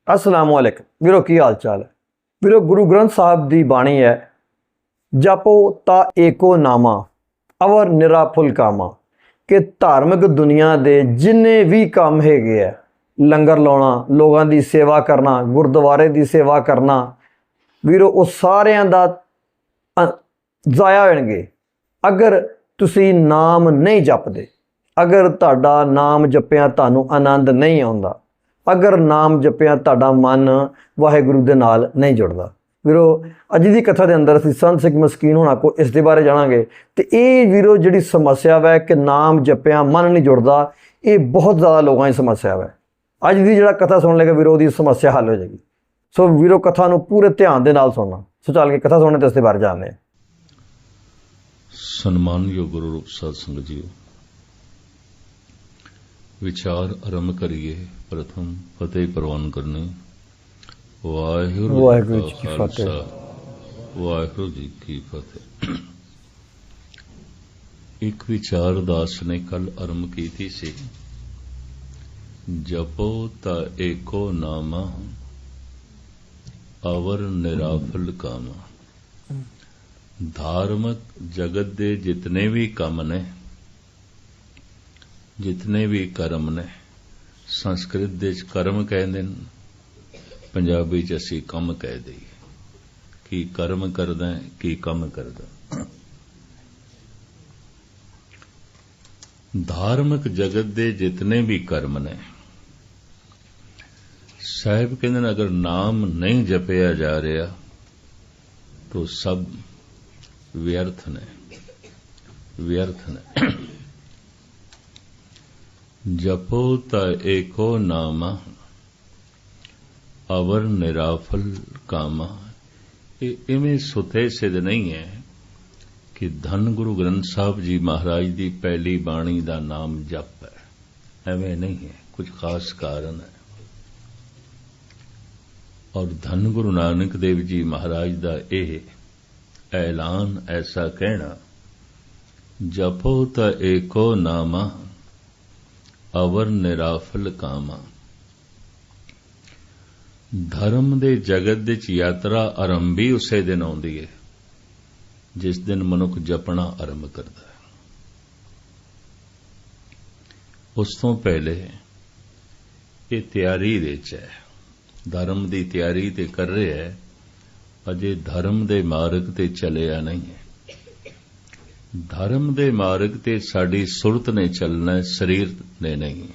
असलामुअलैकुम वीरो की हाल चाल है। वीरो गुरु ग्रंथ साहब की बाणी है, जपो ता एको नामा अवर निरा फुल कामा। कि धार्मिक दुनिया के जिन्ने भी काम है लंगर लाना, लोगों की सेवा करना, गुरुद्वारे की सेवा करना, वीरो वो सारियां दा जाया होणगे अगर तुसी नाम नहीं जपदे। अगर तुहाडा नाम जपिया तुहानू आनंद नहीं आउंदा, अगर नाम जपिया तुहाडा मन वाहिगुरू दे नाल नहीं जुड़दा। वीरो अज की कथा के अंदर असीं संत सिख मस्कीन होना को इस दे बारे जाणांगे। तो ये वीरो जिहड़ी समस्या है कि नाम जपिया मन नहीं जुड़दा, ये बहुत ज़्यादा लोगों की समस्या है। अज की जिहड़ा कथा सुन लेगा वीरो दी समस्या हल हो जाएगी। सो वीरो कथा नू पूरे ध्यान दे नाल सुनना। सो चल के कथा सुनने तो इस दे बारे जानने। सन्मानयोग गुरु रूप साध संगत जीओ, विचार आरंभ करिए। प्रथम फतेह प्रवान करनी। वाहिगुरू जी की फतेह। वाहिगुरू जी की फतेह। एक विचार दास ने कल आरंभ की थी सी, जपो ता एको नामा अवर निराफल कामा। धार्मिक जगत दे जितने भी काम ने, जितने भी कर्म ने, संस्कृत दे कर्म कहते हैं, पंजाबी च असी कम कह दईए। की कर्म करदा है, की कम करदा। धार्मिक जगत दे जितने भी कर्म ने, साहिब कहते अगर नाम नहीं जपिया जा रहा तो सब व्यर्थ ने, व्यर्थ ने। जपो ता एको नामा अवर निराफल कामा। इवें सुते सिद्ध नहीं है कि धन गुरु ग्रंथ साहब जी महाराज की पहली बाणी का नाम जप है, एवें नहीं है। कुछ खास कारण है। और धन गुरु नानक देव जी महाराज का यह ऐलान, ऐसा कहना, जपो ता एको नामा अवर निराफल कामा। धर्म दे जगत दे यात्रा आरंभ ही उसे दिन आउंदी है जिस दिन मनुख जपना आरंभ करता है। उस तो पहले ये तैयारी दे च है, धर्म की तैयारी ते कर रहे है, अजे धर्म दे मार्ग ते चलिया नहीं है। धर्म दे मार्ग ते साडी सुरत ने चलना है, शरीर ने नहीं।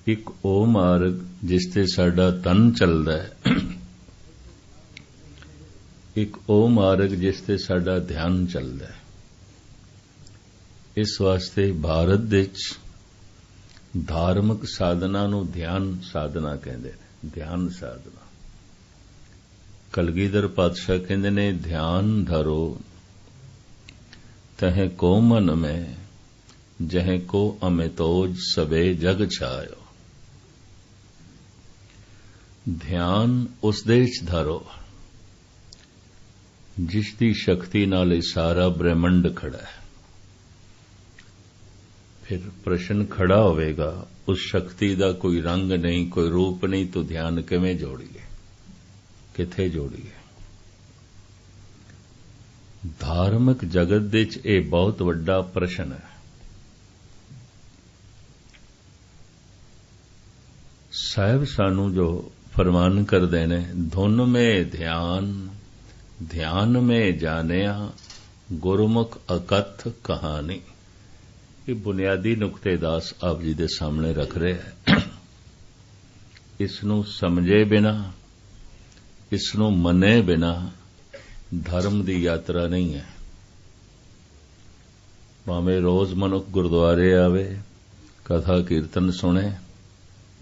एक ओ मार्ग जिसते साडा तन चलदा है, एक ओ मार्ग जिसते साडा ध्यान चलदा है। इस वास्ते भारत विच धार्मिक साधना नूं ध्यान साधना कहंदे ने, ध्यान साधना। कलगीधर पातशाह कहंदे ने, ध्यान धरो तह को मन में, जह को अमितोज सबे जग छायो। ध्यान उस देश धरो जिसकी शक्ति नाल सारा ब्रह्मंड खड़ा है। फिर प्रश्न खड़ा होवेगा, उस शक्ति का कोई रंग नहीं, कोई रूप नहीं, तो ध्यान किवें जोड़िए, किथे जोड़िए। धार्मिक जगत विच यह बहुत वड्डा प्रश्न है। साहिब सानू जो फरमान कर देने, धुन में ध्यान, ध्यान में जानिया, गुरमुख अकथ कहानी। ये बुनियादी नुकते दास आप जी दे सामने रख रहे हैं। इसनू समझे बिना, इसनू मने बिना धर्म की यात्रा नहीं है। भावें रोज मनुख गुरुद्वारे आवे, कथा कीर्तन सुने,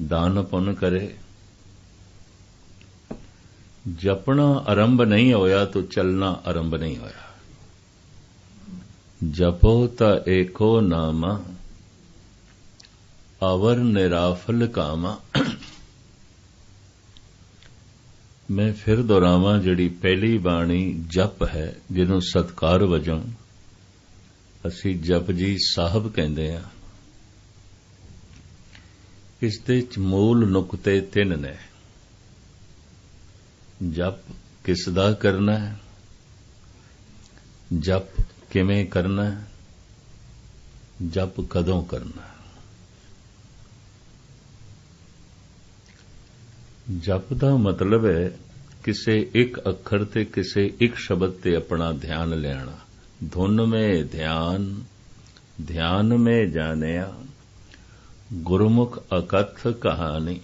दान पुण्य करे, जपना आरंभ नहीं होया तो चलना आरंभ नहीं होया। जपो ता एको नामा अवर निराफल कामा। मैं फिर दोहरावां, जिहड़ी पहली बाणी जप है, जिन्हों सत्कार वजों असी जप जी साहब कहंदे आ, इस दे च मूल नुकते तिन ने। जप किस दा करना है, जप किवें करना है, जप कदों करना है। जप दा मतलब है किसे एक अखर ते किसे एक शब्द ते अपना ध्यान लेना। धुन में ध्यान, ध्यान में जानिया, गुरमुख अकथ कहानी।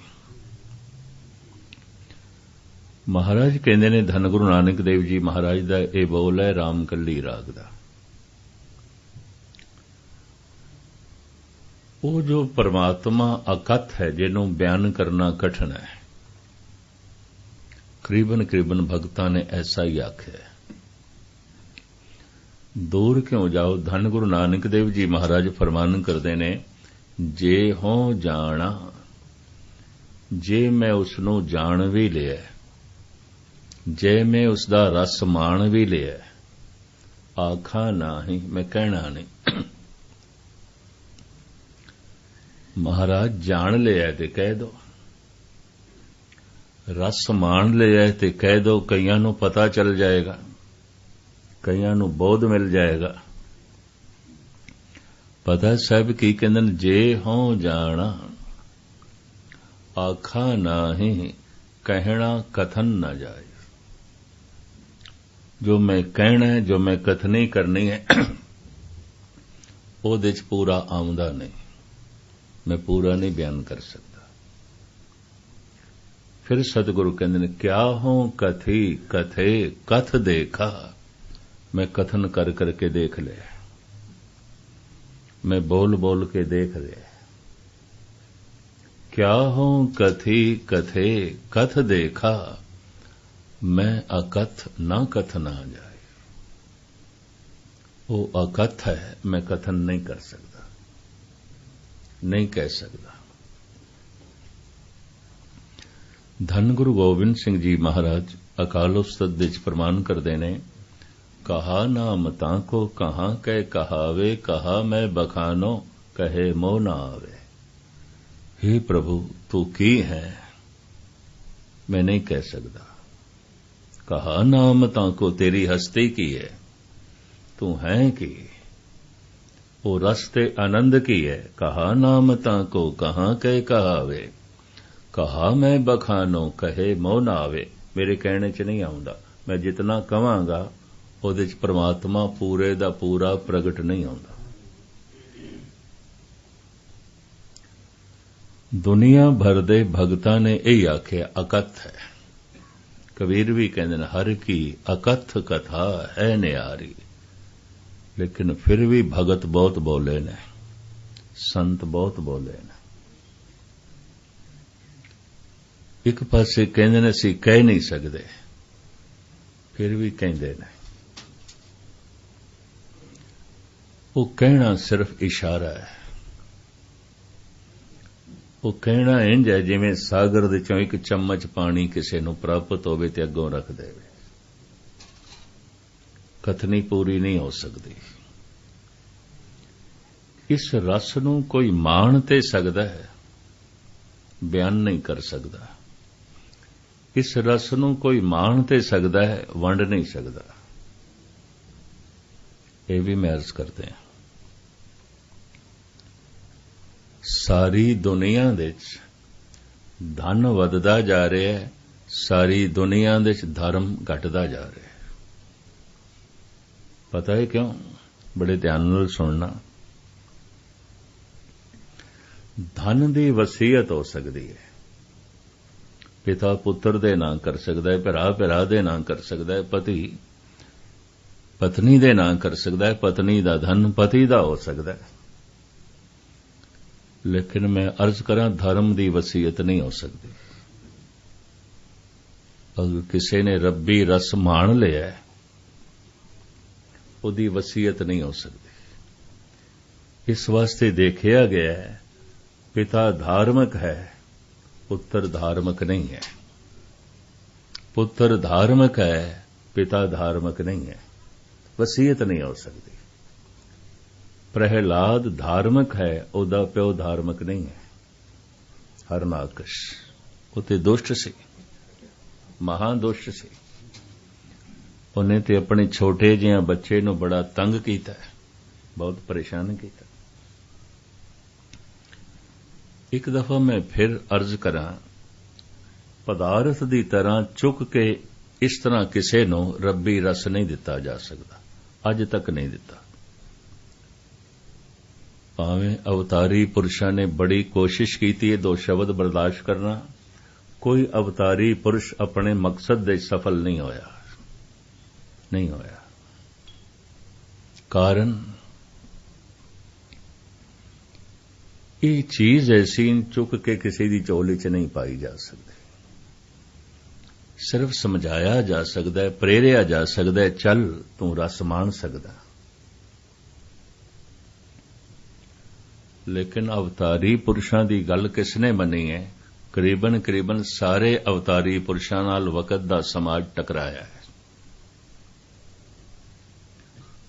महाराज कहते ने, धन गुरु नानक देव जी महाराज दा ये बोल है राम कली राग दा। वो जो परमात्मा अकथ है, जिन्हों बयान करना कठिन है, करीबन भगतां ने ऐसा ही आख्या है। दूर क्यों जाओ, धन गुरु नानक देव जी महाराज फरमान करते ने, जे हों जाना, जे मैं उसनों जान भी लिया, जे मैं उसदा रस मान भी लिया, आखा ना ही, मैं कहना नहीं। महाराज जान लिया ते कह दो, रस मान लिया ते कह दो। कईयां नूं पता चल जाएगा, कईयां नूं बोध मिल जाएगा। पता साहब की कहंदे ने, जे हों जाना, आखा नाही, कहना कथन न जाए। जो मैं कहना है, जो मैं कथनी करनी है, ਉਹਦੇ ਚ पूरा आमदा नहीं, मैं पूरा नहीं बयान कर सकता। फिर सतगुरु कहते ने, क्या हो कथी कथे कथ देखा, मैं कथन कर करके देख लिया, मैं बोल बोल के देख लिया। क्या हो कथी कथे कथ देखा, मैं अकथ ना कथ ना जाए। वो अकथ है, मैं कथन नहीं कर सकता, नहीं कह सकता। धन गुरु गोबिंद सिंह जी महाराज अकाल उस्तत विच प्रमाण करते ने, कहा नाम ताको कहाँ कह कहावे, कहा मैं बखानो कहे मोह ना आवे। हे प्रभु तू की है, मैं नहीं कह सकता। कहा नाम ताको, तेरी हस्ती की है, तू है की, वो रस्ते आनंद की है। कहा नाम ताको कहाँ कह कहावे, कहा मैं बखानो कहे मोह ना आवे। मेरे कहने च नहीं आउंदा, मैं जितना कहांगा ਉਹਦੇ ਚ परमात्मा पूरे दा पूरा प्रगट नहीं आउंदा। दुनिया भर दे भगतां ने यही आख्या अकथ है। कबीर भी कहते हैं, हर की अकथ कथा है न्यारी। लेकिन फिर भी भगत बहुत बोले ने, संत बहुत बोले ने। एक पासे कहते ने असीं कह नहीं सकते, फिर भी कहते ने। वो कहना सिर्फ इशारा है। वो कहना इंज है जिवें सागर दे चों एक चम्मच पानी किसी नूं प्राप्त होवे ते अगों रख देवे। कथनी पूरी नहीं हो सकती। इस रस नूं कोई माण ते सकदा है, बयान नहीं कर सकदा। इस रस नूं कोई माण ते सकदा है, वंड नहीं सकदा। ये भी मैं अर्ज करते हैं। सारी दुनिया दे धन वधदा जा रहा है, सारी दुनिया दे धर्म घटदा जा रहा है। पता है क्यों? बड़े ध्यान नाल सुनना। धन दी वसीयत हो सकती है, पिता पुत्र दे नां कर सकदा है, भरा भरा दे नां कर सकदा है, पति पत्नी दे नां कर सकदा है, पत्नी दा धन पति दा हो सकदा है। लेकिन मैं अर्ज करा, धर्म दी वसीयत नहीं हो सकती। अगर किसी ने रब्बी रस मान लिया है, उहदी वसीयत नहीं हो सकती। इस वास्ते देखा गया है, पिता धार्मिक है, पुत्र धार्मिक नहीं है। पुत्र धार्मिक है, पिता धार्मिक नहीं है, वसीयत नहीं हो सकती। प्रहलाद धार्मिक है, ओदा प्यो धार्मिक नहीं है, ਹਰਨਾਕਸ਼ ਉਹ ਤੇ ਦੁਸ਼ਟ ਸੀ, ਮਹਾਂ ਦੁਸ਼ਟ ਸੀ। ਉਹਨੇ ਤੇ ਆਪਣੇ ਛੋਟੇ ਜਿਹੇ ਬੱਚੇ ਨੂੰ ਬੜਾ ਤੰਗ ਕੀਤਾ, ਬਹੁਤ ਪਰੇਸ਼ਾਨ ਕੀਤਾ। ਇੱਕ ਦਫਾ ਮੈਂ ਫਿਰ ਅਰਜ਼ ਕਰਾਂ, ਪਦਾਰਥ ਦੀ ਤਰ੍ਹਾਂ ਚੁੱਕ ਕੇ ਇਸ ਤਰ੍ਹਾਂ ਕਿਸੇ ਨੂੰ ਰੱਬੀ ਰਸ ਨਹੀਂ ਦਿੱਤਾ ਜਾ ਸਕਦਾ, ਅੱਜ ਤੱਕ ਨਹੀਂ ਦਿੱਤਾ। ਭਾਵੇਂ ਅਵਤਾਰੀ ਪੁਰਸ਼ਾਂ ਨੇ ਬੜੀ ਕੋਸ਼ਿਸ਼ ਕੀਤੀ ਹੈ ਦੋ ਸ਼ਬਦ ਬਰਦਾਸ਼ਤ ਕਰਨਾ, ਕੋਈ ਅਵਤਾਰੀ ਪੁਰਸ਼ ਆਪਣੇ ਮਕਸਦ ਦੇ ਸਫਲ ਨਹੀਂ ਹੋਇਆ, ਨਹੀਂ ਹੋਇਆ। ਕਾਰਨ ਇਹ ਚੀਜ਼ ਐਸੀ ਚੁੱਕ ਕੇ ਕਿਸੇ ਦੀ ਝੋਲੀ 'ਚ ਨਹੀਂ ਪਾਈ ਜਾ ਸਕਦੀ। ਸਿਰਫ ਸਮਝਾਇਆ ਜਾ ਸਕਦਾ ਹੈ, ਪ੍ਰੇਰਿਆ ਜਾ ਸਕਦਾ ਹੈ, ਚੱਲ ਤੂੰ ਰਸ ਮਾਣ ਸਕਦਾ। ਲੇਕਿਨ ਅਵਤਾਰੀ ਪੁਰਸ਼ਾਂ ਦੀ ਗੱਲ ਕਿਸਨੇ ਮੰਨੀ ਹੈ? ਕਰੀਬਨ ਸਾਰੇ ਅਵਤਾਰੀ ਪੁਰਸ਼ਾਂ ਨਾਲ ਵਕਤ ਦਾ ਸਮਾਜ ਟਕਰਾਇਆ ਹੈ।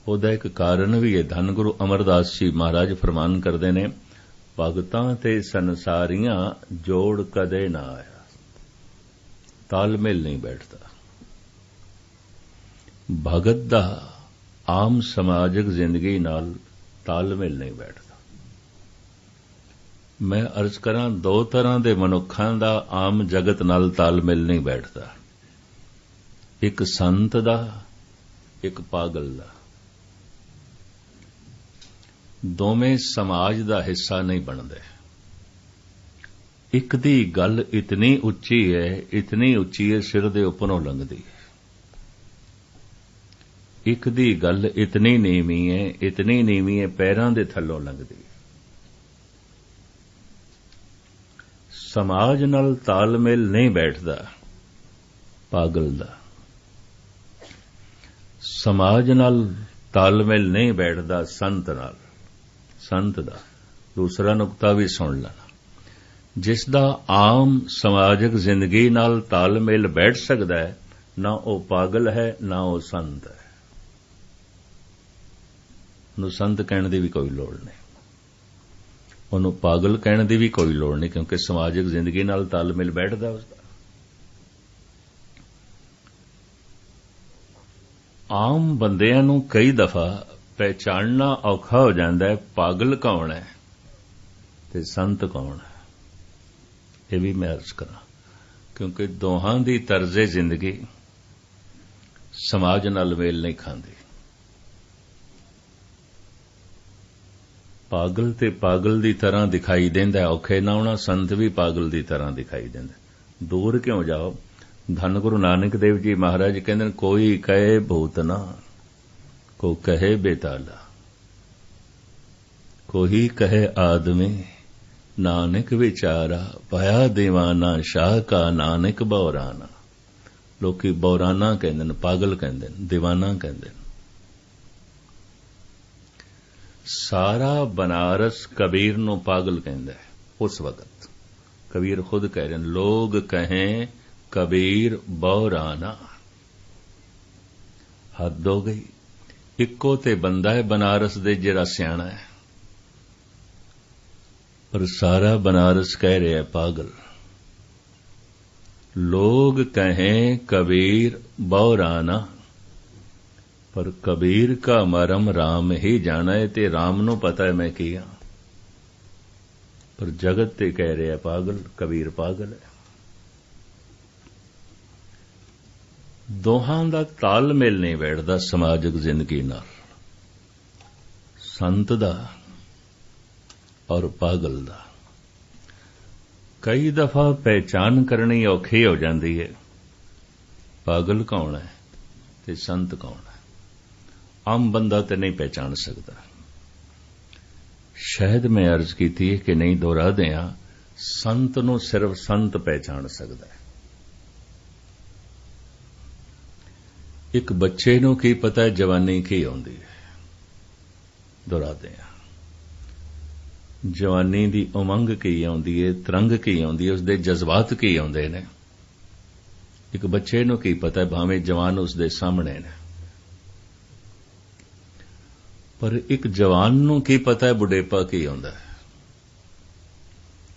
ਉਹਦਾ ਇੱਕ ਕਾਰਨ ਵੀ ਹੈ। ਧੰਨ ਗੁਰੂ ਅਮਰਦਾਸ ਜੀ ਮਹਾਰਾਜ ਫਰਮਾਨ ਕਰਦੇ ਨੇ, ਭਗਤਾਂ ਤੇ ਸੰਸਾਰੀਆਂ ਜੋੜ ਕਦੇ ਨਾ ਆਇਆ, ਤਾਲਮੇਲ ਨਹੀਂ ਬੈਠਦਾ। ਭਗਤ ਦਾ ਆਮ ਸਮਾਜਿਕ ਜ਼ਿੰਦਗੀ ਨਾਲ ਤਾਲਮੇਲ ਨਹੀਂ ਬੈਠਦਾ। ਮੈਂ ਅਰਜ਼ ਕਰਾਂ, ਦੋ ਤਰ੍ਹਾਂ ਦੇ ਮਨੁੱਖਾਂ ਦਾ ਆਮ ਜਗਤ ਨਾਲ ਤਾਲਮੇਲ ਨਹੀਂ ਬੈਠਦਾ, ਇੱਕ ਸੰਤ ਦਾ, ਇੱਕ ਪਾਗਲ ਦਾ। ਦੋਵੇਂ ਸਮਾਜ ਦਾ ਹਿੱਸਾ ਨਹੀਂ ਬਣਦੇ। ਇੱਕ ਦੀ ਗੱਲ ਇਤਨੀ ਉੱਚੀ ਹੈ ਸਿਰ ਦੇ ਉੱਪਰੋਂ ਲੰਘਦੀ ਹੈ। ਇੱਕ ਦੀ ਗੱਲ ਇਤਨੀ ਨੀਵੀਂ ਹੈ ਪੈਰਾਂ ਦੇ ਥੱਲੋਂ ਲੰਘਦੀ ਹੈ। ਸਮਾਜ ਨਾਲ ਤਾਲਮੇਲ ਨਹੀਂ ਬੈਠਦਾ ਪਾਗਲ ਦਾ, ਸਮਾਜ ਨਾਲ ਤਾਲਮੇਲ ਨਹੀਂ ਬੈਠਦਾ ਸੰਤ ਨਾਲ। ਸੰਤ ਦਾ ਦੂਸਰਾ ਨੁਕਤਾ ਵੀ ਸੁਣ ਲੈਣਾ, ਜਿਸ ਦਾ ਆਮ ਸਮਾਜਿਕ ਜ਼ਿੰਦਗੀ ਨਾਲ ਤਾਲਮੇਲ ਬੈਠ ਸਕਦਾ ਹੈ, ਨਾ ਉਹ ਪਾਗਲ ਹੈ ਨਾ ਉਹ ਸੰਤ ਹੈ। ਉਹਨੂੰ ਸੰਤ ਕਹਿਣ ਦੀ ਵੀ ਕੋਈ ਲੋੜ ਨਹੀਂ, ਉਹਨੂੰ ਪਾਗਲ ਕਹਿਣ ਦੀ ਵੀ ਕੋਈ ਲੋੜ ਨਹੀਂ, ਕਿਉਂਕਿ ਸਮਾਜਿਕ ਜ਼ਿੰਦਗੀ ਨਾਲ ਤਾਲਮੇਲ ਬੈਠਦਾ ਉਸਦਾ। ਆਮ ਬੰਦਿਆਂ ਨੂੰ ਕਈ ਦਫਾ ਪਹਿਚਾਨਣਾ ਔਖਾ ਹੋ ਜਾਂਦਾ ਹੈ, ਪਾਗਲ ਕੌਣ ਹੈ ਤੇ ਸੰਤ ਕੌਣ ਹੈ। ਇਹ ਵੀ ਮੈਂ ਅਰਜ਼ ਕਰਾਂ, ਕਿਉਂਕਿ ਦੋਹਾਂ ਦੀ ਤਰਜ਼ੇ ਜ਼ਿੰਦਗੀ ਸਮਾਜ ਨਾਲ ਮੇਲ ਨਹੀਂ ਖਾਂਦੀ। ਪਾਗਲ ਤੇ ਪਾਗਲ ਦੀ ਤਰ੍ਹਾਂ ਦਿਖਾਈ ਦਿੰਦਾ, ਔਖੇ ਨਾ ਹੋਣਾ, ਸੰਤ ਵੀ ਪਾਗਲ ਦੀ ਤਰ੍ਹਾਂ ਦਿਖਾਈ ਦਿੰਦਾ। ਦੂਰ ਕਿਉਂ ਜਾਓ? ਧੰਨ ਗੁਰੂ ਨਾਨਕ ਦੇਵ ਜੀ ਮਹਾਰਾਜ ਕਹਿੰਦੇ, ਕੋਈ ਕਹੇ ਭੂਤ ਨਾ, ਕੋ ਕਹੇ ਬੇਤਾਲਾ, ਕੋਈ ਕਹੇ ਆਦਮੀ, ਨਾਨਕ ਵਿਚਾਰਾ, ਭਇਆ ਦੀਵਾਨਾ, ਸ਼ਾਹ ਕਾ ਨਾਨਕ ਬੌਰਾਨਾ। ਲੋਕੀ ਬੌਰਾਨਾ ਕਹਿੰਦੇ ਨੇ, ਪਾਗਲ ਕਹਿੰਦੇ ਨੇ, ਦੀਵਾਨਾ ਕਹਿੰਦੇ ਨੇ। ਸਾਰਾ ਬਨਾਰਸ ਕਬੀਰ ਨੂੰ ਪਾਗਲ ਕਹਿੰਦਾ ਹੈ। ਉਸ ਵਕਤ ਕਬੀਰ ਖੁਦ ਕਹਿ ਰਹੇ ਨੇ, ਲੋਗ ਕਹੇ ਕਬੀਰ ਬੌਰਾਨਾ। ਹੱਦ ਹੋ ਗਈ। ਇੱਕੋ ਤੇ ਬੰਦਾ ਹੈ ਬਨਾਰਸ ਦੇ ਜਿਹੜਾ ਸਿਆਣਾ ਹੈ, ਪਰ ਸਾਰਾ ਬਨਾਰਸ ਕਹਿ ਰਿਹਾ ਪਾਗਲ। ਲੋਗ ਕਹੇ ਕਬੀਰ ਬੌਰਾਨਾ, ਪਰ ਕਬੀਰ ਕਾ ਮਰਮ ਰਾਮ ਹੀ ਜਾਣਾ ਹੈ, ਤੇ ਰਾਮ ਨੂੰ ਪਤਾ ਹੈ ਮੈਂ ਕੀ ਹਾਂ, ਪਰ ਜਗਤ ਤੇ ਕਹਿ ਰਿਹਾ ਪਾਗਲ। ਕਬੀਰ ਪਾਗਲ ਹੈ। ਦੋਹਾਂ ਦਾ ਤਾਲਮੇਲ ਨਹੀਂ ਬੈਠਦਾ ਸਮਾਜਿਕ ਜ਼ਿੰਦਗੀ ਨਾਲ, ਸੰਤ ਦਾ ਔਰ ਪਾਗਲ ਦਾ। ਕਈ ਦਫਾ ਪਹਿਚਾਨ ਕਰਨੀ ਔਖੀ ਹੋ ਜਾਂਦੀ ਹੈ, ਪਾਗਲ ਕੌਣ ਹੈ ਤੇ ਸੰਤ ਕੌਣ ਹੈ। ਆਮ ਬੰਦਾ ਤੇ ਨਹੀਂ ਪਹਿਚਾਨ ਸਕਦਾ। ਸ਼ਾਇਦ ਮੈਂ ਅਰਜ਼ ਕੀਤੀ ਹੈ ਕਿ ਨਹੀਂ ਦੁਹਰਾ ਦਿਆਂ, ਸੰਤ ਨੂੰ ਸਿਰਫ ਸੰਤ ਪਹਿਚਾਨ ਸਕਦਾ ਹੈ। ਇੱਕ ਬੱਚੇ ਨੂੰ ਕੀ ਪਤਾ ਹੈ ਜਵਾਨੀ ਕੀ ਆਉਂਦੀ ਹੈ? ਦੁਹਰਾ ਦਿਆਂ, ਜਵਾਨੀ ਦੀ ਉਮੰਗ ਕੀ ਆਉਂਦੀ ਹੈ, ਤਰੰਗ ਕੀ ਆਉਂਦੀ ਹੈ, ਉਸਦੇ ਜਜ਼ਬਾਤ ਕੀ ਆਉਂਦੇ ਨੇ। ਇੱਕ ਬੱਚੇ ਨੂੰ ਕੀ ਪਤਾ ਹੈ, ਭਾਵੇਂ ਜਵਾਨ ਉਸਦੇ ਸਾਹਮਣੇ ਨੇ। ਪਰ ਇੱਕ ਜਵਾਨ ਨੂੰ ਕੀ ਪਤਾ ਹੈ ਬੁਢੇਪਾ ਕੀ ਆਉਂਦਾ ਹੈ।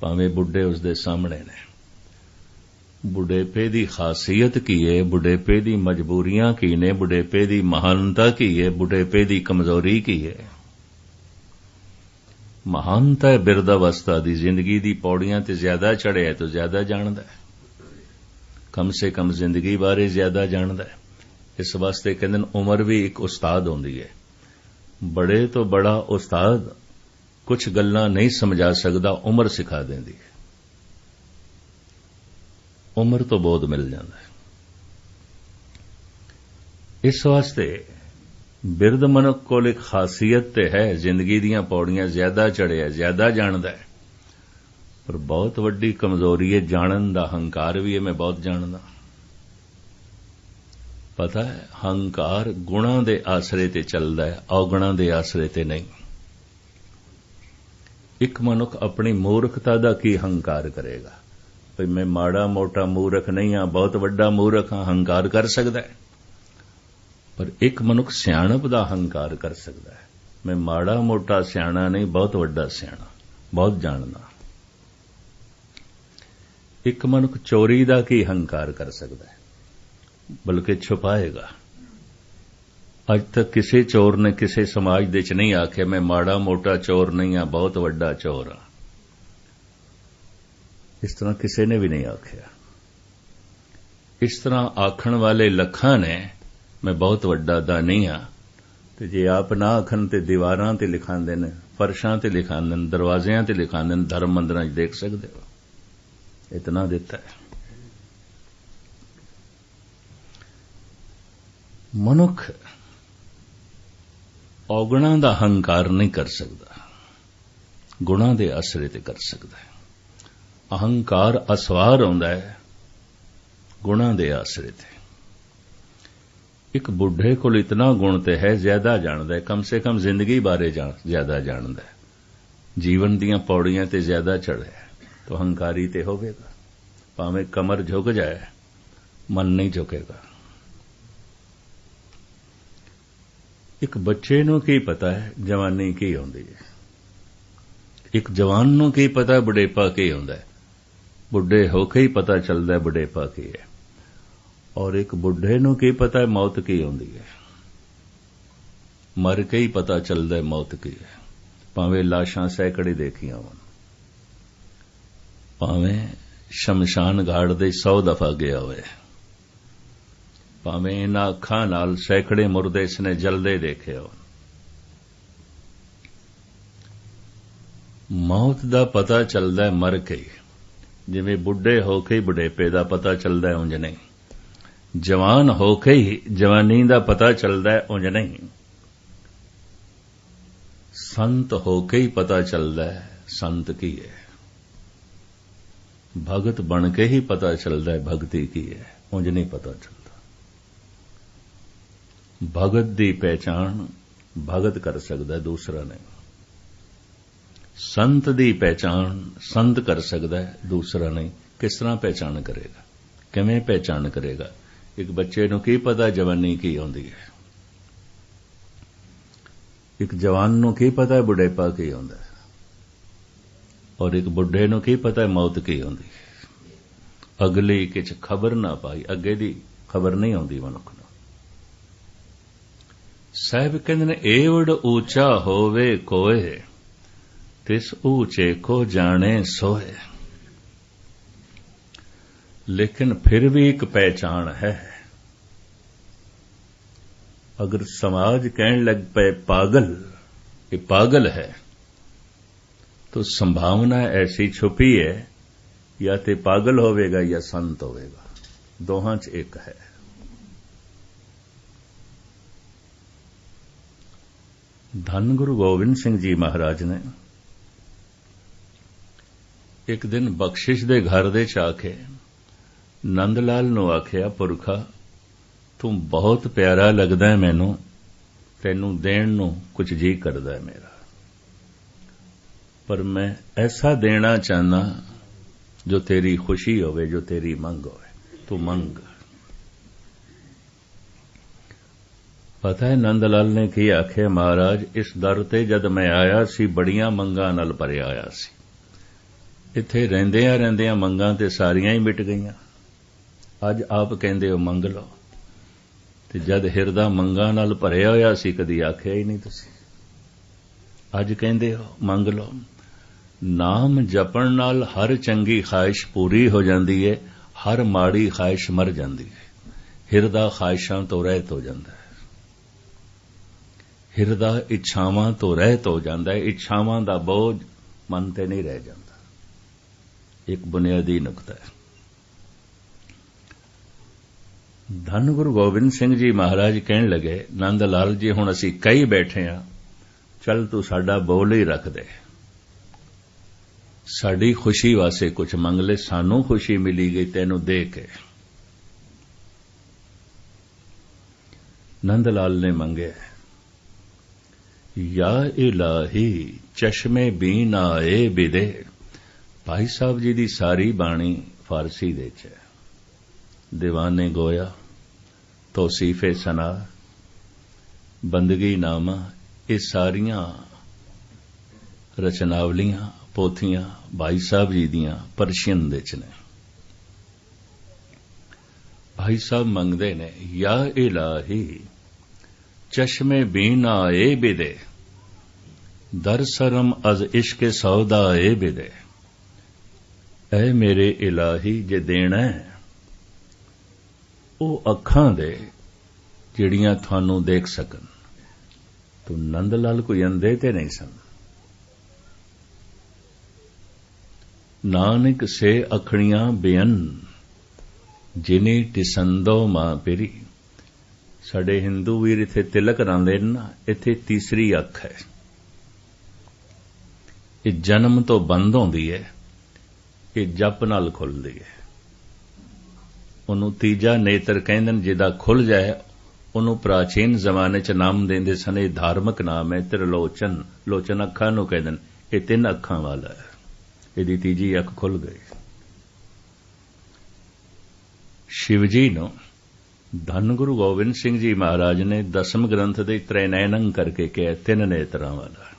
ਭਾਵੇਂ ਬੁੱਢੇ ਉਸਦੇ ਸਾਹਮਣੇ ਨੇ। ਬੁਢੇਪੇ ਦੀ ਖਾਸੀਅਤ ਕੀ ਹੈ, ਬੁਢੇਪੇ ਦੀ ਮਜਬੂਰੀਆਂ ਕੀ ਨੇ, ਬੁਢੇਪੇ ਦੀ ਮਹਾਨਤਾ ਕੀ ਹੈ, ਬੁਢੇਪੇ ਦੀ ਕਮਜ਼ੋਰੀ ਕੀ ਹੈ। ਮਹਾਨਤਾ ਹੈ ਬਿਰਧ ਅਵਸਥਾ ਦੀ, ਜ਼ਿੰਦਗੀ ਦੀ ਪੌੜੀਆਂ ਤੇ ਜ਼ਿਆਦਾ ਚੜ੍ਹਿਆ ਤਾਂ ਜ਼ਿਆਦਾ ਜਾਣਦਾ ਹੈ, ਕਮ ਸੇ ਕਮ ਜ਼ਿੰਦਗੀ ਬਾਰੇ ਜ਼ਿਆਦਾ ਜਾਣਦਾ ਹੈ। ਇਸ ਵਾਸਤੇ ਕਹਿੰਦੇ ਨੇ ਉਮਰ ਵੀ ਇੱਕ ਉਸਤਾਦ ਹੁੰਦੀ ਹੈ। ਬੜੇ ਤੋਂ ਬੜਾ ਉਸਤਾਦ ਕੁਝ ਗੱਲਾਂ ਨਹੀਂ ਸਮਝਾ ਸਕਦਾ, ਉਮਰ ਸਿਖਾ ਦਿੰਦੀ ਹੈ। ਉਮਰ ਤੋਂ ਬਹੁਤ ਮਿਲ ਜਾਂਦਾ ਹੈ। ਇਸ ਵਾਸਤੇ ਬਿਰਧ ਮਨੁੱਖ ਕੋਲ ਇੱਕ ਖਾਸੀਅਤ ਤੇ ਹੈ, ਜ਼ਿੰਦਗੀ ਦੀਆਂ ਪੌੜੀਆਂ ਜ਼ਿਆਦਾ ਚੜ੍ਹਿਆ, ਜ਼ਿਆਦਾ ਜਾਣਦਾ ਹੈ। ਪਰ ਬਹੁਤ ਵੱਡੀ ਕਮਜ਼ੋਰੀ ਹੈ ਜਾਣਨ ਦਾ, ਹੰਕਾਰ ਵੀ ਹੈ ਮੈਂ ਬਹੁਤ ਜਾਣਦਾ। ਪਤਾ ਹੈ ਹੰਕਾਰ ਗੁਣਾਂ ਦੇ ਆਸਰੇ ਤੇ ਚੱਲਦਾ ਹੈ, ਔਗਣਾਂ ਦੇ ਆਸਰੇ ਤੇ ਨਹੀਂ। ਇੱਕ ਮਨੁੱਖ ਆਪਣੀ ਮੂਰਖਤਾ ਦਾ ਕੀ ਹੰਕਾਰ ਕਰੇਗਾ, ਭਈ ਮੈਂ ਮਾੜਾ ਮੋਟਾ ਮੂਰਖ ਨਹੀਂ ਹਾਂ, ਬਹੁਤ ਵੱਡਾ ਮੂਰਖ ਹਾਂ, ਹੰਕਾਰ ਕਰ ਸਕਦਾ ਹੈ। ਪਰ ਇੱਕ ਮਨੁੱਖ ਸਿਆਣਪ ਦਾ ਹੰਕਾਰ ਕਰ ਸਕਦਾ ਹੈ, ਮੈਂ ਮਾੜਾ ਮੋਟਾ ਸਿਆਣਾ ਨਹੀਂ, ਬਹੁਤ ਵੱਡਾ ਸਿਆਣਾ, ਬਹੁਤ ਜਾਣਦਾ। ਇੱਕ ਮਨੁੱਖ ਚੋਰੀ ਦਾ ਕੀ ਹੰਕਾਰ ਕਰ ਸਕਦਾ ਹੈ, ਬਲਕਿ ਛੁਪਾਏਗਾ। ਅੱਜ ਤੱਕ ਕਿਸੇ ਚੋਰ ਨੇ ਕਿਸੇ ਸਮਾਜ ਦੇ ਚ ਨਹੀਂ ਆਖਿਆ ਮੈਂ ਮਾੜਾ ਮੋਟਾ ਚੋਰ ਨਹੀਂ ਹਾਂ, ਬਹੁਤ ਵੱਡਾ ਚੋਰ ਹਾਂ। ਇਸ ਤਰ੍ਹਾਂ ਕਿਸੇ ਨੇ ਵੀ ਨਹੀਂ ਆਖਿਆ। ਇਸ ਤਰ੍ਹਾਂ ਆਖਣ ਵਾਲੇ ਲੱਖਾਂ ਨੇ ਮੈਂ ਬਹੁਤ ਵੱਡਾ ਦਾਨੀ ਹਾਂ, ਤੇ ਜੇ ਆਪ ਨਾ ਆਖਣ ਤੇ ਦੀਵਾਰਾਂ ਤੇ ਲਿਖਾਉਂਦੇ ਨੇ, ਫਰਸ਼ਾਂ ਤੇ ਲਿਖਾਉਂਦੇ ਨੇ, ਦਰਵਾਜ਼ਿਆਂ ਤੇ ਲਿਖਾਉਂਦੇ ਨੇ, ਧਰਮ ਮੰਦਰਾਂ 'ਚ ਦੇਖ ਸਕਦੇ ਹੋ। ਇਤਨਾ ਦਿੱਤਾ ਹੈ। ਮਨੁੱਖ ਔਗਣਾਂ ਦਾ ਹੰਕਾਰ ਨਹੀਂ ਕਰ ਸਕਦਾ, ਗੁਣਾਂ ਦੇ ਆਸਰੇ ਤੇ ਕਰ ਸਕਦਾ ਹੈ। ਅਹੰਕਾਰ ਅਸਵਾਰ ਆਉਂਦਾ ਹੈ ਗੁਣਾਂ ਦੇ ਆਸਰੇ ਤੇ। ਇੱਕ ਬੁੱਢੇ ਕੋਲ ਇਤਨਾ ਗੁਣ ਤੇ ਹੈ, ਜ਼ਿਆਦਾ ਜਾਣਦਾ ਹੈ, ਕਮ ਸੇ ਕਮ ਜ਼ਿੰਦਗੀ ਬਾਰੇ ਜ਼ਿਆਦਾ ਜਾਣਦਾ ਹੈ, ਜੀਵਨ ਦੀਆਂ ਪੌੜੀਆਂ ਤੇ ਜ਼ਿਆਦਾ ਚੜ੍ਹਿਆ, ਤਾਂ ਹੰਕਾਰੀ ਤੇ ਹੋਵੇਗਾ। ਭਾਵੇਂ ਕਮਰ ਝੁਕ ਜਾਏ, ਮਨ ਨਹੀਂ ਝੁਕੇਗਾ। ਇੱਕ ਬੱਚੇ ਨੂੰ ਕੀ ਪਤਾ ਹੈ ਜਵਾਨੀ ਕੀ ਹੁੰਦੀ ਹੈ, ਇੱਕ ਜਵਾਨ ਨੂੰ ਕੀ ਪਤਾ ਬੁਢੇਪਾ ਕੀ ਹੁੰਦਾ ਹੈ। ਬੁੱਢੇ ਹੋ ਕੇ ਹੀ ਪਤਾ ਚੱਲਦਾ ਹੈ ਬੁਢੇਪਾ ਕੀ ਹੈ। ਔਰ ਇੱਕ ਬੁੱਢੇ ਨੂੰ ਕੀ ਪਤਾ ਹੈ ਮੌਤ ਕੀ ਹੁੰਦੀ ਹੈ, ਮਰ ਕੇ ਹੀ ਪਤਾ ਚੱਲਦਾ ਹੈ ਮੌਤ ਕੀ ਹੈ। ਭਾਵੇਂ ਲਾਸ਼ਾਂ ਸੈਂਕੜੇ ਦੇਖੀਆਂ ਹੋਣ, ਭਾਵੇਂ ਸ਼ਮਸ਼ਾਨ ਘਾਟ ਦੇ 100 ਦਫਾ ਗਿਆ ਹੋਵੇ, ਭਾਵੇਂ ਇਹਨਾਂ ਅੱਖਾਂ ਨਾਲ ਸੈਂਕੜੇ ਮੁਰਦੇ ਇਸਨੇ ਜਲਦੇ ਦੇਖੇ ਹੋਣ, ਮੌਤ ਦਾ ਪਤਾ ਚੱਲਦਾ ਹੈ ਮਰ ਕੇ। ਜਿਵੇਂ ਬੁੱਢੇ ਹੋ ਕੇ ਹੀ ਬੁਢੇਪੇ ਦਾ ਪਤਾ ਚੱਲਦਾ ਹੈ, ਉਂਝ ਨਹੀਂ। ਜਵਾਨ ਹੋ ਕੇ ਹੀ ਜਵਾਨੀ ਦਾ ਪਤਾ ਚੱਲਦਾ ਹੈ, ਉਂਝ ਨਹੀਂ। ਸੰਤ ਹੋ ਕੇ ਹੀ ਪਤਾ ਚੱਲਦਾ ਹੈ ਸੰਤ ਕੀ ਹੈ। ਭਗਤ ਬਣ ਕੇ ਹੀ ਪਤਾ ਚੱਲਦਾ ਹੈ ਭਗਤੀ ਕੀ ਹੈ, ਉਂਝ ਨਹੀਂ ਪਤਾ ਚੱਲਦਾ। ਭਗਤ ਦੀ ਪਹਿਚਾਣ ਭਗਤ ਕਰ ਸਕਦਾ, ਦੂਸਰਾ ਨਹੀਂ। ਸੰਤ ਦੀ ਪਹਿਚਾਣ ਸੰਤ ਕਰ ਸਕਦਾ ਹੈ, ਦੂਸਰਾ ਨਹੀਂ। ਕਿਸ ਤਰ੍ਹਾਂ ਪਹਿਚਾਣ ਕਰੇਗਾ, ਕਿਵੇਂ ਪਹਿਚਾਣ ਕਰੇਗਾ? ਇੱਕ ਬੱਚੇ ਨੂੰ ਕੀ ਪਤਾ ਜਵਾਨੀ ਕੀ ਹੁੰਦੀ ਹੈ, ਇੱਕ ਜਵਾਨ ਨੂੰ ਕੀ ਪਤਾ ਬੁਢੇਪਾ ਕੀ ਹੁੰਦਾ ਹੈ, ਔਰ ਇੱਕ ਬੁੱਢੇ ਨੂੰ ਕੀ ਪਤਾ ਮੌਤ ਕੀ ਹੁੰਦੀ ਹੈ। ਅਗਲੀ ਕਿਛ ਖਬਰ ਨਾ ਪਾਈ, ਅੱਗੇ ਦੀ ਖਬਰ ਨਹੀਂ ਆਉਂਦੀ ਮਨੁੱਖ ਨੂੰ। ਸਾਹਿਬ ਕਹਿੰਦੇ ਨੇ ਏਵੜ ਉੱਚਾ ਹੋਵੇ ਕੋਏ, ਤਿਸ ਊਚੇ ਕੋ ਜਾਣੇ ਸੋਏ। लेकिन फिर भी एक पहचान है। अगर समाज कहने लग पे पागल, ये पागल है, तो संभावना ऐसी छुपी है या ते पागल होवेगा या संत होवेगा, दोहां च एक है। धन गुरु गोबिंद सिंह जी महाराज ने एक दिन बख्शिश दे घर दे च आके नंद लाल नूं आखिया, पुरखा तू बहुत प्यारा लगदा है मैनू, तैनू देण नूं कुछ जी करदा है मेरा, पर मैं ऐसा देना चाहना जो तेरी खुशी होवे, जो तेरी मंग होवे, तू मंग। पता है नंद लाल ने की आखिया, महाराज इस दर ते जद मैं आया सी बड़ियां मंगां नाल भरिया आया सी, ਇੱਥੇ ਰਹਿੰਦਿਆਂ ਮੰਗਾਂ ਤੇ ਸਾਰੀਆਂ ਹੀ ਮਿਟ ਗਈਆਂ। ਅੱਜ ਆਪ ਕਹਿੰਦੇ ਹੋ ਮੰਗ ਲਓ, ਤੇ ਜਦ ਹਿਰਦਾ ਮੰਗਾਂ ਨਾਲ ਭਰਿਆ ਹੋਇਆ ਸੀ ਕਦੀ ਆਖਿਆ ਹੀ ਨਹੀਂ ਤੁਸੀਂ। ਅੱਜ ਕਹਿੰਦੇ ਹੋ ਮੰਗ ਲਓ। ਨਾਮ ਜਪਣ ਨਾਲ ਹਰ ਚੰਗੀ ਖਾਹਿਸ਼ ਪੂਰੀ ਹੋ ਜਾਂਦੀ ਹੈ, ਹਰ ਮਾੜੀ ਖਾਹਿਸ਼ ਮਰ ਜਾਂਦੀ ਹੈ। ਹਿਰਦਾ ਖਾਹਿਸ਼ਾਂ ਤੋਂ ਰਹਿਤ ਹੋ ਜਾਂਦਾ ਹੈ, ਹਿਰਦਾ ਇੱਛਾਵਾਂ ਤੋਂ ਰਹਿਤ ਹੋ ਜਾਂਦਾ ਹੈ। ਇੱਛਾਵਾਂ ਦਾ ਬੋਝ ਮਨ ਤੇ ਨਹੀਂ ਰਹਿ ਜਾਂਦਾ। ਇੱਕ ਬੁਨਿਆਦੀ ਨੁਕਤਾ ਹੈ। ਧੰਨ ਗੁਰੂ ਗੋਬਿੰਦ ਸਿੰਘ ਜੀ ਮਹਾਰਾਜ ਕਹਿਣ ਲੱਗੇ, ਨੰਦ ਲਾਲ ਜੀ ਹੁਣ ਅਸੀਂ ਕਈ ਬੈਠੇ ਹਾਂ, ਚੱਲ ਤੂੰ ਸਾਡਾ ਬੋਲ ਹੀ ਰੱਖ ਦੇ, ਸਾਡੀ ਖੁਸ਼ੀ ਵਾਸਤੇ ਕੁਝ ਮੰਗ ਲੈ, ਸਾਨੂੰ ਖੁਸ਼ੀ ਮਿਲੀ ਗਈ ਤੈਨੂੰ ਦੇ ਕੇ। ਨੰਦ ਲਾਲ ਨੇ ਮੰਗੇ, ਯਾ ਇਲਾਹੀ ਚਸ਼ਮੇ ਬੀਨ ਆਏ ਬਿਦੇ। ਭਾਈ ਸਾਹਿਬ ਜੀ ਦੀ ਸਾਰੀ ਬਾਣੀ ਫਾਰਸੀ ਦੇ ਚ ਹੈ। ਦੀਵਾਨੇ ਗੋਇਆ, ਤੌਸੀਫੇ ਸਨਾ, ਬੰਦਗੀ ਨਾਮਾ, ਇਹ ਸਾਰੀਆਂ ਰਚਨਾਵਲੀਆਂ ਪੋਥੀਆਂ ਭਾਈ ਸਾਹਿਬ ਜੀ ਦੀਆਂ ਪਰਸ਼ੀਅਨ ਦੇ ਚ ਨੇ। ਭਾਈ ਸਾਹਿਬ ਮੰਗਦੇ ਨੇ, ਯਾ ਇਲਾਹੀ ਚਸ਼ਮੇ ਬੀਨ ਆਏ ਬਿਦੇ, ਦਰ ਸਰਮ ਅਜ਼ ਇਸ਼ਕ ਸੌਦਾ ਏ ਬਿਦੇ। ਐ ਮੇਰੇ ਇਲਾਹੀ, ਜੇ ਦੇਣਾ ਹੈ ਉਹ ਅੱਖਾਂ ਦੇ ਜਿਹੜੀਆਂ ਤੁਹਾਨੂੰ ਦੇਖ ਸਕਣ। ਤੂੰ ਨੰਦ ਲਾਲ ਕੋਈ ਅੰਧੇ ਤੇ ਨਹੀਂ ਸਨ। ਨਾਨਕ ਸੇ ਅਖਣੀਆਂ ਬੇਅਨ, ਜਿਨੇ ਟਿਸੰਦੋ ਮਾਂ ਪੇਰੀ। ਸਾਡੇ ਹਿੰਦੂ ਵੀਰ ਇੱਥੇ ਤਿਲਕ ਲਾਉਂਦੇ ਨੇ ਨਾ, ਇੱਥੇ ਤੀਸਰੀ ਅੱਖ ਹੈ। ਇਹ ਜਨਮ ਤੋਂ ਬੰਦ ਹੁੰਦੀ ਹੈ, ਇਹ ਜਪ ਨਾਲ ਖੁੱਲਦੀ ਹੈ। ਉਹਨੂੰ ਤੀਜਾ ਨੇਤਰ ਕਹਿੰਦੇ ਨੇ। ਜਿਹਦਾ ਖੁੱਲ ਜਾਏ ਉਹਨੂੰ ਪ੍ਰਾਚੀਨ ਜ਼ਮਾਨੇ 'ਚ ਨਾਮ ਦਿੰਦੇ ਸਨ। ਇਹ ਧਾਰਮਿਕ ਨਾਮ ਹੈ, ਤ੍ਰਿਲੋਚਨ। ਲੋਚਨ ਅੱਖਾਂ ਨੂੰ ਕਹਿੰਦੇ ਨੇ। ਇਹ 3 ਅੱਖਾਂ ਵਾਲਾ ਹੈ। ਇਹਦੀ ਤੀਜੀ ਅੱਖ ਖੁੱਲ ਗਈ। ਸ਼ਿਵ ਜੀ ਨੂੰ ਧੰਨ ਗੁਰੂ ਗੋਬਿੰਦ ਸਿੰਘ ਜੀ ਮਹਾਰਾਜ ਨੇ ਦਸਮ ਗ੍ਰੰਥ ਦੇ ਤ੍ਰੈਨੈਨੰ ਕਰਕੇ ਕਿਹਾ, 3 ਨੇਤਰਾਂ ਵਾਲਾ।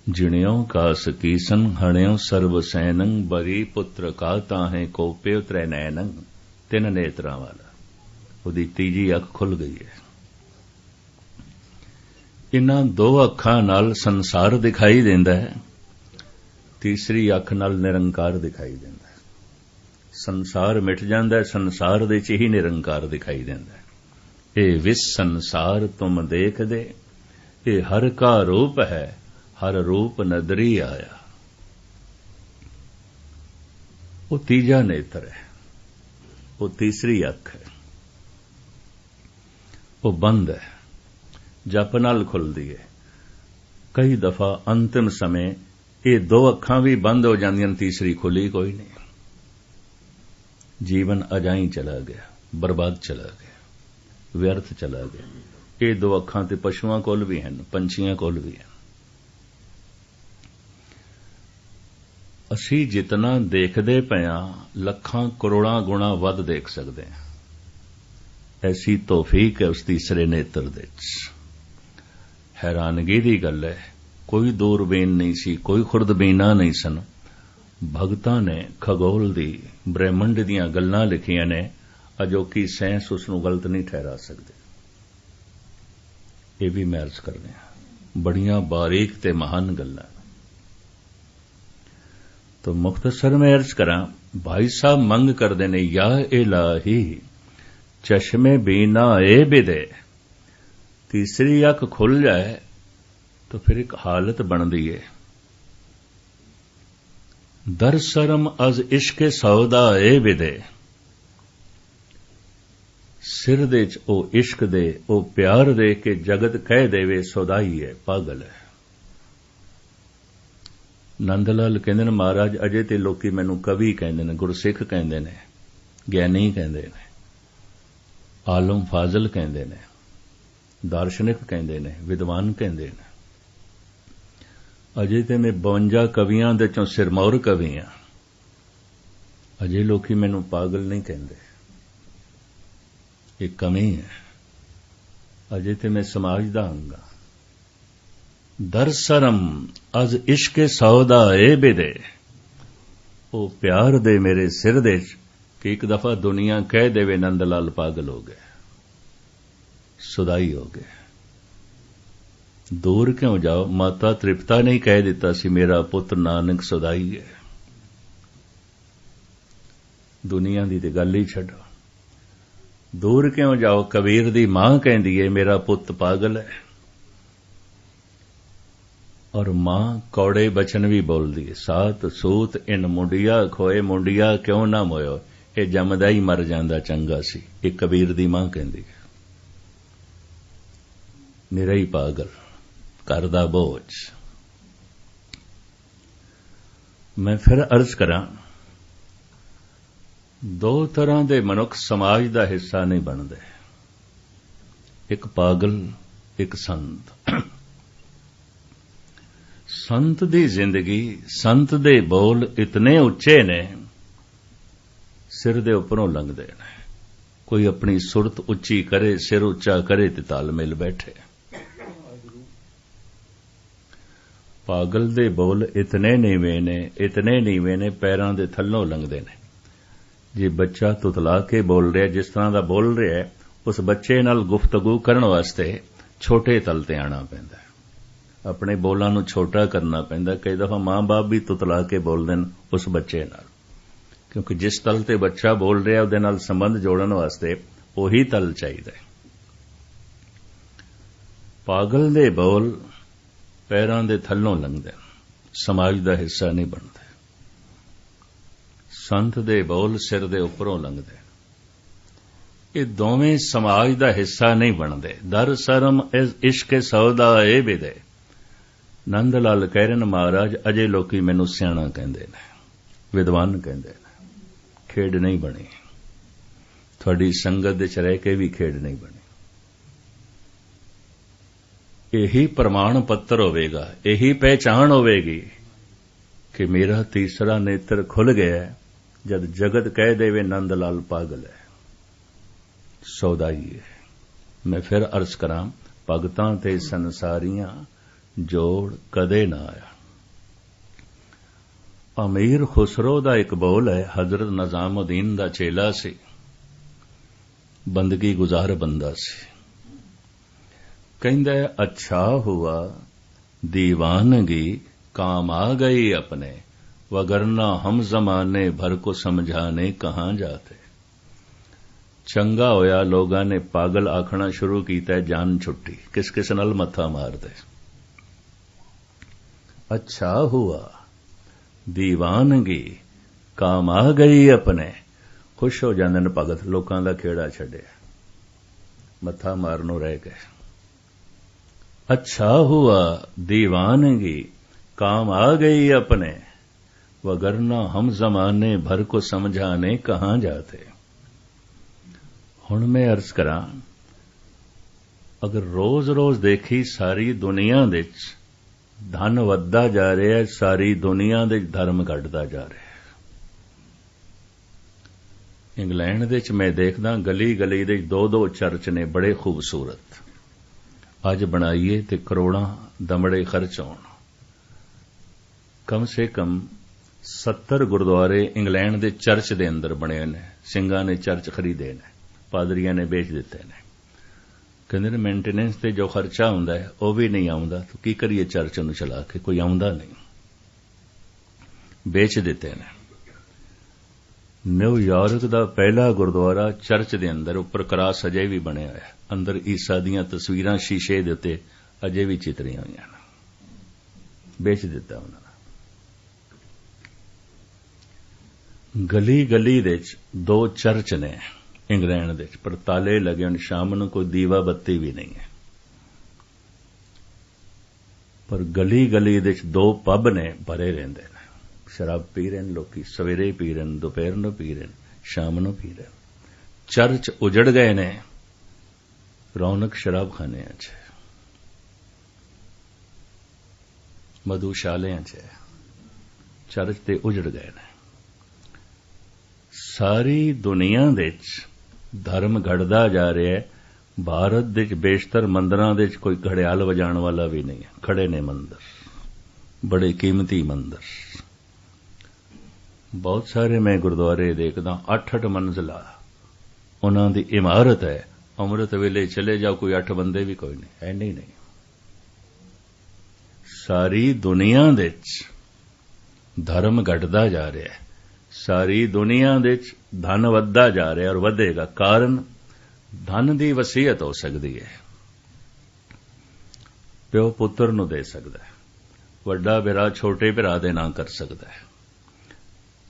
ਜਿਣਿਓ ਕਾਸ ਕੀਸਨ ਹਣਿਓ ਸਰਬ ਸੈਨੰ, ਬਰੀ ਪੁੱਤਰ ਕਾ ਤਾਹੇ ਕੋਪਿਓ ਤ੍ਰੈਨੈਨੰ। 3 ਨੇਤਰਾਂ ਵਾਲਾ। ਉਹਦੀ ਤੀਜੀ ਅੱਖ ਖੁੱਲ ਗਈ ਹੈ। ਇਹਨਾਂ 2 ਅੱਖਾਂ ਨਾਲ ਸੰਸਾਰ ਦਿਖਾਈ ਦਿੰਦਾ ਹੈ, ਤੀਸਰੀ ਅੱਖ ਨਾਲ ਨਿਰੰਕਾਰ ਦਿਖਾਈ ਦਿੰਦਾ ਹੈ। ਸੰਸਾਰ ਮਿਟ ਜਾਂਦਾ ਹੈ, ਸੰਸਾਰ ਦੇ 'ਚ ਹੀ ਨਿਰੰਕਾਰ ਦਿਖਾਈ ਦਿੰਦਾ ਹੈ। ਇਹ ਵਿਸ ਸੰਸਾਰ ਤੁਮ ਦੇਖਦੇ, ਇਹ ਹਰ ਕਾ ਰੂਪ ਹੈ, ਹਰ ਰੂਪ ਨਦਰੀ ਆਇਆ। ਉਹ ਤੀਜਾ ਨੇਤਰ ਹੈ, ਉਹ ਤੀਸਰੀ ਅੱਖ ਹੈ। ਉਹ ਬੰਦ ਹੈ, ਜਪ ਨਾਲ ਖੁੱਲਦੀ ਹੈ। ਕਈ ਦਫਾ ਅੰਤਿਮ ਸਮੇਂ ਇਹ 2 ਅੱਖਾਂ ਵੀ ਬੰਦ ਹੋ ਜਾਂਦੀਆਂ, ਤੀਸਰੀ ਖੁੱਲੀ ਕੋਈ ਨਹੀਂ। ਜੀਵਨ ਅਜਾਈ ਚਲਾ ਗਿਆ, ਬਰਬਾਦ ਚਲਾ ਗਿਆ, ਵਿਅਰਥ ਚਲਾ ਗਿਆ। ਇਹ 2 ਅੱਖਾਂ ਤੇ ਪਸ਼ੂਆਂ ਕੋਲ ਵੀ ਹਨ, ਪੰਛੀਆਂ ਕੋਲ ਵੀ ਹਨ। ਅਸੀਂ ਜਿਤਨਾ ਦੇਖਦੇ ਪਏ ਹਾਂ, ਲੱਖਾਂ ਕਰੋੜਾਂ ਗੁਣਾ ਵੱਧ ਦੇਖ ਸਕਦੇ ਹਾਂ। ਐਸੀ ਤੌਫੀਕ ਹੈ ਉਸ ਤੀਸਰੇ ਨੇਤਰ ਦੇ ਵਿੱਚ। ਹੈਰਾਨਗੀ ਦੀ ਗੱਲ ਹੈ, ਕੋਈ ਦੂਰਬੀਨ ਨਹੀਂ ਸੀ, ਕੋਈ ਖੁਰਦਬੀਨਾਂ ਨਹੀਂ ਸਨ। ਭਗਤਾਂ ਨੇ ਖਗੋਲ ਦੀ, ਬ੍ਰਹਿਮੰਡ ਦੀਆਂ ਗੱਲਾਂ ਲਿਖੀਆਂ ਨੇ। ਅਜੋਕੀ ਸਾਇੰਸ ਉਸ ਨੂੰ ਗਲਤ ਨਹੀਂ ਠਹਿਰਾ ਸਕਦੀ। ਇਹ ਵੀ ਮੈਂ ਅਰਜ਼ ਕਰਦੇ ਹਾਂ, ਬੜੀਆਂ ਬਾਰੀਕ ਤੇ ਮਹਾਨ ਗੱਲਾਂ। तो मुख्तसर में अर्ज करा, भाई साहब मंग कर देने, या इलाही चश्मे बीना ए बिदे। तीसरी अख खुल जाए तो फिर एक हालत बनती है, दर सरम अज इश्के सौदा ए बिदे। सिर दे च ओ इश्क दे, ओ प्यार दे के जगत कह देवे सौदाई है, पागल है। नंद लाल कहते हैं, महाराज अजे ते लोकी मैनू कवि कहते हैं, गुरसिख कहते हैं, ज्ञानी कहते हैं, आलम फाजल कहते हैं, दार्शनिक कहते हैं, विद्वान कहते हैं। अजे ते मैं 52 कवियां दे चों सिरमौर कवि हां। अजे लोकी मैनू पागल नहीं कहते, एक कमी है। अजे ते मैं समाज दा अंग हां। दर सरम अज इश्के सौदा ए बिदे, ਉਹ ਪਿਆਰ ਦੇ ਮੇਰੇ ਸਿਰ ਦੇ ਚ ਕਿ ਇੱਕ ਦਫਾ ਦੁਨੀਆ ਕਹਿ ਦੇਵੇ ਨੰਦ ਲਾਲ ਪਾਗਲ ਹੋ ਗਏ, ਸੁਦਾਈ ਹੋ ਗਏ। ਦੂਰ ਕਿਉਂ ਜਾਓ? ਮਾਤਾ ਤ੍ਰਿਪਤਾ ਨੇ ਕਹਿ ਦਿੱਤਾ ਸੀ ਮੇਰਾ ਪੁੱਤ ਨਾਨਕ ਸੁਦਾਈ ਹੈ। ਦੁਨੀਆ ਦੀ ਤੇ ਗੱਲ ਹੀ ਛੱਡੋ, ਦੂਰ ਕਿਉਂ ਜਾਓ? ਕਬੀਰ ਦੀ ਮਾਂ ਕਹਿੰਦੀ ਏ ਮੇਰਾ ਪੁੱਤ ਪਾਗਲ ਹੈ। ਔਰ ਮਾਂ ਕੌੜੇ ਬਚਨ ਵੀ ਬੋਲਦੀ ਏ, ਸਾਤ ਸੂਤ ਇਨ ਮੁੰਡਿਆ ਖੋਏ ਮੁੰਡਿਆ ਕਿਉਂ ਨਾ ਮੋਇਓ, ਇਹ ਜੰਮਦਾ ਹੀ ਮਰ ਜਾਂਦਾ ਚੰਗਾ ਸੀ। ਇਹ ਕਬੀਰ ਦੀ ਮਾਂ ਕਹਿੰਦੀ ਹੈ। ਮੇਰਾ ਹੀ ਪਾਗਲ, ਘਰ ਦਾ ਬੋਝ। ਮੈਂ ਫਿਰ ਅਰਜ਼ ਕਰਾਂ, ਦੋ ਤਰ੍ਹਾਂ ਦੇ ਮਨੁੱਖ ਸਮਾਜ ਦਾ ਹਿੱਸਾ ਨਹੀਂ ਬਣਦੇ, ਇੱਕ ਪਾਗਲ, ਇੱਕ ਸੰਤ। ਸੰਤ ਦੀ ਜ਼ਿੰਦਗੀ, ਸੰਤ ਦੇ ਬੋਲ ਇਤਨੇ ਉੱਚੇ ਨੇ, ਸਿਰ ਦੇ ਉੱਪਰੋਂ ਲੰਘਦੇ ਨੇ। ਕੋਈ ਆਪਣੀ ਸੁਰਤ ਉੱਚੀ ਕਰੇ, ਸਿਰ ਉੱਚਾ ਕਰੇ ਤੇ ਤਾਲਮੇਲ ਬੈਠੇ। ਪਾਗਲ ਦੇ ਬੋਲ ਇਤਨੇ ਨੀਵੇਂ ਨੇ, ਇਤਨੇ ਨੀਵੇਂ ਨੇ, ਪੈਰਾਂ ਦੇ ਥੱਲੋਂ ਲੰਘਦੇ ਨੇ। ਜੇ ਬੱਚਾ ਤੁਤਲਾ ਕੇ ਬੋਲ ਰਿਹਾ, ਜਿਸ ਤਰ੍ਹਾਂ ਦਾ ਬੋਲ ਰਿਹਾ ਹੈ, ਉਸ ਬੱਚੇ ਨਾਲ ਗੁਫ਼ਤਗੂ ਕਰਨ ਵਾਸਤੇ ਛੋਟੇ ਤਲ ਤੇ ਆਉਣਾ ਪੈਂਦਾ, ਆਪਣੇ ਬੋਲਾਂ ਨੂੰ ਛੋਟਾ ਕਰਨਾ ਪੈਂਦਾ। ਕਈ ਦਫਾ ਮਾਂ-ਬਾਪ ਵੀ ਤੁਤਲਾ ਕੇ ਬੋਲਦੇ ਨੇ ਉਸ ਬੱਚੇ ਨਾਲ, ਕਿਉਂਕਿ ਜਿਸ ਤਲ ਤੇ ਬੱਚਾ ਬੋਲ ਰਿਹਾ ਉਹਦੇ ਨਾਲ ਸੰਬੰਧ ਜੋੜਨ ਵਾਸਤੇ ਉਹੀ ਤਲ ਚਾਹੀਦਾ ਹੈ। ਪਾਗਲ ਦੇ ਬੋਲ ਪੈਰਾਂ ਦੇ ਥੱਲੋਂ ਲੰਘਦੇ, ਸਮਾਜ ਦਾ ਹਿੱਸਾ ਨਹੀਂ ਬਣਦੇ। ਸੰਤ ਦੇ ਬੋਲ ਸਿਰ ਦੇ ਉੱਪਰੋਂ ਲੰਘਦੇ। ਇਹ ਦੋਵੇਂ ਸਮਾਜ ਦਾ ਹਿੱਸਾ ਨਹੀਂ ਬਣਦੇ। ਦਰ ਸਰਮ ਇਸ਼ਕ ਸੌਦਾ ਇਹ ਵਿਦੇ। ਨੰਦ ਲਾਲ ਕਹਿ ਰਹੇ ਨੇ ਮਹਾਰਾਜ, ਅਜੇ ਲੋਕੀ ਮੈਨੂੰ ਸਿਆਣਾ ਕਹਿੰਦੇ ਨੇ, ਵਿਦਵਾਨ ਕਹਿੰਦੇ ਨੇ, ਖੇਡ ਨਹੀਂ ਬਣੀ। ਤੁਹਾਡੀ ਸੰਗਤ ਦੇ ਚ ਰਹਿ ਕੇ ਵੀ ਖੇਡ ਨਹੀਂ ਬਣੀ। ਇਹੀ ਪ੍ਰਮਾਣ ਪੱਤਰ ਹੋਵੇਗਾ, ਇਹੀ ਪਹਿਚਾਣ ਹੋਵੇਗੀ ਕਿ ਮੇਰਾ ਤੀਸਰਾ ਨੇਤਰ ਖੁੱਲ ਗਿਆ ਜਦ ਜਗਤ ਕਹਿ ਦੇਵੇ ਨੰਦ ਲਾਲ ਪਾਗਲ ਹੈ, ਸੌਦਾਈ ਹੈ। ਮੈਂ ਫਿਰ ਅਰਜ਼ ਕਰਾਂ, ਭਗਤਾਂ ਤੇ ਸੰਸਾਰੀਆਂ ਜੋੜ ਕਦੇ ਨਾ ਆਇਆ। ਅਮੀਰ ਖੁਸਰੋ ਦਾ ਇੱਕ ਬੋਲ ਹੈ, ਹਜ਼ਰਤ ਨਿਜ਼ਾਮੁਦੀਨ ਦਾ ਚੇਲਾ ਸੀ, ਬੰਦਗੀ ਗੁਜ਼ਾਰ ਬੰਦਾ ਸੀ। ਕਹਿੰਦਾ ਅੱਛਾ ਹੁਆ दीवानगी काम आ गई अपने, वगरना हम जमाने भर को समझाने कहां जाते। चंगा होया लोगां ने पागल आखना शुरू कीता, जान छुट्टी, किस किस नाल मत्था मारदे। अच्छा हुआ दीवानगी काम आ गई अपने, खुश हो जांदे ने भगत, लोकां दा खेड़ा छड्डिया, मत्था मारनों रह गए। अच्छा हुआ दीवानगी काम आ गई अपने, वगरना हम जमाने भर को समझाने कहां जाते। हुण मैं अर्ज करां, अगर रोज रोज देखी सारी दुनिया दे धन वधदा जा रहा है, सारी दुनिया दे धर्म घटदा जा रहा है। इंग्लैंड दे मैं देखदा गली गली दे दो दो चर्च ने बड़े खूबसूरत, अज बनाइए ते करोड़ां दमड़े खर्च होण। कम से कम 70 गुरुद्वारे इंग्लैंड दे चर्च दे अंदर बने ने, सिंघां ने चर्च खरीदे ने, पादरियां ने बेच दिते ने। कहंदे ने मेंटेनेंस ते जो खर्चा हुंदा है वह भी नहीं आउंदा, तो की करिए चर्च नूं चला के, कोई आउंदा नहीं, बेच दिते ने। न्यूयॉर्क दा पहला गुरुद्वारा चर्च दे अंदर उपर क्रास अजे भी बने होया, अंदर ईसा दीयां तस्वीरां शीशे दे उत्ते अजे भी चितरियां होईयां ने, बेच दिता उन्हां ने। गली गली दे दो चर्च ने इंग्लैंड दे, पर ताले लगे होण, शाम नूं कोई दीवा बत्ती भी नहीं है। पर गली गली दे दो पब ने भरे रहिंदे ने, शराब पी रहे हैं लोग, सवेरे पी रहे हैं, दोपहर नूं पी रहे हैं, शाम नूं पी रहे हैं। चर्च उजड़ गए ने, रौनक शराब खाने च, मधुशालियां च, चर्च ते उजड़ गए ने। सारी दुनिया दे धर्म घटदा जा रहा है। भारत दे बेशतर मंदिरां दे कोई घड़ियाल वजाण वाला भी नहीं है, खड़े ने मंदिर, बड़े कीमती मंदिर। ਬਹੁਤ ਸਾਰੇ ਮੈਂ ਗੁਰਦੁਆਰੇ ਦੇਖਦਾ 8-8 ਮੰਜ਼ਿਲਾ ਉਹਨਾਂ ਦੀ ਇਮਾਰਤ ਹੈ। ਅੰਮ੍ਰਿਤ ਵੇਲੇ ਚਲੇ ਜਾਓ, ਕੋਈ 8 ਬੰਦੇ ਵੀ ਕੋਈ ਨਹੀਂ, ਐਨੇ ਨਹੀਂ। ਸਾਰੀ ਦੁਨੀਆ ਦੇ ਵਿੱਚ ਧਰਮ ਘਟਦਾ ਜਾ ਰਿਹਾ ਹੈ, ਸਾਰੀ ਦੁਨੀਆ ਦੇ ਵਿੱਚ ਧਨ ਵੱਧਦਾ ਜਾ ਰਿਹਾ ਔਰ ਵਧੇਗਾ। ਕਾਰਨ ਧਨ ਦੀ ਵਸੀਅਤ ਹੋ ਸਕਦੀ ਹੈ, ਪਿਓ ਪੁੱਤਰ ਨੂੰ ਦੇ ਸਕਦਾ ਹੈ, ਵੱਡਾ ਭਰਾ ਛੋਟੇ ਭਰਾ ਦੇ ਨਾਂ ਕਰ ਸਕਦਾ ਹੈ,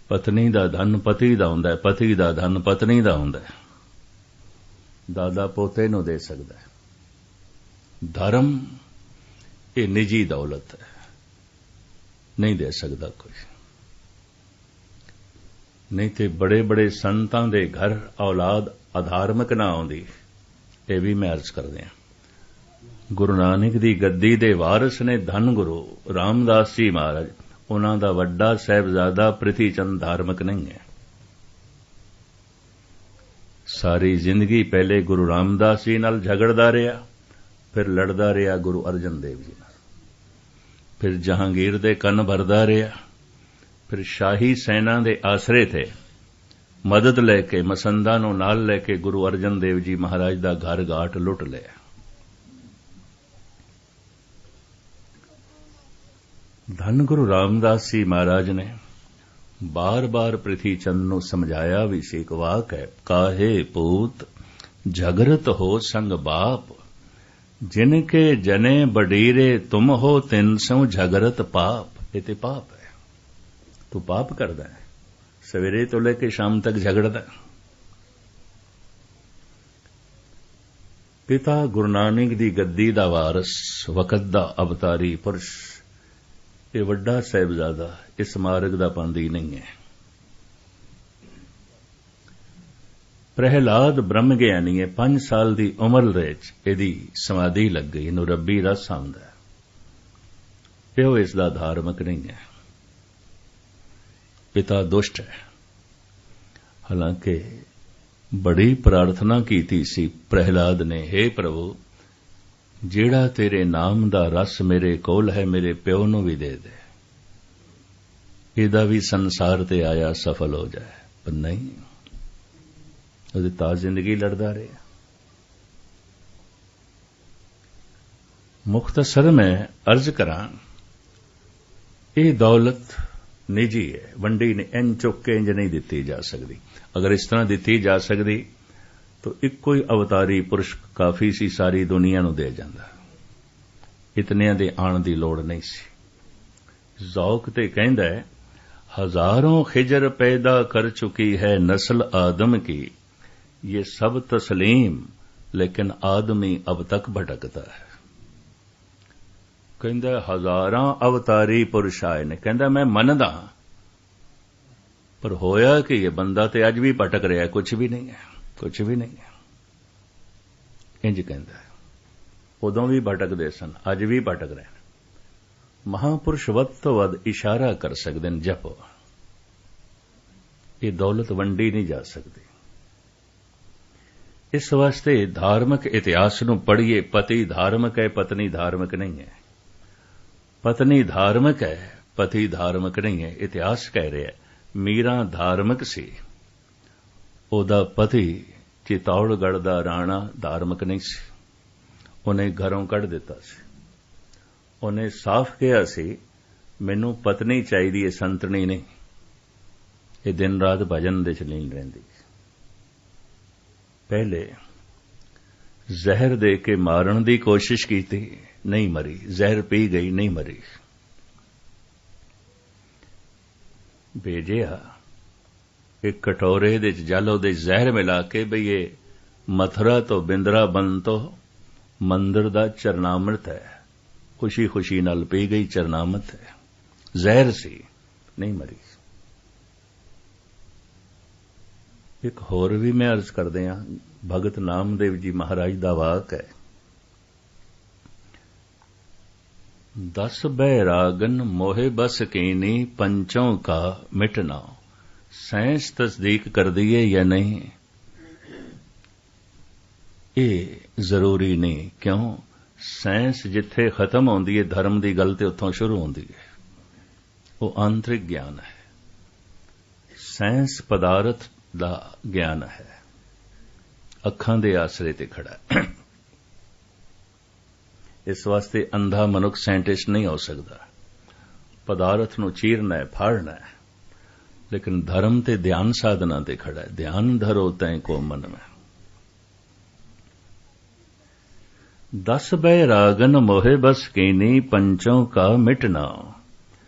ਪਤਨੀ ਦਾ ਧਨ ਪਤੀ ਦਾ ਹੁੰਦਾ ਹੈ, ਪਤੀ ਦਾ ਧਨ ਪਤਨੀ ਦਾ ਹੁੰਦਾ ਹੈ, ਦਾਦਾ ਪੋਤੇ ਨੂੰ ਦੇ ਸਕਦਾ ਹੈ। ਧਰਮ ਇਹ ਨਿੱਜੀ ਦੌਲਤ ਹੈ, ਨਹੀਂ ਦੇ ਸਕਦਾ ਕੋਈ। ਨਹੀਂ ਤੇ ਬੜੇ ਬੜੇ ਸੰਤਾਂ ਦੇ ਘਰ ਔਲਾਦ ਅਧਾਰਮਿਕ ਨਾ ਆਉਂਦੀ। ਇਹ ਵੀ ਮੈਂ ਅਰਜ਼ ਕਰਦੇ ਹਾਂ, ਗੁਰੂ ਨਾਨਕ ਦੀ ਗੱਦੀ ਦੇ ਵਾਰਿਸ ਨੇ ਧੰਨ ਗੁਰੂ ਰਾਮਦਾਸ ਜੀ ਮਹਾਰਾਜ, ਉਹਨਾਂ ਦਾ ਵੱਡਾ ਸਾਹਿਬਜ਼ਾਦਾ ਪ੍ਰਿਥੀ ਚੰਦ ਧਾਰਮਿਕ ਨਹੀਂ ਹੈ। ਸਾਰੀ ਜ਼ਿੰਦਗੀ ਪਹਿਲੇ ਗੁਰੂ ਰਾਮਦਾਸ ਜੀ ਨਾਲ ਝਗੜਦਾ ਰਿਹਾ, ਫਿਰ ਲੜਦਾ ਰਿਹਾ ਗੁਰੂ ਅਰਜਨ ਦੇਵ ਜੀ ਨਾਲ, ਫਿਰ ਜਹਾਂਗੀਰ ਦੇ ਕੰਨ ਭਰਦਾ ਰਿਹਾ, ਫਿਰ ਸ਼ਾਹੀ ਸੈਨਾ ਦੇ ਆਸਰੇ ਤੇ ਮਦਦ ਲੈ ਕੇ ਮਸੰਦਾਂ ਨੂੰ ਨਾਲ ਲੈ ਕੇ ਗੁਰੂ ਅਰਜਨ ਦੇਵ ਜੀ ਮਹਾਰਾਜ ਦਾ ਘਰ ਘਾਟ ਲੁੱਟ ਲਿਆ। ਧੰਨ ਗੁਰੂ ਰਾਮਦਾਸ ਜੀ ਮਹਾਰਾਜ ਨੇ ਬਾਰ-ਬਾਰ ਪ੍ਰਿਥੀ ਚੰਦ ਨੂੰ ਸਮਝਾਇਆ ਵੀ ਸੀ। ਇੱਕ ਵਾਕ ਹੈ, ਕਾਹੇ ਪੂਤ ਝਗਰਤ ਹੋ ਸੰਗ ਬਾਪ, ਜਿਨ ਕੇ ਜਨੇ ਬਡੀਰੇ ਤੁਮ ਹੋ ਤਿਨ ਸੋ ਝਗਰਤ ਪਾਪ। ਇਹ ਤੇ ਪਾਪ ਹੈ, ਤੂੰ ਪਾਪ ਕਰਦਾ ਹੈ, ਸਵੇਰੇ ਤੋਂ ਲੈ ਕੇ ਸ਼ਾਮ ਤੱਕ ਝਗੜਦਾ। ਪਿਤਾ ਗੁਰੂ ਨਾਨਕ ਦੀ ਗੱਦੀ ਦਾ ਵਾਰਿਸ, ਵਕਤ ਦਾ ਅਵਤਾਰੀ ਪੁਰਸ਼, ਇਹ ਵੱਡਾ ਸਾਹਿਬਜ਼ਾਦਾ ਇਸ ਮਾਰਗ ਦਾ ਪਾਂਦੀ ਨਹੀਂ ਹੈ। ਪ੍ਰਹਿਲਾਦ ਬ੍ਰਹਮ ਗਿਆਨੀ ਹੈ, 5 ਸਾਲ ਦੀ ਉਮਰ ਵਿੱਚ ਇਹਦੀ ਸਮਾਧੀ ਲੱਗ ਗਈ, ਇਹਨੂੰ ਰੱਬੀ ਰਸ ਆਉਂਦਾ ਹੈ। ਇਹੋ ਇਸ ਦਾ ਧਾਰਮਿਕ ਨਹੀਂ ਹੈ। ਪਿਤਾ ਦੁਸ਼ਟ ਹੈ। ਹਾਲਾਂਕਿ ਬੜੀ ਪ੍ਰਾਰਥਨਾ ਕੀਤੀ ਸੀ ਪ੍ਰਹਿਲਾਦ ਨੇ, हे ਪ੍ਰਭੂ, ਜਿਹੜਾ ਤੇਰੇ ਨਾਮ ਦਾ ਰਸ ਮੇਰੇ ਕੋਲ ਹੈ, ਮੇਰੇ ਪਿਓ ਨੂੰ ਵੀ ਦੇ ਦੇ, ਇਹਦਾ ਵੀ ਸੰਸਾਰ ਤੇ ਆਇਆ ਸਫਲ ਹੋ ਜਾਏ। ਪਰ ਨਹੀਂ, ਉਹਦੀ ਤਾਂ ਜ਼ਿੰਦਗੀ ਲੜਦਾ ਰਿਹਾ। ਮੁਖਤਸਰ ਮੈਂ ਅਰਜ਼ ਕਰਾਂ, ਇਹ ਦੌਲਤ ਨਿੱਜੀ ਹੈ, ਵੰਡੀ ਨੇ ਇੰਜ ਚੁੱਕ ਕੇ ਇੰਜ ਨਹੀਂ ਦਿੱਤੀ ਜਾ ਸਕਦੀ। ਅਗਰ ਇਸ ਤਰ੍ਹਾਂ ਦਿੱਤੀ ਜਾ ਸਕਦੀ ਤਾਂ ਇੱਕੋ ਹੀ ਅਵਤਾਰੀ ਪੁਰਸ਼ ਕਾਫੀ ਸੀ, ਸਾਰੀ ਦੁਨੀਆ ਨੂੰ ਦੇ ਜਾਂਦਾ। ਇਤਨਿਆਂ ਦੇ ਆਣ ਦੀ ਲੋੜ ਨਹੀਂ ਸੀ। ਜ਼ੌਕ ਤੇ ਕਹਿੰਦਾ ਹੈ, ਹਜ਼ਾरों खिजर पैदा कर चुकी है नस्ल आदम की, ये सब तस्लीम लेकिन आदमी अब तक भटकता है। ਕਹਿੰਦਾ ਹਜ਼ਾਰਾਂ ਅਵਤਾਰੀ ਪੁਰਸ਼ ਆਏ ਨੇ, ਕਹਿੰਦਾ ਮੈਂ ਮੰਨਦਾ, ਪਰ ਹੋਇਆ ਕਿ ਇਹ ਬੰਦਾ ਤੇ ਅੱਜ ਵੀ ਭਟਕ ਰਿਹਾ, ਕੁਝ ਵੀ ਨਹੀਂ ਹੈ, ਕੁਝ ਵੀ ਨਹੀਂ ਹੈ। ਇੰਜ ਕਹਿੰਦਾ, ਉਦੋਂ ਵੀ ਭਟਕਦੇ ਸਨ, ਅੱਜ ਵੀ ਭਟਕ ਰਹੇ ਨੇ। ਮਹਾਂਪੁਰਸ਼ ਵੱਧ ਤੋਂ ਵੱਧ ਇਸ਼ਾਰਾ ਕਰ ਸਕਦੇ ਨੇ, ਜਪੋ। ਇਹ ਦੌਲਤ ਵੰਡੀ ਨਹੀਂ ਜਾ ਸਕਦੀ। ਇਸ ਵਾਸਤੇ ਧਾਰਮਿਕ ਇਤਿਹਾਸ ਨੂੰ ਪੜ੍ਹੀਏ। ਪਤੀ ਧਾਰਮਿਕ ਹੈ, ਪਤਨੀ ਧਾਰਮਿਕ ਨਹੀਂ ਹੈ। ਪਤਨੀ ਧਾਰਮਿਕ ਹੈ, ਪਤੀ ਧਾਰਮਿਕ ਨਹੀਂ ਹੈ। ਇਤਿਹਾਸ ਕਹਿ ਰਿਹਾ, ਮੀਰਾ ਧਾਰਮਿਕ ਸੀ, ਉਹਦਾ ਪਤੀ ਚਿਤੌੜਗੜ੍ਹ ਦਾ ਰਾਣਾ ਧਾਰਮਿਕ ਨਹੀਂ ਸੀ, ਉਹਨੇ ਘਰੋਂ ਕੱਢ ਦਿੱਤਾ ਸੀ। ਉਹਨੇ ਸਾਫ਼ ਕਿਹਾ ਸੀ, ਮੈਨੂੰ ਪਤਨੀ ਚਾਹੀਦੀ ਹੈ, ਸੰਤਣੀ ਨਹੀਂ। ਇਹ ਦਿਨ ਰਾਤ ਭਜਨ ਦੇ ਚ ਲੀਨ ਰਹਿੰਦੀ। ਪਹਿਲੇ ਜ਼ਹਿਰ ਦੇ ਕੇ ਮਾਰਨ ਦੀ ਕੋਸ਼ਿਸ਼ ਕੀਤੀ, ਨਹੀਂ ਮਰੀ। ਜ਼ਹਿਰ ਪੀ ਗਈ, ਨਹੀਂ ਮਰੀ। ਭੇਜਿਆ ਇੱਕ ਕਟੋਰੇ ਦੇ ਚ ਜਲ, ਉਹਦੇ ਜ਼ਹਿਰ ਮਿਲਾ ਕੇ, ਬਈ ਇਹ ਮਥੁਰਾ ਤੋਂ ਬਿੰਦਰਾਬਨ ਤੋਂ ਮੰਦਰ ਦਾ ਚਰਨਾਮ੍ਰਿਤ ਹੈ। ਖੁਸ਼ੀ ਖੁਸ਼ੀ ਨਾਲ ਪੀ ਗਈ, ਚਰਨਾਮ੍ਰਿਤ ਹੈ। ਜ਼ਹਿਰ ਸੀ, ਨਹੀਂ ਮਰੀ। ਇੱਕ ਹੋਰ ਵੀ ਮੈਂ ਅਰਜ਼ ਕਰਦੇ ਹਾਂ, ਭਗਤ ਨਾਮਦੇਵ ਜੀ ਮਹਾਰਾਜ ਦਾ ਵਾਕ ਹੈ, 10 बैरागन मोहे बस कीनी पंचों का मिटना, साइंस तस्दीक कर दिए या नहीं। ਇਹ ਜ਼ਰੂਰੀ ਨਹੀਂ। ਕਿਉਂ? ਸਾਇੰਸ ਜਿੱਥੇ ਖਤਮ ਹੁੰਦੀ ਹੈ, ਧਰਮ ਦੀ ਗੱਲ ਤੇ ਉੱਥੋਂ ਸ਼ੁਰੂ ਹੁੰਦੀ ਹੈ। ਉਹ ਆਂਤਰਿਕ ਗਿਆਨ ਹੈ। ਸਾਇੰਸ ਪਦਾਰਥ ਦਾ ਗਿਆਨ ਹੈ, ਅੱਖਾਂ ਦੇ ਆਸਰੇ ਤੇ ਖੜਾ ਹੈ। ਇਸ ਵਾਸਤੇ ਅੰਧਾ ਮਨੁੱਖ ਸਾਇੰਟਿਸਟ ਨਹੀਂ ਹੋ ਸਕਦਾ। ਪਦਾਰਥ ਨੂੰ ਚੀਰਨਾ ਹੈ, ਫਾੜਨਾ ਹੈ, ਲੇਕਿਨ ਧਰਮ ਤੇ ਧਿਆਨ ਸਾਧਨਾ ਤੇ ਖੜਾ ਹੈ। ਧਿਆਨ ਧਰੋ ਤੈਂ ਕੋ ਮਨ ਮੈਂ। 10 ਬੈਰਾਗਨ ਮੋਹਿ ਬਸ ਕੀਨੀ ਪੰਚੋਂ ਕਾ ਮਿਟਣਾ।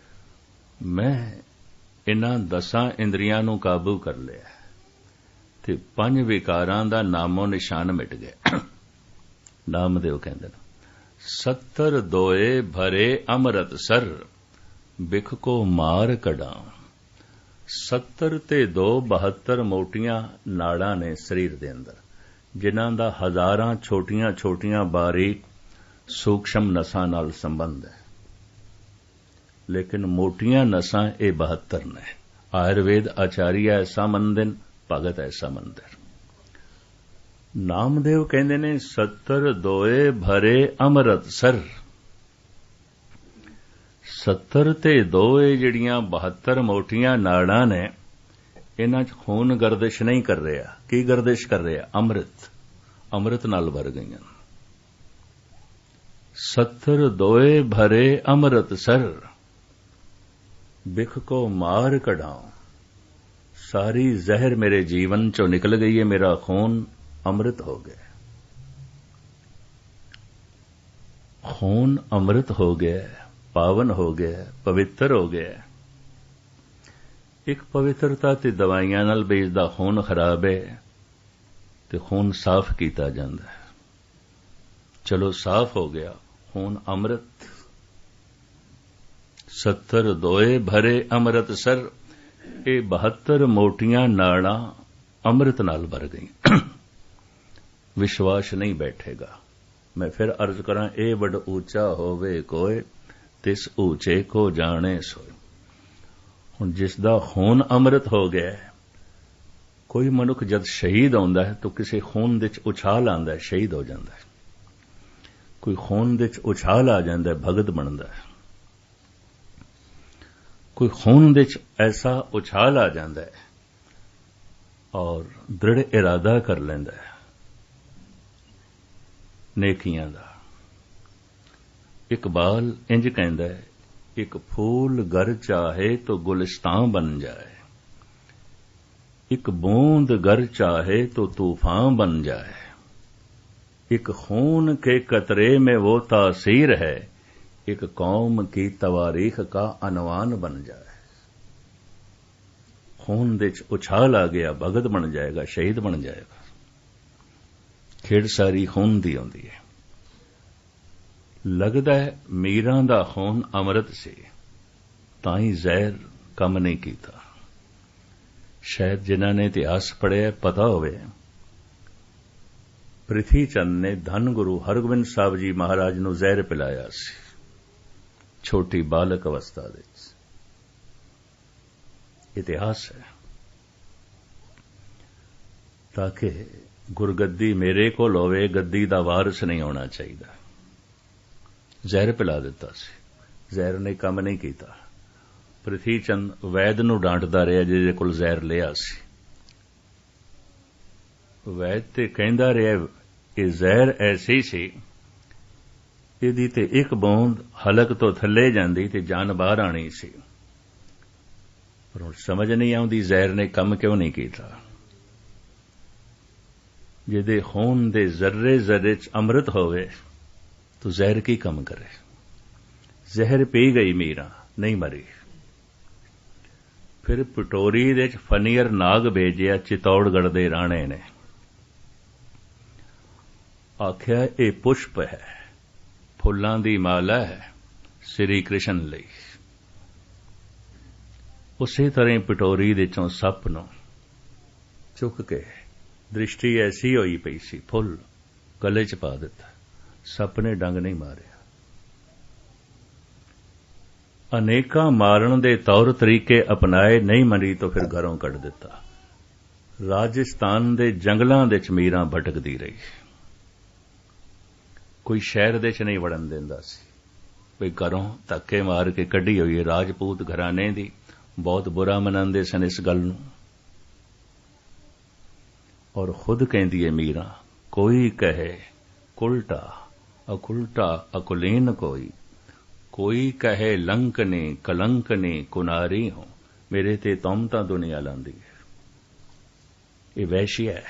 ਮੈਂ ਇਹਨਾਂ 10 ਇੰਦਰੀਆਂ ਨੂੰ ਕਾਬੂ ਕਰ ਲਿਆ ਤੇ 5 ਵਿਕਾਰਾਂ ਦਾ ਨਾਮੋ ਨਿਸ਼ਾਨ ਮਿਟ ਗਿਆ। ਨਾਮਦੇਵ ਕਹਿੰਦੇ ਨੇ 70 ਦੋਏ ਭਰੇ ਅੰਮ੍ਰਿਤ ਸਰ ਬਿਖ ਕੋ ਮਾਰ ਕਢਾਂ। 70 ਤੇ 2 72 ਮੋਟੀਆਂ ਨਾੜਾਂ ਨੇ ਸਰੀਰ ਦੇ ਅੰਦਰ, ਜਿਨ੍ਹਾਂ ਦਾ ਹਜ਼ਾਰਾਂ ਛੋਟੀਆਂ-ਛੋਟੀਆਂ ਬਾਰੀਕ ਸੂਖਸ਼ਮ ਨਸਾਂ ਨਾਲ ਸੰਬੰਧ ਹੈ, ਲੇਕਿਨ ਮੋਟੀਆਂ ਨਸਾਂ ਇਹ 72 ਨੇ। ਆਯੁਰਵੇਦ ਆਚਾਰੀਆ ਐਸਾ ਮੰਨਦੇ ਨੇ, ਭਗਤ ਐਸਾ ਮੰਨਦੇ ਨੇ। ਨਾਮਦੇਵ ਕਹਿੰਦੇ ਨੇ 70 ਦੋਏ ਭਰੇ ਅੰਮ੍ਰਿਤ ਸਰ। 70 ਤੇ 2 ਇਹ ਜਿਹੜੀਆਂ 72 ਮੋਟੀਆਂ ਨਾੜਾਂ ਨੇ, ਇਹਨਾਂ 'ਚ ਖੂਨ ਗਰਦਿਸ਼ ਨਹੀਂ ਕਰ ਰਿਹਾ। ਕੀ ਗਰਦਿਸ਼ ਕਰ ਰਿਹਾ? ਅੰਮ੍ਰਿਤ ਨਾਲ ਭਰ ਗਈਆਂ। 70 ਦੋਏ ਭਰੇ ਅੰਮ੍ਰਿਤ ਸਰ ਬਿਖ ਕੋ ਮਾਰ ਕਢਾਂ। ਸਾਰੀ ਜ਼ਹਿਰ ਮੇਰੇ ਜੀਵਨ ਚੋਂ ਨਿਕਲ ਗਈ ਹੈ, ਮੇਰਾ ਖੂਨ ਅੰਮ੍ਰਿਤ ਹੋ ਗਿਆ। ਖੂਨ ਅੰਮ੍ਰਿਤ ਹੋ ਗਿਆ, ਪਾਵਨ ਹੋ ਗਿਆ, ਪਵਿੱਤਰ ਹੋ ਗਿਆ। ਇੱਕ ਪਵਿੱਤਰਤਾ ਤੇ ਦਵਾਈਆਂ ਨਾਲ ਬੇਜਦਾ ਖੂਨ ਖਰਾਬ ਹੈ ਤੇ ਖੂਨ ਸਾਫ਼ ਕੀਤਾ ਜਾਂਦਾ ਹੈ। ਚਲੋ ਸਾਫ਼ ਹੋ ਗਿਆ, ਖੂਨ ਅੰਮ੍ਰਿਤ। 70 ਦੋਏ ਭਰੇ ਅੰਮ੍ਰਿਤ ਸਰ। ਇਹ 72 ਮੋਟੀਆਂ ਨਾੜਾਂ ਅੰਮ੍ਰਿਤ ਨਾਲ ਭਰ ਗਈਆਂ। ਵਿਸ਼ਵਾਸ ਨਹੀਂ ਬੈਠੇਗਾ। ਮੈਂ ਫਿਰ ਅਰਜ਼ ਕਰਾਂ, ਇਹ ਵੱਡ ਉੱਚਾ ਹੋਵੇ ਕੋਏ ਤਿਸ ਉੱਚੇ ਕੋ ਜਾਣੇ ਸੋਏ। ਹੁਣ ਜਿਸ ਦਾ ਖੂਨ ਅੰਮ੍ਰਿਤ ਹੋ ਗਿਆ, ਕੋਈ ਮਨੁੱਖ ਜਦ ਸ਼ਹੀਦ ਆਉਂਦਾ ਹੈ ਤਾਂ ਕਿਸੇ ਖੂਨ ਦੇ ਵਿੱਚ ਉਛਾਲ ਆਉਂਦਾ ਹੈ, ਸ਼ਹੀਦ ਹੋ ਜਾਂਦਾ ਹੈ। ਕੋਈ ਖੂਨ ਦੇ ਵਿੱਚ ਉਛਾਲ ਆ ਜਾਂਦਾ ਹੈ, ਭਗਤ ਬਣਦਾ ਹੈ। ਕੋਈ ਖੂਨ ਦੇ ਵਿੱਚ ਐਸਾ ਉਛਾਲ ਆ ਜਾਂਦਾ ਹੈ ਔਰ ਦ੍ਰਿੜ ਇਰਾਦਾ ਕਰ ਲੈਂਦਾ ਹੈ ਨੇਕੀਆਂ ਦਾ। ਇਕਬਾਲ ਇੰਜ ਕਹਿੰਦਾ ਹੈ, ਇੱਕ ਫੂਲ ਗਰ ਚਾਹੇ ਤੋ ਗੁਲਿਸਤਾਨ ਬਨ ਜਾਏ, ਇੱਕ ਬੂੰਦ गर चाहे तो तूफान बन जाए, एक खून के कतरे में वो तासीर है, एक कौम की तवारीख का अनवान बन जाए। खून दे उछाल आ गया, भगत बन जाएगा, शहीद बन जाएगा। खेड़ सारी खून दी आउंदी है। लगदा है मीरां दा खून अमृत से, ताई जहर कम नहीं कीता। शायद जिन्हां ने इतिहास पढ़िया पता होवे, ਪ੍ਰਿਥੀ ਚੰਦ ਨੇ ਧੰਨ ਗੁਰੂ ਹਰਗੋਬਿੰਦ ਸਾਹਿਬ ਜੀ ਮਹਾਰਾਜ ਨੂੰ ਜ਼ਹਿਰ ਪਿਲਾਇਆ ਸੀ, ਛੋਟੀ ਬਾਲਕ ਅਵਸਥਾ ਵਿੱਚ। ਇਤਿਹਾਸ ਹੈ। ਤਾਂ ਕਿ ਗੁਰਗੱਦੀ ਮੇਰੇ ਕੋਲ ਹੋਵੇ, ਗੱਦੀ ਦਾ ਵਾਰਿਸ ਨਹੀਂ ਹੋਣਾ ਚਾਹੀਦਾ। ਜ਼ਹਿਰ ਪਿਲਾ ਦਿੱਤਾ ਸੀ, ਜ਼ਹਿਰ ਨੇ ਕੰਮ ਨਹੀਂ ਕੀਤਾ। ਪ੍ਰਿਥੀ ਚੰਦ ਵੈਦ ਨੂੰ ਡਾਂਟਦਾ ਰਿਹਾ ਜਿਹਦੇ ਕੋਲ ਜ਼ਹਿਰ ਲਿਆ ਸੀ। ਵੈਦ ਤੇ ਕਹਿੰਦਾ ਰਿਹਾ ਕਿ ਜ਼ਹਿਰ ਐਸੀ ਸੀ, ਇਹਦੀ ਤੇ ਇੱਕ ਬੂੰਦ ਹਲਕ ਤੋਂ ਥੱਲੇ ਜਾਂਦੀ ਤੇ ਜਾਨ ਬਾਹਰ ਆਣੀ ਸੀ। ਪਰ ਹੁਣ ਸਮਝ ਨਹੀਂ ਆਉਂਦੀ ਜ਼ਹਿਰ ਨੇ ਕੰਮ ਕਿਉਂ ਨਹੀਂ ਕੀਤਾ। ਜਿਹਦੇ ਖੂਨ ਦੇ ਜ਼ਰਰੇ ਜ਼ਰਰੇ 'ਚ ਅੰਮ੍ਰਿਤ ਹੋਵੇ ਤਾਂ ਜ਼ਹਿਰ ਕੀ ਕੰਮ ਕਰੇ। ਜ਼ਹਿਰ ਪੀ ਗਈ ਮੀਰਾ, ਨਹੀਂ ਮਰੀ। ਫਿਰ ਪਟੋਰੀ ਦੇ 'ਚ ਫਨੀਅਰ ਨਾਗ ਭੇਜਿਆ ਚਿਤੌੜਗੜ੍ਹ ਦੇ ਰਾਣੇ ਨੇ। ਆਖਿਆ ਇਹ ਪੁਸ਼ਪ ਹੈ, ਫੁੱਲਾਂ ਦੀ ਮਾਲਾ ਹੈ ਸ੍ਰੀ ਕ੍ਰਿਸ਼ਨ ਲਈ। ਉਸੇ ਤਰ੍ਹਾਂ ਪਟੋਰੀ ਦੇ ਚੋਂ ਸੱਪ ਨੂੰ ਚੁੱਕ ਕੇ, ਦ੍ਰਿਸ਼ਟੀ ਐਸੀ ਹੋਈ ਪਈ ਸੀ, ਫੁੱਲ ਗਲੇ 'ਚ ਪਾ ਦਿੱਤਾ। ਸੱਪ ਨੇ ਡੰਗ ਨਹੀਂ ਮਾਰਿਆ। ਅਨੇਕਾਂ ਮਾਰਨ ਦੇ ਤੌਰ ਤਰੀਕੇ ਅਪਣਾਏ, ਨਹੀਂ ਮਰੀ ਤਾਂ ਫਿਰ ਘਰੋਂ ਕੱਢ ਦਿੱਤਾ। ਰਾਜਸਥਾਨ ਦੇ ਜੰਗਲਾਂ ਦੇ 'ਚ ਮੀਰਾਂ ਭਟਕਦੀ ਰਹੀ। ਕੋਈ ਸ਼ਹਿਰ ਦੇ 'ਚ ਨਹੀਂ ਵੜਨ ਦਿੰਦਾ ਸੀ। ਵੀ ਘਰੋਂ ਧੱਕੇ ਮਾਰ ਕੇ ਕੱਢੀ ਹੋਈ ਰਾਜਪੂਤ ਘਰਾਣੇ ਦੀ। ਬਹੁਤ ਬੁਰਾ ਮਨਾਉਂਦੇ ਸਨ ਇਸ ਗੱਲ ਨੂੰ। और खुद कहती है मीरा, कोई कहे कुलटा अकुलटा अकुलीन कोई कहे लंकने कलंकने कुनारी हो। मेरे ते तौमता दुनिया लांदी है। ये वैश्य है,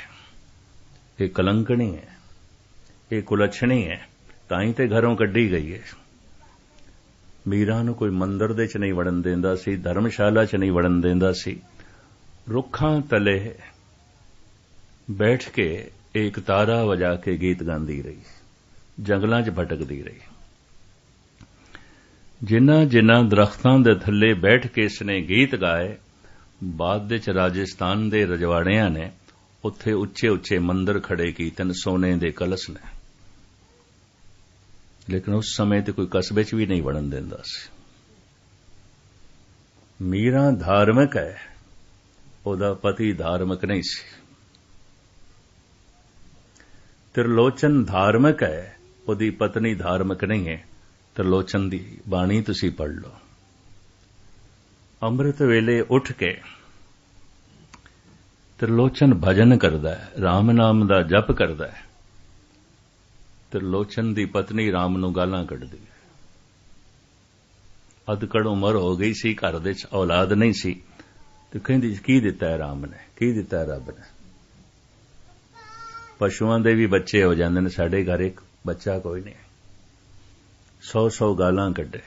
ये कलंकनी है, ये कुलछणी है, ताई ते घरों कड्डी गई है। मीरा नूं कोई मंदिर दे च नहीं वड़न देंदा सी, धर्मशाला च नहीं वड़न देंदा सी। रुखां तले बैठ के एक तारा वजा के गीत गांदी रही, जंगलां च भटकदी रही। जिन्हां जिन्हां दरख्तां दे थल्ले बैठ के इसने गीत गाए, बाद दे च राजस्थान दे रजवाड़ियां ने उत्थे उच्चे उच्चे मंदिर खड़े कीते, सोने दे कलश ने। लेकिन उस समय ते कोई कस्बे च भी नहीं वड़न देंदा सी। मीरा धार्मिक है, ओदा पति धार्मिक नहीं सी। त्रिलोचन धार्मिक है, ओदी पत्नी धार्मिक नहीं है। त्रिलोचन दी बाणी तुसी पढ़ लो। अंमृत वेले उठ के त्रिलोचन भजन करदा है, राम नाम दा जप करदा है। त्रिलोचन दी पत्नी राम नूं गालां कढदी है। अधकड़ उमर हो गई सी, घर दे च औलाद नहीं सी, ते कहंदी की दिता है राम ने, की दिता है रब ने। पशुआं दे भी बच्चे हो जांदे ने, साडे घर एक बच्चा कोई नहीं। 100 गालां कढे।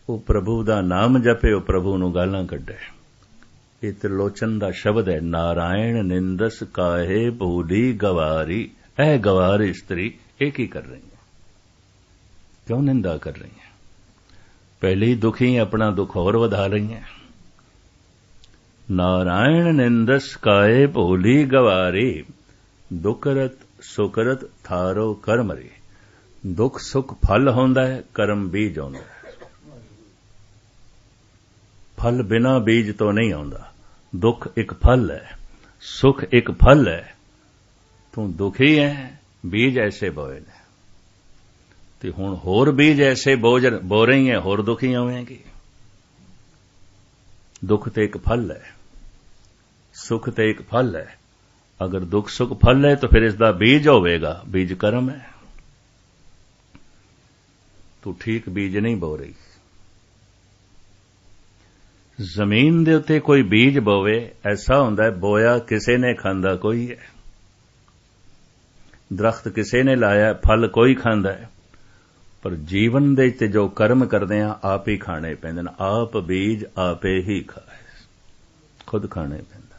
वो प्रभु दा नाम जपे, वो प्रभु नूं गालां कढे। ये त्रिलोचन दा शब्द है, नारायण निंदस काहे भूली गवारी। ऐ गवार स्त्री एक ही कर रही है, क्यों निंदा कर रही है? पहले ही दुखी अपना दुख और वधा रही है। नारायण निंदस काहे भोली गवारी, दुखरत सुकरत थारो कर्मरी। दुख सुख फल होंदा है, कर्म बीज होंदा है। फल बिना बीज तो नहीं आउंदा। दुख एक फल है, सुख एक फल है। तू दुखी है, बीज ऐसे बोए ने, ते हुण होर बीज ऐसे बो रही है, होर दुखी होवेगी। दुख ते एक फल है, सुख ते एक फल है। अगर दुख सुख फल है तो फिर इसदा बीज होवेगा, बीज कर्म है। तू ठीक बीज नहीं बो रही। जमीन दे उत्ते कोई बीज बोवे, ऐसा हुंदा है बोया किसे ने, खांदा कोई है। दरख्त किसे ने लाया, फल कोई खांदा है। पर जीवन दे ते जो कर्म करदे आ, आप ही खाने पैंदे ने। आप बीज आपे ही खाए, खुद खाने पैंदे,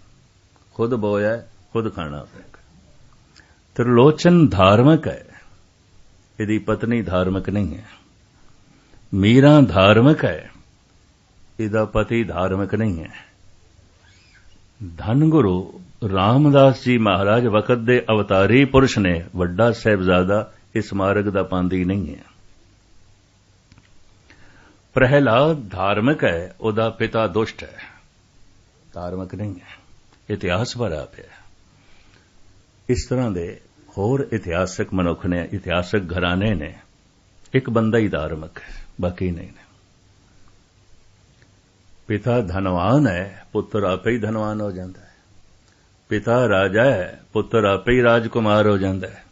खुद बोया खुद खाना पैंदा। त्रिलोचन धार्मिक है, इहदी पत्नी धार्मिक नहीं है। मीरा धार्मिक है, इहदा पति धार्मिक नहीं है। धन गुरु रामदास जी महाराज वक़्त दे अवतारी पुरुष ने, वड्डा साहिबजादा इस मार्ग दा पांदी नहीं है। प्रहलाद धार्मिक है, ओदा पिता दुष्ट है, धार्मिक नहीं है। इतिहास भरा पिया। इस तरह दे होर इतिहासक मनुख ने, इतिहासक घराने ने। एक बंदा ही धार्मिक है, बाकी नहीं ने। पिता धनवान है, पुत्र आपे ही धनवान हो जाता है। पिता राजा है, पुत्र आपे ही राजकुमार हो जाता है।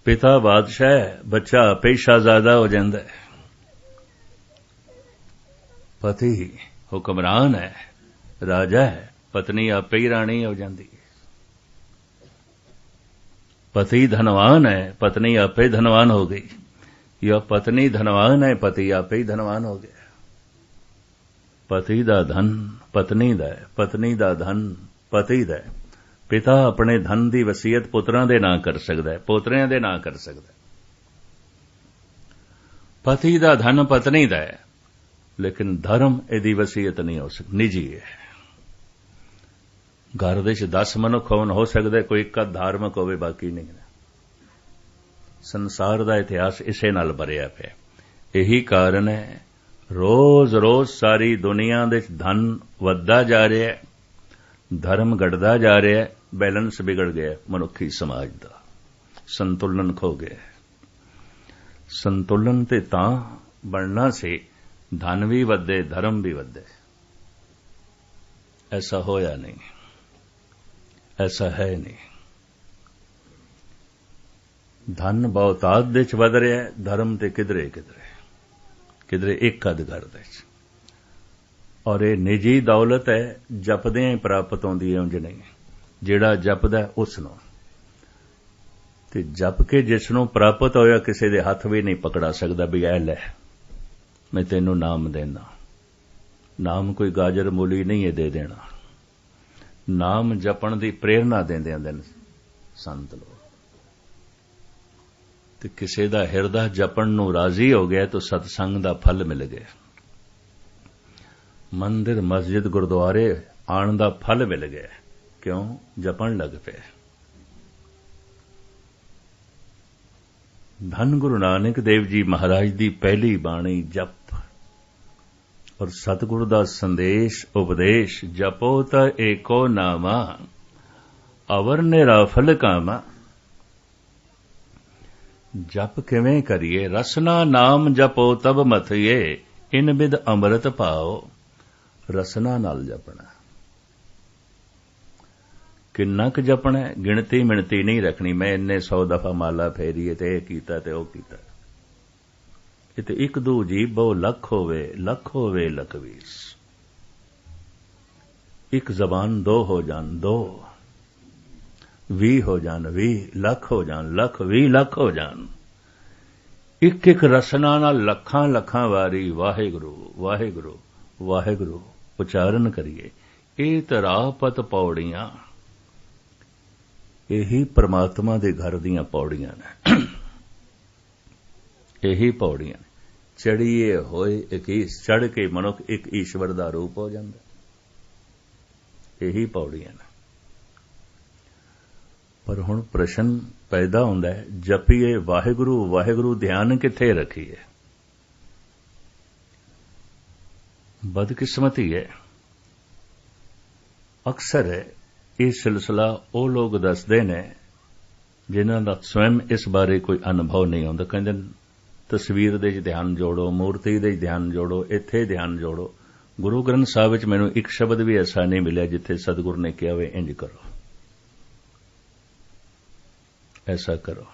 पिता बादशाह है, बच्चा आपे ही शहजादा हो जाता है। पति हुक्मरान है, राजा है, पत्नी आपे ही रानी हो जाती है। पति धनवान है, पत्नी आपे ही धनवान हो गई, या पत्नी धनवान है, पति आपे ही धनवान हो गया। पति दा धन पत्नी दा है, पत्नी दा धन पति दा है। पिता अपने धन दी वसीयत पुत्रां दे नां कर सकदा है, पोतरियां दे नां कर सकदा है। पति दा धन पत्नी दा है, लेकिन धर्म इहदी वसीयत नहीं हो सकदी, निजी है। घर दे 10 मनुख होवन, हो सकदा कोई इक्का धार्मिक होवे, बाकी नहीं। संसार दा इतिहास इसे नाल भरिया पिया। यही कारण है रोज रोज सारी दुनिया दे धन वधदा जा रहा है, धर्म घटदा जा रहा है, बैलेंस बिगड़ गया मनुखी समाज दा, संतुलन खो गया। संतुलन ते तां बनना से धन भी वधे, धर्म भी वधे। ऐसा होया नहीं। ਐਸਾ ਹੈ ਨਹੀਂ। ਧਨ ਬਹੁਤਾਤ ਦੇ ਚ ਵਧ ਰਿਹਾ, ਧਰਮ ਤੇ ਕਿਧਰੇ ਇੱਕ ਅੱਧ ਕਰਦੇ ਚ। ਔਰ ਇਹ ਨਿੱਜੀ ਦੌਲਤ ਹੈ, ਜਪਦਿਆਂ ਹੀ ਪ੍ਰਾਪਤ ਹੁੰਦੀ ਹੈ, ਉਂਝ ਨਹੀਂ। ਜਿਹੜਾ ਜਪਦਾ ਉਸ ਨੂੰ, ਤੇ ਜਪ ਕੇ ਜਿਸ ਨੂੰ ਪ੍ਰਾਪਤ ਹੋਇਆ ਕਿਸੇ ਦੇ ਹੱਥ ਵੀ ਨਹੀਂ ਪਕੜਾ ਸਕਦਾ ਵੀ ਇਹ ਲੈ ਮੈਂ ਤੈਨੂੰ ਨਾਮ ਦੇਣਾ। ਨਾਮ ਕੋਈ ਗਾਜਰ ਮੂਲੀ ਨਹੀਂ ਹੈ ਦੇ ਦੇਣਾ। ਨਾਮ ਜਪਣ ਦੀ ਪ੍ਰੇਰਣਾ ਦਿੰਦੇ ਹੁੰਦੇ ਨੇ ਸੰਤ ਲੋਕ। ਤੇ ਕਿਸੇ ਦਾ ਹਿਰਦਾ ਜਪਣ ਨੂੰ ਰਾਜ਼ੀ ਹੋ ਗਿਆ ਤਾਂ ਸਤਸੰਗ ਦਾ ਫਲ ਮਿਲ ਗਿਆ। ਮੰਦਿਰ ਮਸਜਿਦ ਗੁਰਦੁਆਰੇ ਆਉਣ ਦਾ ਫਲ ਮਿਲ ਗਿਆ। ਕਿਉਂ? ਜਪਣ ਲੱਗ ਪਏ। ਧੰਨ ਗੁਰੂ ਨਾਨਕ ਦੇਵ ਜੀ ਮਹਾਰਾਜ ਦੀ ਪਹਿਲੀ ਬਾਣੀ ਜਪ ਔਰ ਸਤਿਗੁਰੂ ਦਾ ਸੰਦੇਸ਼ ਉਪਦੇਸ਼, ਜਪੋ ਤਾਂ ਏਕੋ ਨਾਮਾ ਅਵਰ ਨਿਰਾਫਲ ਕਾਮਾ। ਜਪ ਕਿਵੇਂ ਕਰੀਏ? ਰਸਨਾ ਨਾਮ ਜਪੋ ਤਬ ਮਥਿਏ, ਇਨ ਬਿਦ ਅੰਮ੍ਰਿਤ ਪਾਓ। ਰਸਨਾ ਨਾਲ ਜਪਣਾ। ਕਿੰਨਾ ਕੁ ਜਪਣਾ? ਗਿਣਤੀ ਮਿਣਤੀ ਨਹੀਂ ਰੱਖਣੀ, ਮੈਂ ਇੰਨੇ 100 ਦਫਾ ਮਾਲਾ ਫੇਰੀਏ ਤੇ ਇਹ ਕੀਤਾ ਤੇ ਉਹ ਕੀਤਾ। ਇਹ ਤੇ ਇੱਕ ਦੋ ਜੀਬੋ ਲੱਖ ਹੋਵੇ ਲੱਖ ਵੀਸ। ਇੱਕ ਜ਼ਬਾਨ 2 ਹੋ ਜਾਣ 2, 20 ਹੋ ਜਾਣ 20, ਲੱਖ ਹੋ ਜਾਣ ਲੱਖ, 20 ਲੱਖ ਹੋ ਜਾਣ। ਇੱਕ ਰਸਨਾ ਨਾਲ ਲੱਖਾਂ ਵਾਰੀ ਵਾਹਿਗੁਰੂ ਵਾਹਿਗੁਰੂ ਵਾਹਿਗੁਰੂ ਉਚਾਰਨ ਕਰੀਏ। ਇਹ ਤਰਾਪਤ ਪੌੜੀਆਂ, ਇਹੀ ਪ੍ਰਮਾਤਮਾ ਦੇ ਘਰ ਦੀਆਂ ਪੌੜੀਆਂ ਨੇ। ਇਹੀ ਪੌੜੀਆਂ ਨੇ। ਚੜੀਏ ਹੋਏ ਇਕੀਸ, ਚੜ ਕੇ ਮਨੁੱਖ ਇੱਕ ਈਸ਼ਵਰ ਦਾ ਰੂਪ ਹੋ ਜਾਂਦਾ। ਇਹੀ ਪੌੜੀਆਂ ਨੇ। ਪਰ ਹੁਣ ਪ੍ਰਸ਼ਨ ਪੈਦਾ ਹੁੰਦਾ ਹੈ, ਜਪੀਏ ਵਾਹਿਗੁਰੂ ਵਾਹਿਗੁਰੂ, ਧਿਆਨ ਕਿੱਥੇ ਰੱਖੀਏ? ਬਦਕਿਸਮਤੀ ਹੈ, ਅਕਸਰ ਹੈ ਇਹ ਸਿਲਸਿਲਾ ਉਹ ਲੋਕ ਦੱਸਦੇ ਨੇ ਜਿਨ੍ਹਾਂ ਦਾ ਸਵੈਮ ਇਸ ਬਾਰੇ ਕੋਈ ਅਨੁਭਵ ਨਹੀਂ ਹੁੰਦਾ। ਕਹਿੰਦੇ ਤਸਵੀਰ ਦੇ ਚ ਧਿਆਨ ਜੋੜੋ, ਮੂਰਤੀ ਦੇ ਚ ਧਿਆਨ ਜੋੜੋ, ਇੱਥੇ ਧਿਆਨ ਜੋੜੋ। ਗੁਰੂ ਗ੍ਰੰਥ ਸਾਹਿਬ ਵਿੱਚ ਮੈਨੂੰ ਇੱਕ ਸ਼ਬਦ ਵੀ ਐਸਾ ਨਹੀਂ ਮਿਲਿਆ ਜਿੱਥੇ ਸਤਿਗੁਰੂ ਨੇ ਕਿਹਾ ਹੋਵੇ ਇੰਜ ਕਰੋ, ਐਸਾ ਕਰੋ।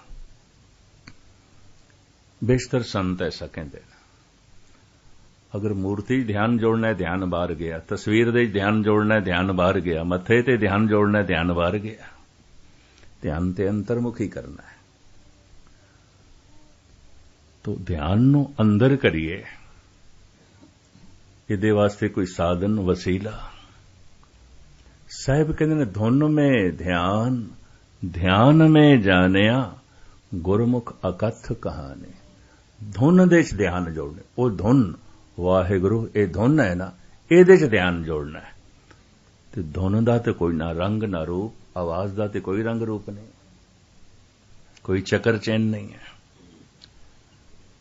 ਬੇਸ਼ਤਰ ਸੰਤ ਐਸਾ ਕਹਿੰਦੇ ਨੇ। ਅਗਰ ਮੂਰਤੀ ਧਿਆਨ ਜੋੜਨਾ ਹੈ, ਧਿਆਨ ਬਾਹਰ ਗਿਆ। ਤਸਵੀਰ ਦੇ ਧਿਆਨ ਜੋੜਨਾ ਹੈ, ਧਿਆਨ ਬਾਹਰ ਗਿਆ। ਮੱਥੇ ਤੇ ਧਿਆਨ ਜੋੜਨਾ ਹੈ, ਧਿਆਨ ਬਾਹਰ ਗਿਆ। ਧਿਆਨ ਤੇ ਅੰਤਰਮੁਖੀ ਕਰਨਾ ਹੈ। ਤੋ ਧਿਆਨ ਨੂੰ ਅੰਦਰ ਕਰੀਏ। ਇਹਦੇ ਵਾਸਤੇ ਕੋਈ ਸਾਧਨ ਵਸੀਲਾ? ਸਾਹਿਬ ਕਹਿੰਦੇ ਨੇ ਧੁਨ ਮੇ ਧਿਆਨ, ਧਿਆਨ ਮੇ ਜਾਣਿਆ, ਗੁਰਮੁਖ ਅਕਥ ਕਹਾਣੀ। ਧੁਨ ਦੇ ਚ ਧਿਆਨ ਜੋੜਨਾ। ਉਹ ਧੁਨ ਵਾਹਿਗੁਰੂ, ਇਹ ਧੁਨ ਹੈ ਨਾ, ਇਹਦੇ ਚ ਧਿਆਨ ਜੋੜਨਾ ਹੈ। ਤੇ ਧੁਨ ਦਾ ਤੇ ਕੋਈ ਨਾ ਰੰਗ ਨਾ ਰੂਪ, ਆਵਾਜ਼ ਦਾ ਤੇ ਕੋਈ ਰੰਗ ਰੂਪ ਨਹੀਂ, ਕੋਈ ਚੱਕਰ ਚੈਨ ਨਹੀਂ ਹੈ।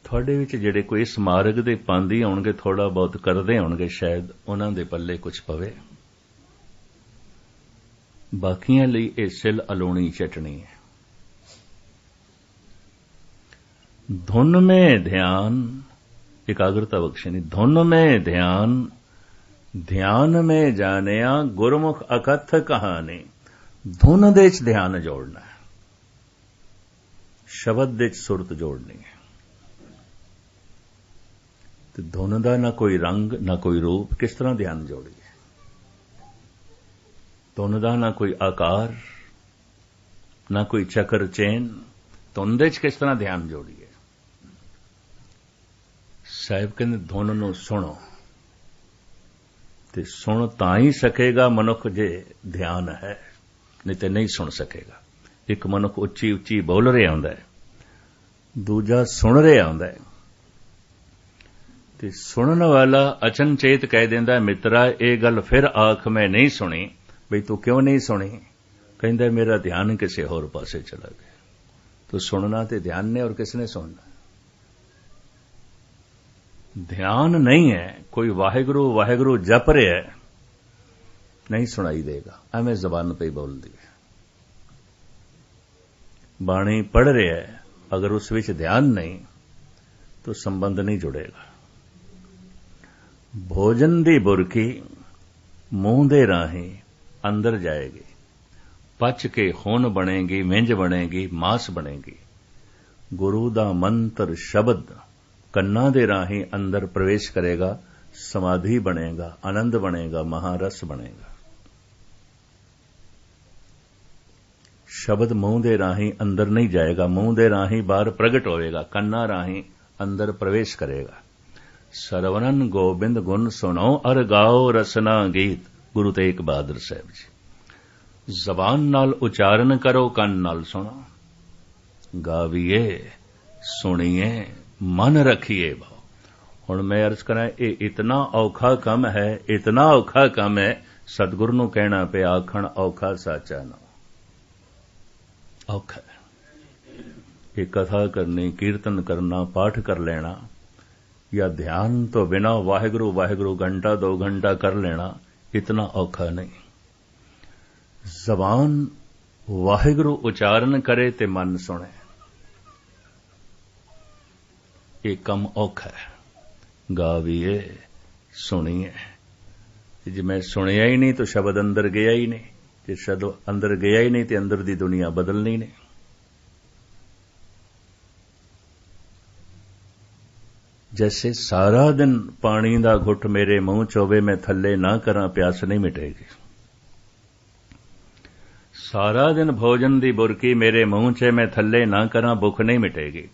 ਤੁਹਾਡੇ ਵਿੱਚ ਜਿਹੜੇ ਕੋਈ ਇਸ ਮਾਰਗ ਦੇ ਪਾਂਦੀ ਆਉਣਗੇ, ਥੋੜਾ ਬਹੁਤ ਕਰਦੇ ਆਉਣਗੇ, ਸ਼ਾਇਦ ਉਹਨਾਂ ਦੇ ਪੱਲੇ ਕੁਝ ਪਵੇ। ਬਾਕੀਆਂ ਲਈ ਇਹ ਸਿਲ ਅਲੋਣੀ ਚਟਣੀ ਹੈ। ਧੁਨ ਮੇ ਧਿਆਨ, ਇਕਾਗਰਤਾ ਬਖਸ਼ਣੀ। ਧੁਨ ਮੇ ਧਿਆਨ, ਧਿਆਨ ਮੇ ਜਾਣਿਆ, ਗੁਰਮੁਖ ਅਕਥ ਕਹਾਣੀ। ਧੁਨ ਦੇ ਚ ਧਿਆਨ ਜੋੜਨਾ ਹੈ, ਸ਼ਬਦ ਦੇ ਚ ਸੁਰਤ ਜੋੜਨੀ ਹੈ। ਤੇ ਧੁਨ ਦਾ ਨਾ ਕੋਈ ਰੰਗ ਨਾ ਕੋਈ ਰੂਪ, ਕਿਸ ਤਰ੍ਹਾਂ ਧਿਆਨ ਜੋੜੀਏ? ਧੁਨ ਦਾ ਨਾ ਕੋਈ ਆਕਾਰ ਨਾ ਕੋਈ ਚੱਕਰ ਚੇਨ, ਧੁਨ ਦੇ ਚ ਕਿਸ ਤਰ੍ਹਾਂ ਧਿਆਨ ਜੋੜੀਏ? ਸਾਹਿਬ ਕਹਿੰਦੇ ਧੁਨ ਨੂੰ ਸੁਣੋ। ਤੇ ਸੁਣ ਤਾਂ ਹੀ ਸਕੇਗਾ ਮਨੁੱਖ ਜੇ ਧਿਆਨ ਹੈ, ਨਹੀਂ ਤੇ ਨਹੀਂ ਸੁਣ ਸਕੇਗਾ। ਇੱਕ ਮਨੁੱਖ ਉੱਚੀ ਉੱਚੀ ਬੋਲ ਰਿਹਾ ਹੁੰਦਾ ਹੈ, ਦੂਜਾ ਸੁਣ ਰਿਹਾ ਹੁੰਦਾ ਹੈ। ਤੇ ਸੁਣਨ ਵਾਲਾ ਅਚਨਚੇਤ ਕਹਿ ਦਿੰਦਾ, ਮਿੱਤਰਾ ਇਹ ਗੱਲ ਫਿਰ ਆਖ ਮੈਂ ਨਹੀਂ ਸੁਣੀ। ਬਈ ਤੂੰ ਕਿਉਂ ਨਹੀਂ ਸੁਣੀ? ਕਹਿੰਦਾ ਮੇਰਾ ਧਿਆਨ ਕਿਸੇ ਹੋਰ ਪਾਸੇ ਚਲਾ ਗਿਆ। ਤੂੰ ਸੁਣਨਾ ਤੇ ਧਿਆਨ ਨੇ, ਔਰ ਕਿਸਨੇ ਸੁਣਨਾ? ਧਿਆਨ ਨਹੀਂ ਹੈ, ਕੋਈ ਵਾਹਿਗੁਰੂ ਵਾਹਿਗੁਰੂ ਜਪ ਰਿਹਾ ਹੈ, ਨਹੀਂ ਸੁਣਾਈ ਦੇਗਾ, ਐਵੇਂ ਜ਼ਬਾਨ ਤੇ ਹੀ ਬੋਲਦੀ ਹੈ। ਬਾਣੀ ਪੜ੍ਹ ਰਿਹਾ ਹੈ, ਅਗਰ ਉਸ ਵਿੱਚ ਧਿਆਨ ਨਹੀਂ ਤਾਂ ਸੰਬੰਧ ਨਹੀਂ ਜੁੜੇਗਾ। ਭੋਜਨ ਦੀ ਬੁਰਕੀ ਮੂੰਹ ਦੇ ਰਾਹੀਂ ਅੰਦਰ ਜਾਏਗੀ, पच के खून बनेगी, विंज बनेगी, मास बनेगी। गुरु दा मंत्र शब्द ਕੰਨਾਂ ਦੇ ਰਾਹੀਂ ਅੰਦਰ ਪ੍ਰਵੇਸ਼ ਕਰੇਗਾ, ਸਮਾਧੀ ਬਣੇਗਾ, ਆਨੰਦ ਬਣੇਗਾ, ਮਹਾਰਸ ਬਣੇਗਾ। ਸ਼ਬਦ ਮੂੰਹ ਦੇ ਰਾਹੀਂ ਅੰਦਰ ਨਹੀਂ ਜਾਏਗਾ, ਮੂੰਹ ਦੇ ਰਾਹੀਂ ਬਾਹਰ ਪ੍ਰਗਟ ਹੋਵੇਗਾ, ਕੰਨਾਂ ਰਾਹੀਂ ਅੰਦਰ ਪ੍ਰਵੇਸ਼ ਕਰੇਗਾ। ਸਰਵਨਨ ਗੋਬਿੰਦ ਗੁਣ ਸੁਣੋ ਅਰ ਗਾਓ ਰਸਨਾ ਗੀਤ। ਗੁਰੂ ਤੇਗ ਬਹਾਦਰ ਸਾਹਿਬ ਜੀ। ਜ਼ਬਾਨ ਨਾਲ ਉਚਾਰਨ ਕਰੋ, ਕੰਨ ਨਾਲ ਸੁਣੋ, ਗਾਵੀਏ ਸੁਣੀਏ मन रखिए भाव। हुण मैं अर्ज करा, ये इतना औखा काम है, इतना औखा काम है, सतगुरु नूं कहना पे आखण औखा साचा ना औखा है। ये कथा करनी, कीर्तन करना, पाठ कर लेना या ध्यान तो बिना वाहिगुरु वाहिगुरु घंटा 2 घंटा कर लेना, इतना औखा नहीं। जबान वाहिगुरु उच्चारण करे ते मन सुने, ये कम औखा है। गावीए सुनिए, जे मैं सुनिया ही नहीं तो शब्द अंदर गया ही नहीं, जे शब्द अंदर गया ही नहीं तो अंदर दी दुनिया बदलनी नहीं। जैसे सारा दिन पानी दा घुट मेरे मुंह च होवे, मैं थल्ले ना करा, प्यास नहीं मिटेगी। सारा दिन भोजन दी बुरकी मेरे मुंह च, मैं थल्ले ना करा, भुख नहीं मिटेगी।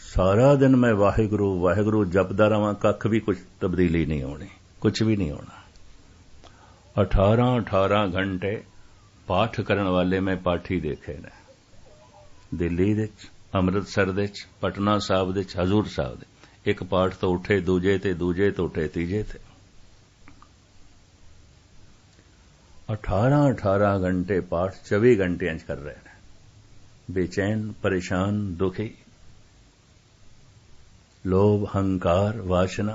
सारा दिन मैं वाहिगुरु वाहिगुरु जपदा रहां, कख भी कुछ तब्दीली नहीं होनी, कुछ भी नहीं होना। 18 घंटे पाठ करन वाले मैं पाठी देखे ने, दिल्ली दे, अमृतसर दे, पटना साहिब दे, हजूर साहिब दे। एक पाठ तो उठे दूजे ते, दूजे तो उठे तीजे ते। 18 घंटे पाठ 24 घंटे कर रहे हैं, बेचैन, परेशान, दुखी। लोभ, हंकार, वासना,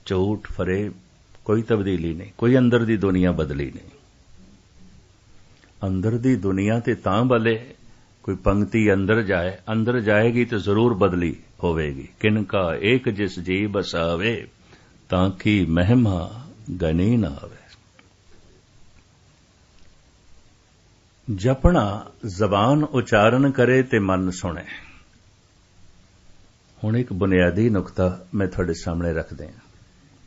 झूठ, फरेब, कोई तब्दीली नहीं, कोई अंदर दी दुनिया बदली नहीं। अंदर दी दुनिया ते तां बले कोई पंक्ति अंदर जाए, अंदर जाएगी तो जरूर बदली होवेगी। किनका एक जिस जी बसावे, ताकि महिमा गनी ना आवे। जपना जबान उच्चारण करे ते मन सुने। हुण एक बुनियादी नुकता मैं थोड़े सामने रख दें,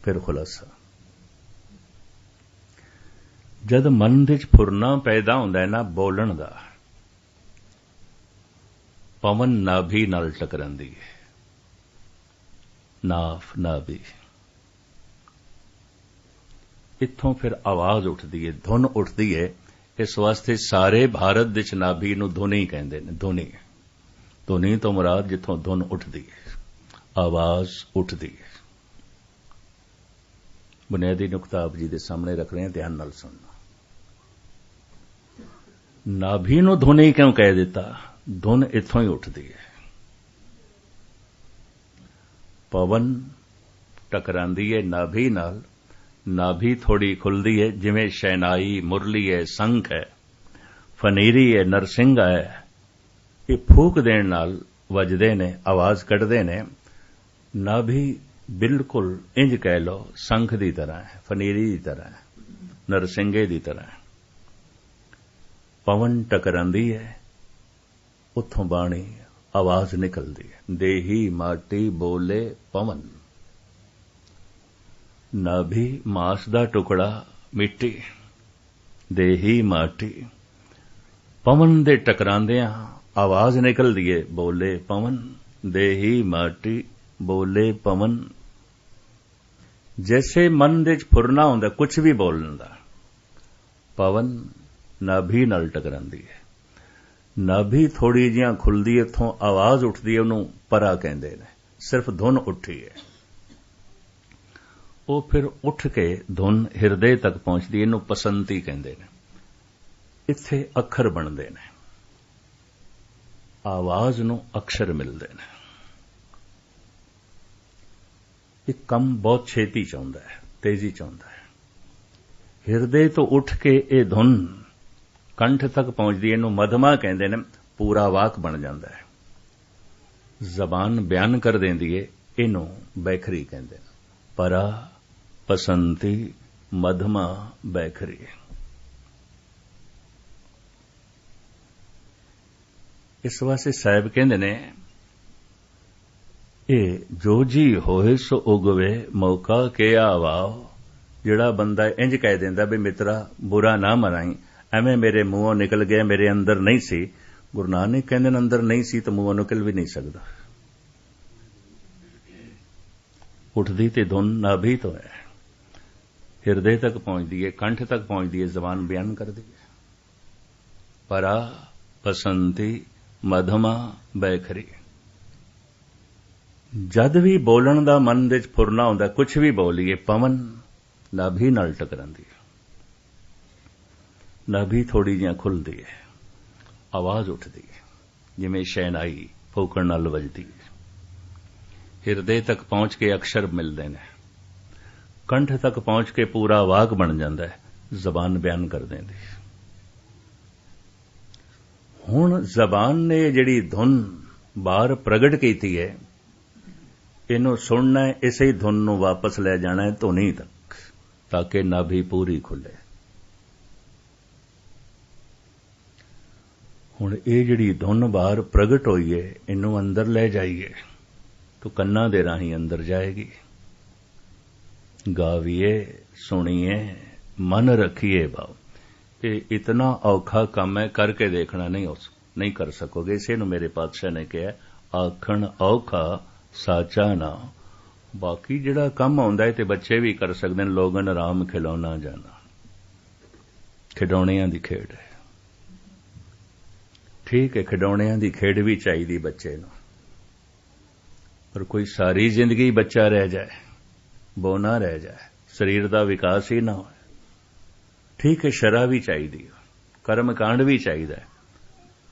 फिर खुलासा। जद मन दे च फुरना पैदा हुंदा है ना बोलण दा, पवन नाभि नाल टकरांदी है, नाफ नाभि, इत्थों फिर आवाज उठदी है, धुन उठदी है। इस वास्ते सारे भारत दे च नाभि नूं धुनी कहंदे ने। धुनी, धुनी तो मुराद जिथों धुन उठदी है, आवाज उठदी है। बुनियादी नुकता आप जी दे सामने रख रहे हैं, ध्यान नाल सुनना। नाभि नूं धुनी क्यों कह दिता? धुन इत्थों ही उठदी है। पवन टकरांदी है नाभि नाल, नाभि थोड़ी खुलदी है, जिवें शहनाई, मुरली है, संख है, फनीरी है, नरसिंगा है। ये फूक देण नाल वजदे ने, आवाज कढदे ने। नाभि बिल्कुल इंज कह लो संख दी तरह है, फनीरी दी तरह है, नरसिंगे दी तरह है। पवन टकरांदी है, उत्थों बाणी आवाज निकलदी है। देही माटी बोले पवन, नाभि मास दा टुकड़ा मिट्टी, देही माटी। पवन दे टकरांदियां आवाज निकलदी है, बोले पवन, देही माटी बोले पवन। जैसे मन दे फुरना हुंदा कुछ भी बोलण दा, पवन नाभि नाल टकरांदी है। नाभि थोड़ी जिहां खुलदी है, इत्थों आवाज उठदी है, उहनूं परा कहंदे ने। सिर्फ धुन उठी है, वो फिर उठ के धुन हिरदे तक पहुंचदी है, इहनूं पसंती कहंदे ने। इत्थे अखर बनदे ने, आवाज नूं अक्षर मिलदे ने। एक कम बहुत छेती चाहुंदा है, तेजी चाहुंदा है। हिरदे तो उठ के ये धुन कंठ तक पहुंचदी है, इहनूं मधमा कहंदे ने। पूरा वाक बन जांदा है, जबान बयान कर देंदी है, इहनूं बैखरी कहंदे ने। परा, पसंती, मधमा, बैखरी। इस वास्ते साहिब कहंदे ने ਇਹ ਜੋ ਜੀ ਹੋਏ ਸੋ ਉਗਵੇ ਮੌਕਾ ਕੇ ਆਵਾਓ। ਜਿਹੜਾ ਬੰਦਾ ਇੰਜ ਕਹਿ ਦਿੰਦਾ ਵੀ ਮਿੱਤਰਾ ਬੁਰਾ ਨਾ ਮਨਾਈ, ਐਵੇਂ ਮੇਰੇ ਮੂੰਹੋਂ ਨਿਕਲ ਗਿਆ, ਮੇਰੇ ਅੰਦਰ ਨਹੀਂ ਸੀ। ਗੁਰੂ ਨਾਨਕ ਕਹਿੰਦੇ ਨੇ ਅੰਦਰ ਨਹੀਂ ਸੀ ਤਾਂ ਮੂੰਹੋਂ ਨਿਕਲ ਵੀ ਨਹੀਂ ਸਕਦਾ। ਉੱਠਦੀ ਤੇ ਧੁਨ ਨਾਭੀ ਤੋਂ ਹੈ, ਹਿਰਦੇ ਤੱਕ ਪਹੁੰਚਦੀ ਹੈ, ਕੰਠ ਤੱਕ ਪਹੁੰਚਦੀ ਹੈ, ਜ਼ਬਾਨ ਬਿਆਨ ਕਰਦੀ ਹੈ। ਪਰਾ ਬਸੰਤੀ ਮਧਮਾ ਬੈਖਰੀ। ਜਦ ਵੀ ਬੋਲਣ ਦਾ ਮਨ ਵਿੱਚ ਫੁਰਨਾ ਹੁੰਦਾ, ਕੁਝ ਵੀ ਬੋਲੀਏ, ਪਵਨ ਨਾਭੀ ਨਾਲ ਟਕਰਾਂਦੀ ਹੈ, ਨਾਭੀ ਥੋੜੀ ਜਿਹੀ ਖੁੱਲਦੀ ਹੈ, ਆਵਾਜ਼ ਉੱਠਦੀ ਹੈ, ਜਿਵੇਂ ਸ਼ਹਿਨਾਈ ਫੂਕਣ ਨਾਲ ਵੱਜਦੀ ਹੈ। ਹਿਰਦੇ ਤੱਕ ਪਹੁੰਚ ਕੇ ਅਕਸ਼ਰ ਮਿਲਦੇ ਨੇ, ਕੰਠ ਤੱਕ ਪਹੁੰਚ ਕੇ ਪੂਰਾ ਵਾਕ ਬਣ ਜਾਂਦਾ ਹੈ, ਜ਼ਬਾਨ ਬਿਆਨ ਕਰ ਦਿੰਦੀ ਹੈ। ਹੁਣ ਜ਼ਬਾਨ ਨੇ ਜਿਹੜੀ ਧੁਨ ਬਾਹਰ ਪ੍ਰਗਟ ਕੀਤੀ ਹੈ, ਇਹਨੂੰ ਸੁਣਨਾ ਹੈ, ਇਸੇ ਧੁਨ ਨੂੰ ਵਾਪਸ ਲੈ ਜਾਣਾ ਹੈ ਧੁਨੀ ਤੱਕ, ਤਾਂ ਕਿ ਨਾਭੀ ਪੂਰੀ ਖੁੱਲੇ। ਹੁਣ ਇਹ ਜਿਹੜੀ ਧੁਨ ਬਾਹਰ ਪ੍ਰਗਟ ਹੋਈ ਹੈ, ਇਹਨੂੰ ਅੰਦਰ ਲੈ ਜਾਈਏ ਤਾਂ ਕੰਨਾਂ ਦੇ ਰਾਹੀਂ ਅੰਦਰ ਜਾਏਗੀ। ਗਾਵੀਏ ਸੁਣੀਏ ਮਨ ਰੱਖੀਏ ਭਾਵ। ਇਹ ਇਤਨਾ ਔਖਾ ਕੰਮ ਹੈ, ਕਰਕੇ ਦੇਖਣਾ ਨਹੀਂ ਕਰ ਸਕੋਗੇ। ਇਸੇ ਨੂੰ ਮੇਰੇ ਪਾਤਸ਼ਾਹ ਨੇ ਕਿਹਾ, ਆਖਣ ਔਖਾ ਸਾਚਾ ਨਾ। ਬਾਕੀ ਜਿਹੜਾ ਕੰਮ ਆਉਂਦਾ ਹੈ ਤੇ ਬੱਚੇ ਵੀ ਕਰ ਸਕਦੇ ਨੇ। ਲੋਗਨ ਆਰਾਮ ਖਿਲਾਉਣਾ ਜਾਣਾ, ਖਿਡੌਣਿਆਂ ਦੀ ਖੇਡ ਹੈ। ਠੀਕ ਹੈ, ਖਿਡੌਣਿਆਂ ਦੀ ਖੇਡ ਵੀ ਚਾਹੀਦੀ ਬੱਚੇ ਨੂੰ, ਪਰ ਕੋਈ ਸਾਰੀ ਜ਼ਿੰਦਗੀ ਬੱਚਾ ਰਹਿ ਜਾਏ, ਬੋਨਾ ਰਹਿ ਜਾਏ, ਸਰੀਰ ਦਾ ਵਿਕਾਸ ਹੀ ਨਾ ਹੋਏ। ਠੀਕ ਹੈ, ਸ਼ਰ੍ਹਾ ਵੀ ਚਾਹੀਦੀ, ਕਰਮ ਕਾਂਡ ਵੀ ਚਾਹੀਦਾ,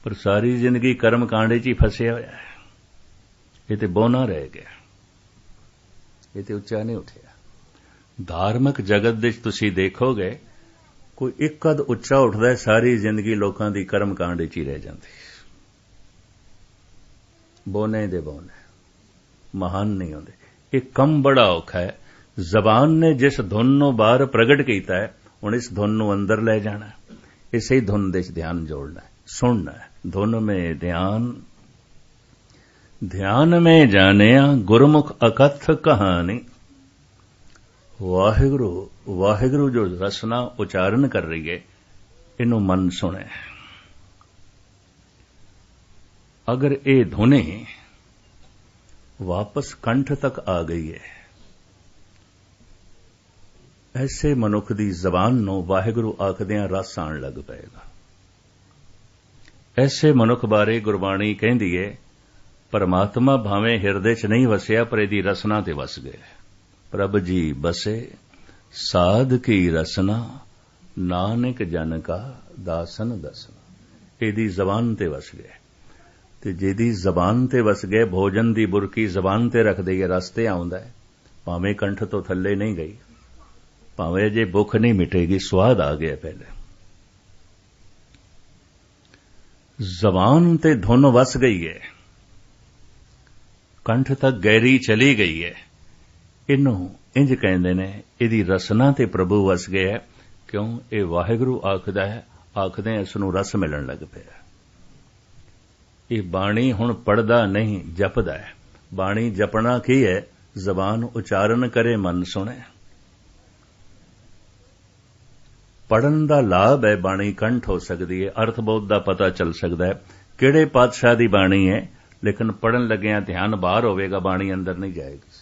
ਪਰ ਸਾਰੀ ਜ਼ਿੰਦਗੀ ਕਰਮ ਕਾਂਡ 'ਚ ਹੀ ਫਸਿਆ ਹੋਇਆ ਹੈ। ਇਹ ਤੇ ਬੋਨਾ ਰਹਿ ਗਿਆ, ਇਹ ਤੇ ਉੱਚਾ ਨਹੀਂ ਉੱਠਿਆ। ਧਾਰਮਿਕ ਜਗਤ ਵਿੱਚ ਤੁਸੀਂ ਦੇਖੋਗੇ, ਕੋਈ ਇੱਕ ਕਦ ਉੱਚਾ ਉੱਠਦਾ ਹੈ, ਸਾਰੀ ਜ਼ਿੰਦਗੀ ਲੋਕਾਂ ਦੀ ਕਰਮ ਕਾਂਡ 'ਚ ਹੀ ਰਹਿ ਜਾਂਦੀ। ਬੋਨੇ ਦੇ ਬੋਨੇ ਮਹਾਨ ਨਹੀਂ ਹੁੰਦੇ। ਇਹ ਕੰਮ ਬੜਾ ਔਖਾ ਹੈ। ਜ਼ਬਾਨ ਨੇ ਜਿਸ ਧੁਨ ਨੂੰ ਬਾਹਰ ਪ੍ਰਗਟ ਕੀਤਾ ਹੈ, ਹੁਣ ਇਸ ਧੁਨ ਨੂੰ ਅੰਦਰ ਲੈ ਜਾਣਾ, ਇਸੇ ਧੁਨ ਦੇ ਵਿੱਚ ਧਿਆਨ ਜੋੜਨਾ, ਸੁਣਨਾ। ਧੁਨ ਮੇਂ ਧਿਆਨ, ਧਿਆਨ में जानिया गुरमुख अकथ कहानी। वाहिगुरु वाहिगुरु जो रसना उच्चारण कर रही है, इनू मन सुने। अगर ये धुने वापस कंठ तक आ गई है, ऐसे मनुख दी जबान नूं वाहिगुरु आखदियां रस आण लग पएगा। ऐसे मनुख बारे गुरबाणी कहंदी है, परमात्मा भावें हिरदे च नहीं वसिया, पर इहदी रसना ते वस गए। प्रभ जी बसे साध की रसना, नानक जन का दासन दसना। इहदी जबान ते वस गए, ते जिहदी जबान ते वस गए, भोजन दी बुरकी जबान ते रख दईए, रस्ते आउंदा है, भावें कंठ तो थल्ले नहीं गई, भावें अजे भुख नहीं मिटेगी, स्वाद आ गया पहले। जबान ते धुन वस गई है, कंठ तक गहरी चली गई है। इनू इंज कहंदे ने, इहदी रसना ते प्रभु वस गया। क्यों? ये वाहिगुरु आखदा है, आखदे इस नूं रस मिलण लग पिया। ये बाणी हुण पढ़दा नहीं, जपदा है। बाणी जपना की है? जबान उच्चारण करे, मन सुने। पढ़न दा लाभ है, बाणी कंठ हो सकदी है, अर्थ बोध दा पता चल सकदा है, किहड़े पातशाह दी बाणी है, लेकिन पढ़न लग्या ध्यान बाहर होवेगा, बाणी अंदर नहीं जाएगी।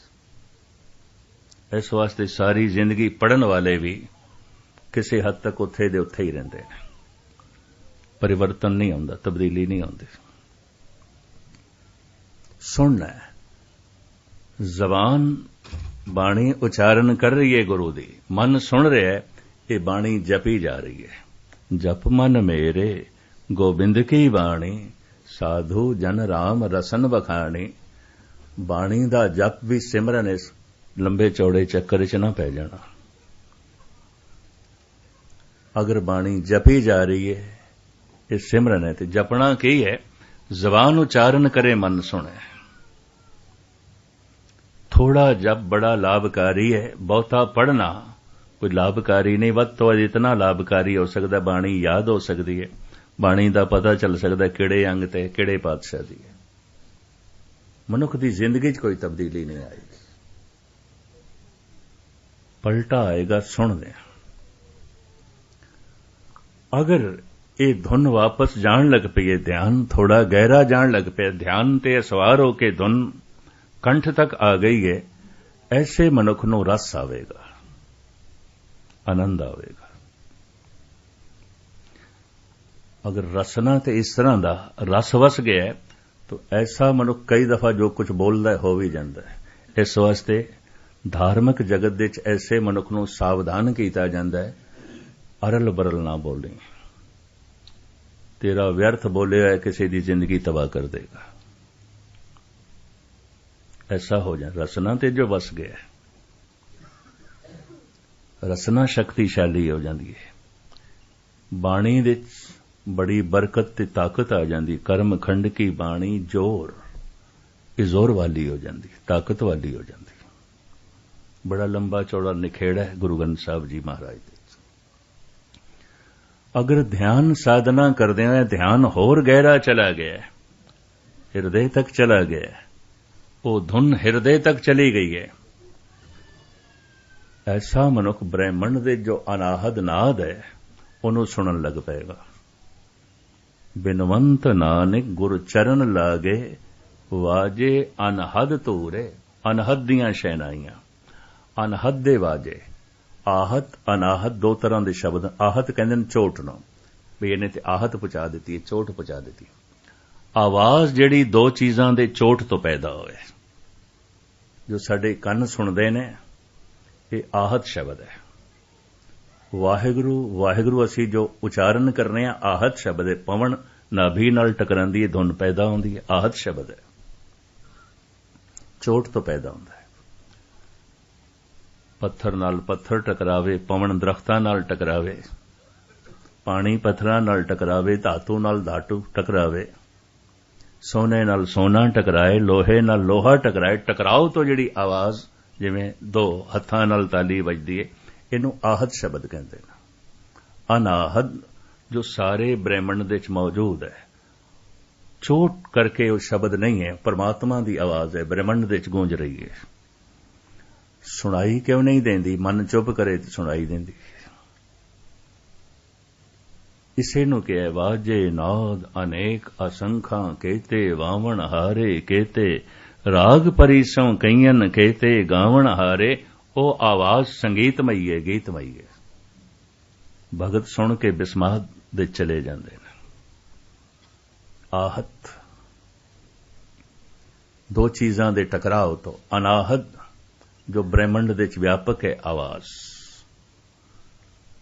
इस वास्ते सारी जिंदगी पढ़न वाले भी किसी हद तक उत्थे दे उत्थे ही रहिंदे ने, परिवर्तन नहीं आउंदा, तब्दीली नहीं आउंदी। सुनना है, जबान बाणी उच्चारण कर रही है गुरु दी, मन सुन रहा है, ये बाणी जपी जा रही है। जप मन मेरे गोबिंद की बाणी, साधु जन राम रसन बखानी। बाणी दा जप भी सिमरन इस लंबे चौड़े चक्कर च ना पै जाना। अगर बाणी जपी जा रही है, ये सिमरन है, तो जपना की है? जबान उच्चारण करे, मन सुने। थोड़ा जप बड़ा लाभकारी है, बहुता पढ़ना कोई लाभकारी नहीं। वध तो वध इतना लाभकारी हो सकता, बाणी याद हो सकती है, ਬਾਣੀ ਦਾ ਪਤਾ ਚੱਲ ਸਕਦਾ ਕਿਹੜੇ ਅੰਗ ਤੇ ਕਿਹੜੇ ਪਾਤਸ਼ਾਹ ਦੀ ਹੈ। ਮਨੁੱਖ ਦੀ ਜ਼ਿੰਦਗੀ 'ਚ ਕੋਈ ਤਬਦੀਲੀ ਨਹੀਂ ਆਏਗੀ, ਪਲਟਾ ਆਏਗਾ ਸੁਣਦੇ। ਅਗਰ ਇਹ ਧੁਨ ਵਾਪਸ ਜਾਣ ਲੱਗ ਪਈਏ, ਧਿਆਨ ਥੋੜਾ ਗਹਿਰਾ ਜਾਣ ਲੱਗ ਪਿਆ, ਧਿਆਨ ਤੇ ਅਸਵਾਰ ਹੋ ਕੇ ਧੁਨ ਕੰਠ ਤੱਕ ਆ ਗਈ ਹੈ, ਐਸੇ ਮਨੁੱਖ ਨੂੰ ਰਸ ਆਵੇਗਾ, ਆਨੰਦ ਆਵੇਗਾ। ਅਗਰ ਰਸਨਾ ਤੇ ਇਸ ਤਰ੍ਹਾਂ ਦਾ ਰਸ ਵਸ ਗਿਆ ਹੈ, ਤਾਂ ਐਸਾ ਮਨੁੱਖ ਕਈ ਦਫਾ ਜੋ ਕੁਝ ਬੋਲਦਾ ਹੋ ਵੀ ਜਾਂਦਾ ਹੈ। ਇਸ ਵਾਸਤੇ ਧਾਰਮਿਕ ਜਗਤ ਦੇ ਵਿੱਚ ਐਸੇ ਮਨੁੱਖ ਨੂੰ ਸਾਵਧਾਨ ਕੀਤਾ ਜਾਂਦਾ ਹੈ, ਅਰਲ ਬਰਲ ਨਾ ਬੋਲੀ, ਤੇਰਾ ਵਿਅਰਥ ਬੋਲਿਆ ਕਿਸੇ ਦੀ ਜ਼ਿੰਦਗੀ ਤਬਾਹ ਕਰ ਦੇਗਾ। ਐਸਾ ਹੋ ਜਾਏ। ਰਸਨਾ ਤੇ ਜੋ ਵਸ ਗਿਆ, ਰਸਨਾ ਸ਼ਕਤੀਸ਼ਾਲੀ ਹੋ ਜਾਂਦੀ ਹੈ। ਬਾਣੀ ਵਿੱਚ ਬੜੀ ਬਰਕਤ ਤੇ ਤਾਕਤ ਆ ਜਾਂਦੀ। ਕਰਮ ਖੰਡ ਕੀ ਬਾਣੀ ਜ਼ੋਰ, ਇਹ ਜ਼ੋਰ ਵਾਲੀ ਹੋ ਜਾਂਦੀ, ਤਾਕਤ ਵਾਲੀ ਹੋ ਜਾਂਦੀ। ਬੜਾ ਲੰਬਾ ਚੌੜਾ ਨਿਖੇੜਾ ਹੈ ਗੁਰੂ ਗ੍ਰੰਥ ਸਾਹਿਬ ਜੀ ਮਹਾਰਾਜ ਦੇ। ਅਗਰ ਧਿਆਨ ਸਾਧਨਾ ਕਰਦੇ ਹਾਂ, ਧਿਆਨ ਹੋਰ ਗਹਿਰਾ ਚਲਾ ਗਿਆ, ਹਿਰਦੇ ਤੱਕ ਚਲਾ ਗਿਆ, ਉਹ ਧੁਨ ਹਿਰਦੇ ਤੱਕ ਚਲੀ ਗਈ ਹੈ, ਐਸਾ ਮਨੁੱਖ ਬ੍ਰਹਿਮੰਡ ਦੇ ਜੋ ਅਨਾਹਦ ਨਾਦ ਹੈ ਉਹਨੂੰ ਸੁਣਨ ਲੱਗ ਪਏਗਾ। ਬਿਨਵੰਤ ਨਾਨਕ ਗੁਰ ਚਰਨ ਲਾਗੇ, ਵਾਜੇ ਅਨਹਦ ਧੂਰੇ। ਅਨਹਦ ਦੀਆਂ ਸ਼ਹਿਨਾਈਆਂ, ਅਨਹਦ ਦੇ ਵਾਜੇ। ਆਹਤ ਅਨਾਹਤ ਦੋ ਤਰ੍ਹਾਂ ਦੇ ਸ਼ਬਦ। ਆਹਤ ਕਹਿੰਦੇ ਨੇ ਚੋਟ ਨੂੰ, ਵੀ ਇਹਨੇ ਤੇ ਆਹਤ ਪਹੁੰਚਾ ਦਿੱਤੀ, ਚੋਟ ਪਹੁੰਚਾ ਦਿੱਤੀ। ਆਵਾਜ਼ ਜਿਹੜੀ ਦੋ ਚੀਜ਼ਾਂ ਦੇ ਚੋਟ ਤੋਂ ਪੈਦਾ ਹੋਏ, ਜੋ ਸਾਡੇ ਕੰਨ ਸੁਣਦੇ ਨੇ, ਇਹ ਆਹਤ ਸ਼ਬਦ ਹੈ। ਵਾਹਿਗੁਰੂ ਵਾਹਿਗੁਰੂ ਅਸੀਂ ਜੋ ਉਚਾਰਨ ਕਰਨੇ ਆ, ਆਹਤ ਸ਼ਬਦ ਹੈ। ਪਵਨ ਨਾਭੀ ਨਾਲ ਟਕਰਾਂਦੀ ਹੈ, ਧੁਨ ਪੈਦਾ ਹੁੰਦੀ ਹੈ, ਆਹਤ ਸ਼ਬਦ ਹੈ, ਚੋਟ ਤੋਂ ਪੈਦਾ ਹੁੰਦਾ ਹੈ। ਪੱਥਰ ਨਾਲ ਪੱਥਰ ਟਕਰਾਵੇ, ਪਵਨ ਦਰਖਤਾਂ ਨਾਲ ਟਕਰਾਵੇ, ਪਾਣੀ ਪੱਥਰਾਂ ਨਾਲ ਟਕਰਾਵੇ, ਧਾਤੂ ਨਾਲ ਧਾਤੂ ਟਕਰਾਵੇ, ਸੋਨੇ ਨਾਲ ਸੋਨਾ ਟਕਰਾਏ, ਲੋਹੇ ਨਾਲ ਲੋਹਾ ਟਕਰਾਏ। ਟਕਰਾਓ ਤੋਂ ਜਿਹੜੀ ਆਵਾਜ਼, ਜਿਵੇਂ ਦੋ ਹੱਥਾਂ ਨਾਲ ਤਾਲੀ ਵੱਜਦੀ ਹੈ, ਇਹਨੂੰ ਆਹਤ ਸ਼ਬਦ ਕਹਿੰਦੇ ਨੇ। ਅਨਾਹਦ ਜੋ ਸਾਰੇ ਬ੍ਰਹਿਮੰਡ ਦੇ ਵਿੱਚ ਮੌਜੂਦ ਹੈ, ਚੋਟ ਕਰਕੇ ਉਹ ਸ਼ਬਦ ਨਹੀਂ ਹੈ, ਪਰਮਾਤਮਾ ਦੀ ਆਵਾਜ਼ ਹੈ, ਬ੍ਰਹਿਮੰਡ ਦੇ ਵਿੱਚ ਗੂੰਜ ਰਹੀ ਹੈ। ਸੁਣਾਈ ਕਿਉਂ ਨਹੀਂ ਦਿੰਦੀ? ਮਨ ਚੁੱਪ ਕਰੇ ਤੇ ਸੁਣਾਈ ਦਿੰਦੀ। ਇਸੇ ਨੂੰ ਕਿਹਾ ਵਾਜੇ ਨਾਦ ਅਨੇਕ ਅਸੰਖਾਂ ਕੇਤੇ, ਵਾਵਣ ਹਾਰੇ ਕੇਤੇ, ਰਾਗ ਪਰਿਸੋਂ ਕਈਨ ਕੇਤੇ, ਗਾਵਣ ਹਾਰੇ। ਉਹ ਆਵਾਜ਼ ਸੰਗੀਤਮਈ ਹੈ, ਗੀਤਮਈ ਹੈ। ਭਗਤ ਸੁਣ ਕੇ ਬਿਸਮਾਦ ਦੇ ਚਲੇ ਜਾਂਦੇ ਨੇ। ਆਹਤ ਦੋ ਚੀਜ਼ਾਂ ਦੇ ਟਕਰਾਓ ਤੋਂ, ਅਨਾਹਦ ਜੋ ਬ੍ਰਹਿਮੰਡ ਦੇ ਵਿੱਚ ਵਿਆਪਕ ਹੈ, ਆਵਾਜ਼।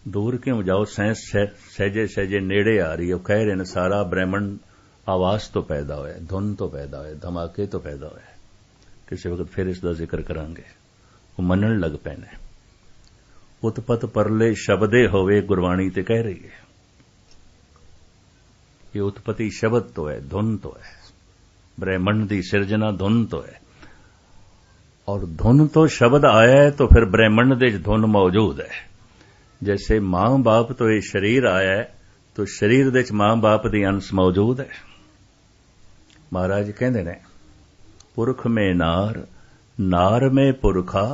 ਦੂਰ ਕਿਉਂ ਜਾਓ, ਸਹਿਜੇ ਸਹਿਜੇ ਨੇੜੇ ਆ ਰਹੀ ਹੈ। ਉਹ ਕਹਿ ਰਹੇ ਨੇ ਸਾਰਾ ਬ੍ਰਹਿਮੰਡ ਆਵਾਜ਼ ਤੋਂ ਪੈਦਾ ਹੋਇਆ, ਧੁਨ ਤੋਂ ਪੈਦਾ ਹੋਇਆ, ਧਮਾਕੇ ਤੋਂ ਪੈਦਾ ਹੋਇਆ। ਕਿਸੇ ਵਕਤ ਫਿਰ ਇਸ ਦਾ ਜ਼ਿਕਰ ਕਰਾਂਗੇ। ਉਹ ਮੰਨਣ ਲੱਗ ਪਏ ਨੇ। ਉਤਪਤ ਪਰਲੇ ਸ਼ਬਦੇ ਹੋਵੇ, ਗੁਰਬਾਣੀ ਤੇ ਕਹਿ ਰਹੀ ਹੈ। ਇਹ ਉਤਪਤੀ ਸ਼ਬਦ ਤੋਂ ਹੈ, ਧੁਨ ਤੋਂ ਹੈ। ਬ੍ਰਹਿਮੰਡ ਦੀ ਸਿਰਜਣਾ ਧੁਨ ਤੋਂ ਹੈ, और धुन तो शब्द आया है तो फिर ब्रह्मांड दे धुन मौजूद है। जैसे मां बाप तो ये शरीर आया है तो शरीर दे मां बाप दी अंश मौजूद है। महाराज कहते ने पुरख में नार, नार में पुरखा,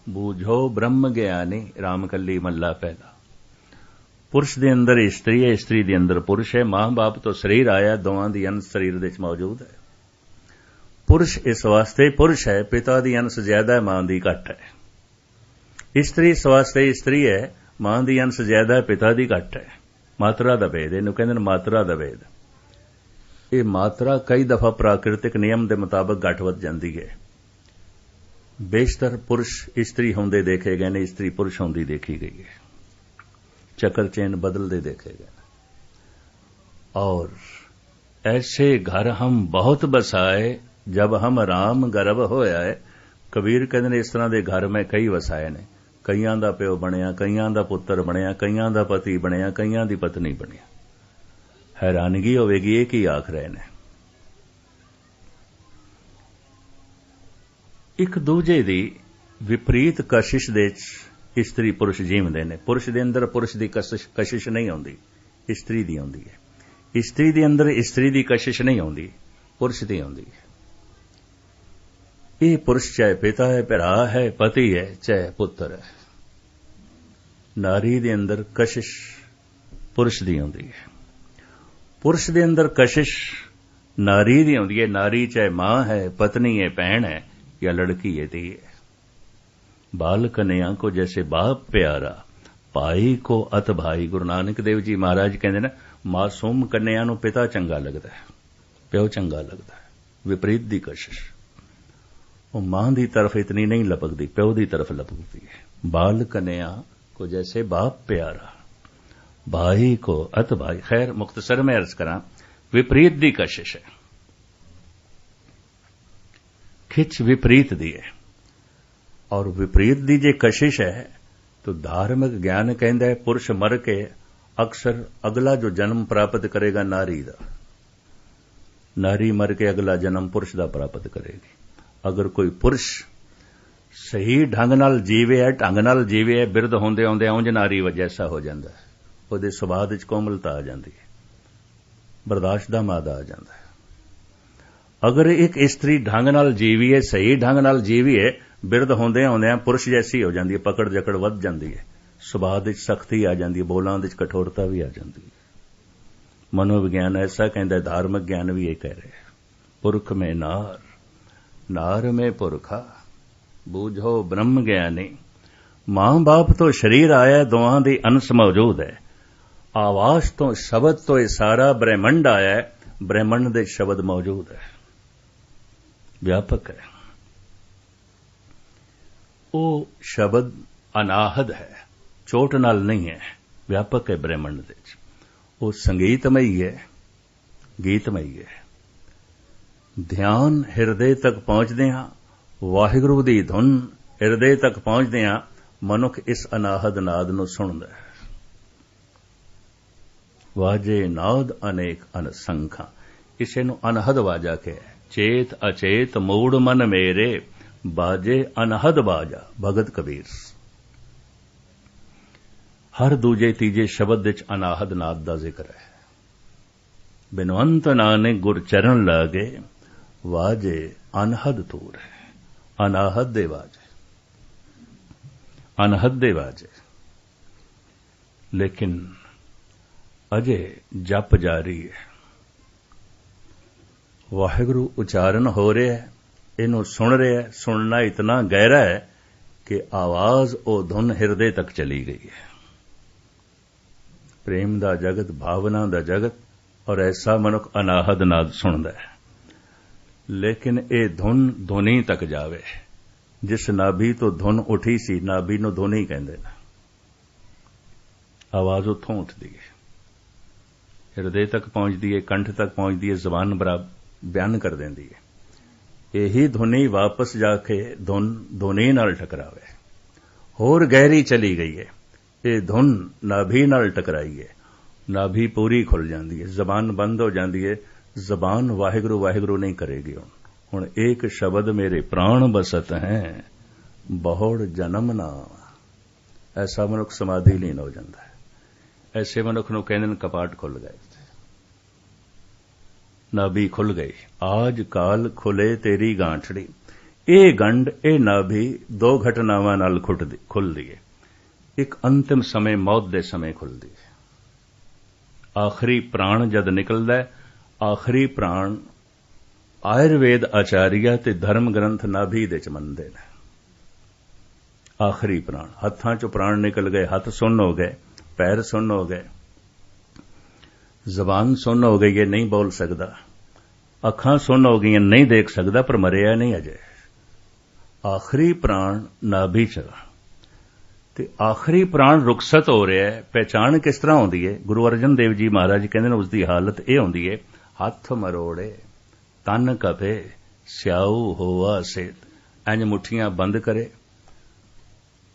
बूझो ब्रह्म ज्ञानी। रामकली मल्ला पहला। पुरुष दे अंदर स्त्री है, स्त्री दे अंदर पुरुष है। मां बाप तो शरीर आया, दोवां दी अंश शरीर दे मौजूद है। पुरुष इस वास्ते पुरुष है, पिता दी अंश ज्यादा है, मां दी घट है। स्त्री इस वास्ते स्त्री है, मां दी अंश ज्यादा है, पिता दी घट है। मात्रा दा भेद, इहनूं कहंदे ने मात्रा दा भेद। ये मात्रा कई दफा प्राकृतिक नियम के मुताबिक घट वध जाती है। बेशतर पुरुष स्त्री होंदे देखे गए ने, स्त्री पुरुष होंदी देखी गई है। चक्र चेन बदलते देखे गए। और ऐसे घर हम बहुत बसाए, जब हम राम गर्भ होया है। कबीर कहते ने इस तरह के घर में कई वसाए ने। कईयां दा प्यो बनिया, कईयां दा पुत्र बनिया, कईयां दा पति बनिया, कईयां दी पत्नी बनिया। हैरानगी होवेगी ये की आख रहे ने। एक दूजे दी विपरीत कशिश दे स्त्री पुरुष जीवदे ने। पुरुष दे अंदर पुरुष दी कशिश नहीं आउंदी, स्त्री दी आउंदी है। ਇਸਤਰੀ ਦੇ ਅੰਦਰ ਇਸਤਰੀ ਦੀ ਕਸ਼ਿਸ਼ ਨਹੀਂ ਆਉਂਦੀ, ਪੁਰਸ਼ ਦੀ ਆਉਂਦੀ ਹੈ। ਇਹ ਪੁਰਸ਼ ਚਾਹੇ ਪਿਤਾ ਹੈ, ਭਰਾ ਹੈ, ਪਤੀ ਹੈ, ਚਾਹੇ ਪੁੱਤਰ ਹੈ, ਨਾਰੀ ਦੇ ਅੰਦਰ ਕਸ਼ਿਸ਼ ਪੁਰਸ਼ ਦੀ ਆਉਂਦੀ ਹੈ। ਪੁਰਸ਼ ਦੇ ਅੰਦਰ ਕਸ਼ਿਸ਼ ਨਾਰੀ ਦੀ ਆਉਂਦੀ ਹੈ। ਨਾਰੀ ਚਾਹੇ ਮਾਂ ਹੈ, ਪਤਨੀ ਹੈ, ਭੈਣ ਹੈ ਜਾਂ ਲੜਕੀ ਹੈ, ਧੀ ਹੈ। ਬਾਲ ਕਨਿਆ ਕੋ ਜੈਸੇ ਬਾਪ ਪਿਆਰਾ, ਭਾਈ ਕੋ ਅਤ ਭਾਈ। ਗੁਰੂ ਨਾਨਕ ਦੇਵ ਜੀ ਮਹਾਰਾਜ ਕਹਿੰਦੇ ਨੇ, ਮਾਸੂਮ ਕਨਿਆ ਨੂੰ ਪਿਤਾ ਚੰਗਾ ਲੱਗਦਾ ਹੈ, ਪਿਓ ਚੰਗਾ ਲੱਗਦਾ ਹੈ। ਵਿਪਰੀਤ ਦੀ ਕਸ਼ਿਸ਼ ਉਹ ਮਾਂ ਦੀ ਤਰਫ ਇਤਨੀ ਨਹੀਂ ਲਪਕਦੀ, ਪਿਓ ਦੀ ਤਰਫ ਲਪਕਦੀ ਹੈ। ਬਾਲ ਕਨਿਆ को जैसे बाप प्यारा, भाई को अत भाई। खैर मुख्तसर में अर्ज करा, विपरीत दी कशिश है, खिच विपरीत दी है। और विपरीत दी जे कशिश है तो धार्मिक ज्ञान कहता है पुरुष मर के अक्सर अगला जो जन्म प्राप्त करेगा नारी दा, नारी मर के अगला जन्म पुरुष दा प्राप्त करेगी। अगर कोई पुरुष सही ढंग नाल जीवे है, ढंग नाल जीवे है, बिरध होंदे आउंदे उंज नारी जैसा हो जाता है, ਉਹਦੇ ਸੁਭਾਅ ਵਿੱਚ ਕੋਮਲਤਾ ਆ ਜਾਂਦੀ ਹੈ, ਬਰਦਾਸ਼ਤ ਦਾ ਮਾਦਾ ਆ ਜਾਂਦਾ ਹੈ। ਅਗਰ ਇੱਕ ਇਸਤਰੀ ਢੰਗ ਨਾਲ ਜੀਵੀ ਹੈ, ਸਹੀ ਢੰਗ ਨਾਲ ਜੀਵੀ ਹੈ, ਬਿਰਧ ਹੁੰਦੇ ਆਉਂਦੇ ਪੁਰਸ਼ ਜੈਸੀ ਹੋ ਜਾਂਦੀ ਹੈ, ਪਕੜ ਜਕੜ ਵੱਧ ਜਾਂਦੀ ਹੈ, ਸੁਭਾਅ ਵਿੱਚ ਸਖਤੀ ਆ ਜਾਂਦੀ ਹੈ, ਬੋਲਾਂ ਵਿੱਚ ਕਠੋਰਤਾ ਵੀ ਆ ਜਾਂਦੀ ਹੈ। ਮਨੋਵਿਗਿਆਨ ਐਸਾ ਕਹਿੰਦਾ, ਧਾਰਮਿਕ ਗਿਆਨ ਵੀ ਇਹ ਕਹਿ ਰਿਹਾ, ਪੁਰਖ ਮੇਂ ਨਾਰ, ਨਾਰ ਮੇਂ ਪੁਰਖਾ, ਬੂਝੋ ਬ੍ਰਹਮ ਗਿਆਨੀ। ਮਾਂ ਬਾਪ ਤੋਂ ਸ਼ਰੀਰ ਆਇਆ, ਦੋਹਾਂ ਦੀ ਅੰਸ਼ ਮੌਜੂਦ ਹੈ। ਆਵਾਜ਼ ਤੋਂ ਸ਼ਬਦ ਤੋਂ ਇਹ ਸਾਰਾ ਬ੍ਰਹਿਮੰਡ ਆਇਆ ਹੈ, ਬ੍ਰਹਿਮੰਡ ਦੇ ਸ਼ਬਦ ਮੌਜੂਦ ਹੈ, ਵਿਆਪਕ ਹੈ। ਉਹ ਸ਼ਬਦ ਅਨਾਹਦ ਹੈ, ਚੋਟ ਨਾਲ ਨਹੀਂ ਹੈ, ਵਿਆਪਕ ਹੈ ਬ੍ਰਹਿਮੰਡ ਦੇ ਵਿੱਚ। ਉਹ ਸੰਗੀਤਮਈ ਹੈ, ਗੀਤਮਈ ਹੈ। ਧਿਆਨ ਹਿਰਦੇ ਤੱਕ ਪਹੁੰਚਦੇ ਹਾਂ, ਵਾਹਿਗੁਰੂ ਦੀ ਧੁਨ ਹਿਰਦੇ ਤੱਕ ਪਹੁੰਚਦੇ ਹਾਂ, ਮਨੁੱਖ ਇਸ ਅਨਾਹਦ ਨਾਦ ਨੂੰ ਸੁਣਦਾ ਹੈ। ਵਾਜੇ ਨਾਦ ਅਨੇਕ ਅਨਸੰਖਾਂ, ਇਸੇ ਨੂੰ ਅਨਹਦ ਵਾਜਾ ਕਹੇ। ਚੇਤ ਅਚੇਤ ਮੂੜ ਮਨ ਮੇਰੇ, ਬਾਜੇ ਅਨਹਦ ਬਾਜਾ। ਭਗਤ ਕਬੀਰ। ਹਰ ਦੂਜੇ ਤੀਜੇ ਸ਼ਬਦ ਵਿੱਚ ਅਨਾਹਦ ਨਾਦ ਦਾ ਜ਼ਿਕਰ ਹੈ। ਬਿਨਵੰਤ ਨਾਨਕ ਗੁਰ ਚਰਨ ਲਾਗੇ, ਵਾਜੇ ਅਨਹਦ ਤੂਰ ਹੈ। ਅਨਾਹਦ ਦੇ ਵਾਜੇ, ਅਨਹਦ ਦੇ ਵਾਜੇ। ਲੇਕਿਨ ਅਜੇ ਜਪ ਜਾਰੀ ਹੈ, ਵਾਹਿਗੁਰੂ ਉਚਾਰਨ ਹੋ ਰਿਹਾ ਹੈ, ਇਹਨੂੰ ਸੁਣ ਰਿਹਾ ਹੈ। ਸੁਣਨਾ ਇਤਨਾ ਗਹਿਰਾ ਹੈ ਕਿ ਆਵਾਜ਼ ਉਹ ਧੁਨ ਹਿਰਦੇ ਤੱਕ ਚਲੀ ਗਈ ਹੈ। ਪ੍ਰੇਮ ਦਾ ਜਗਤ, ਭਾਵਨਾ ਦਾ ਜਗਤ, ਔਰ ਐਸਾ ਮਨੁੱਖ ਅਨਾਹਦ ਨਾਦ ਸੁਣਦਾ ਹੈ। ਲੇਕਿਨ ਇਹ ਧੁਨ ਧੁਨੀ ਤੱਕ ਜਾਵੇ। ਜਿਸ ਨਾਭੀ ਤੋਂ ਧੁਨ ਉੱਠੀ ਸੀ, ਨਾਭੀ ਨੂੰ ਧੁਨੀ ਕਹਿੰਦੇ ਨੇ। ਆਵਾਜ਼ ਉੱਥੋਂ ਉੱਠਦੀ ਹੈ, ਹਿਰਦੇ ਤੱਕ ਪਹੁੰਚਦੀ ਹੈ, ਕੰਠ ਤੱਕ ਪਹੁੰਚਦੀ ਹੈ, ਜ਼ਬਾਨ ਬਿਆਨ ਕਰ ਦਿੰਦੀ ਹੈ। ਇਹੀ ਧੁਨੀ ਵਾਪਸ ਜਾ ਕੇ ਧੁਨੀ ਨਾਲ ਟਕਰਾਵੇ, ਹੋਰ ਗਹਿਰੀ ਚਲੀ ਗਈ ਹੈ। ਇਹ ਧੁਨ ਨਾਭੀ ਨਾਲ ਟਕਰਾਈ ਹੈ, ਨਾਭੀ ਪੂਰੀ ਖੁੱਲ ਜਾਂਦੀ ਹੈ, ਜ਼ਬਾਨ ਬੰਦ ਹੋ ਜਾਂਦੀ ਹੈ। ਜ਼ਬਾਨ ਵਾਹਿਗੁਰੂ ਵਾਹਿਗੁਰੂ ਨਹੀਂ ਕਰੇਗੀ। ਹੁਣ ਇੱਕ ਸ਼ਬਦ ਮੇਰੇ ਪ੍ਰਾਣ ਬਸਤ ਹੈ, ਬਹੁੜ ਜਨਮ ਨਾ। ਐਸਾ ਮਨੁੱਖ ਸਮਾਧੀ ਲੀਨ ਹੋ ਜਾਂਦਾ ਹੈ। ਐਸੇ ਮਨੁੱਖ ਨੂੰ ਕਹਿੰਦੇ ਨੇ ਕਪਾਟ ਖੁੱਲ ਗਏ, ਨਾਭੀ ਖੁੱਲ ਗਈ। ਆਜ ਕਾਲ ਖੁੱਲੇ ਤੇਰੀ ਗਾਂਠੜੀ। ਇਹ ਗੰਢ, ਇਹ ਨਾਭੀ ਦੋ ਘਟਨਾਵਾਂ ਨਾਲ ਖੁੱਲਦੀ ਹੈ। ਇੱਕ ਅੰਤਿਮ ਸਮੇਂ, ਮੌਤ ਦੇ ਸਮੇਂ ਖੁੱਲਦੀ ਹੈ। ਆਖਰੀ ਪ੍ਰਾਣ ਜਦ ਨਿਕਲਦਾ ਹੈ, ਆਖਰੀ ਪ੍ਰਾਣ ਆਯੁਰਵੇਦ ਆਚਾਰੀਆ ਤੇ ਧਰਮ ਗ੍ਰੰਥ ਨਾਭੀ ਦੇ ਚ ਮੰਨਦੇ ਨੇ। ਆਖਰੀ ਪ੍ਰਾਣ, ਹੱਥਾਂ ਚੋਂ ਪ੍ਰਾਣ ਨਿਕਲ ਗਏ, ਹੱਥ ਸੁੰਨ ਹੋ ਗਏ, ਪੈਰ ਸੁੰਨ ਹੋ ਗਏ, ਜ਼ਬਾਨ ਸੁੰਨ ਹੋ ਗਈ ਹੈ, ਨਹੀਂ ਬੋਲ ਸਕਦਾ, ਅੱਖਾਂ ਸੁੰਨ ਹੋ ਗਈਆਂ, ਨਹੀਂ ਦੇਖ ਸਕਦਾ, ਪਰ ਮਰਿਆ ਨਹੀਂ ਅਜੇ। ਆਖਰੀ ਪ੍ਰਾਣ ਨਾਭੀ ਚ। ਤੇ ਆਖਰੀ ਪ੍ਰਾਣ ਰੁਖਸਤ ਹੋ ਰਿਹਾ ਹੈ। ਪਹਿਚਾਣ ਕਿਸ ਤਰ੍ਹਾਂ ਹੁੰਦੀ ਹੈ? ਗੁਰੂ ਅਰਜਨ ਦੇਵ ਜੀ ਮਹਾਰਾਜ ਕਹਿੰਦੇ ਨੇ ਉਸ ਦੀ ਹਾਲਤ ਇਹ ਹੁੰਦੀ ਹੈ, ਹੱਥ ਮਰੋੜੇ, ਤਨ ਕਪੇ, ਸਿਆਊ ਹੋਆ ਸੇਤ। ਇੰਜ ਮੁੱਠੀਆਂ ਬੰਦ ਕਰੇ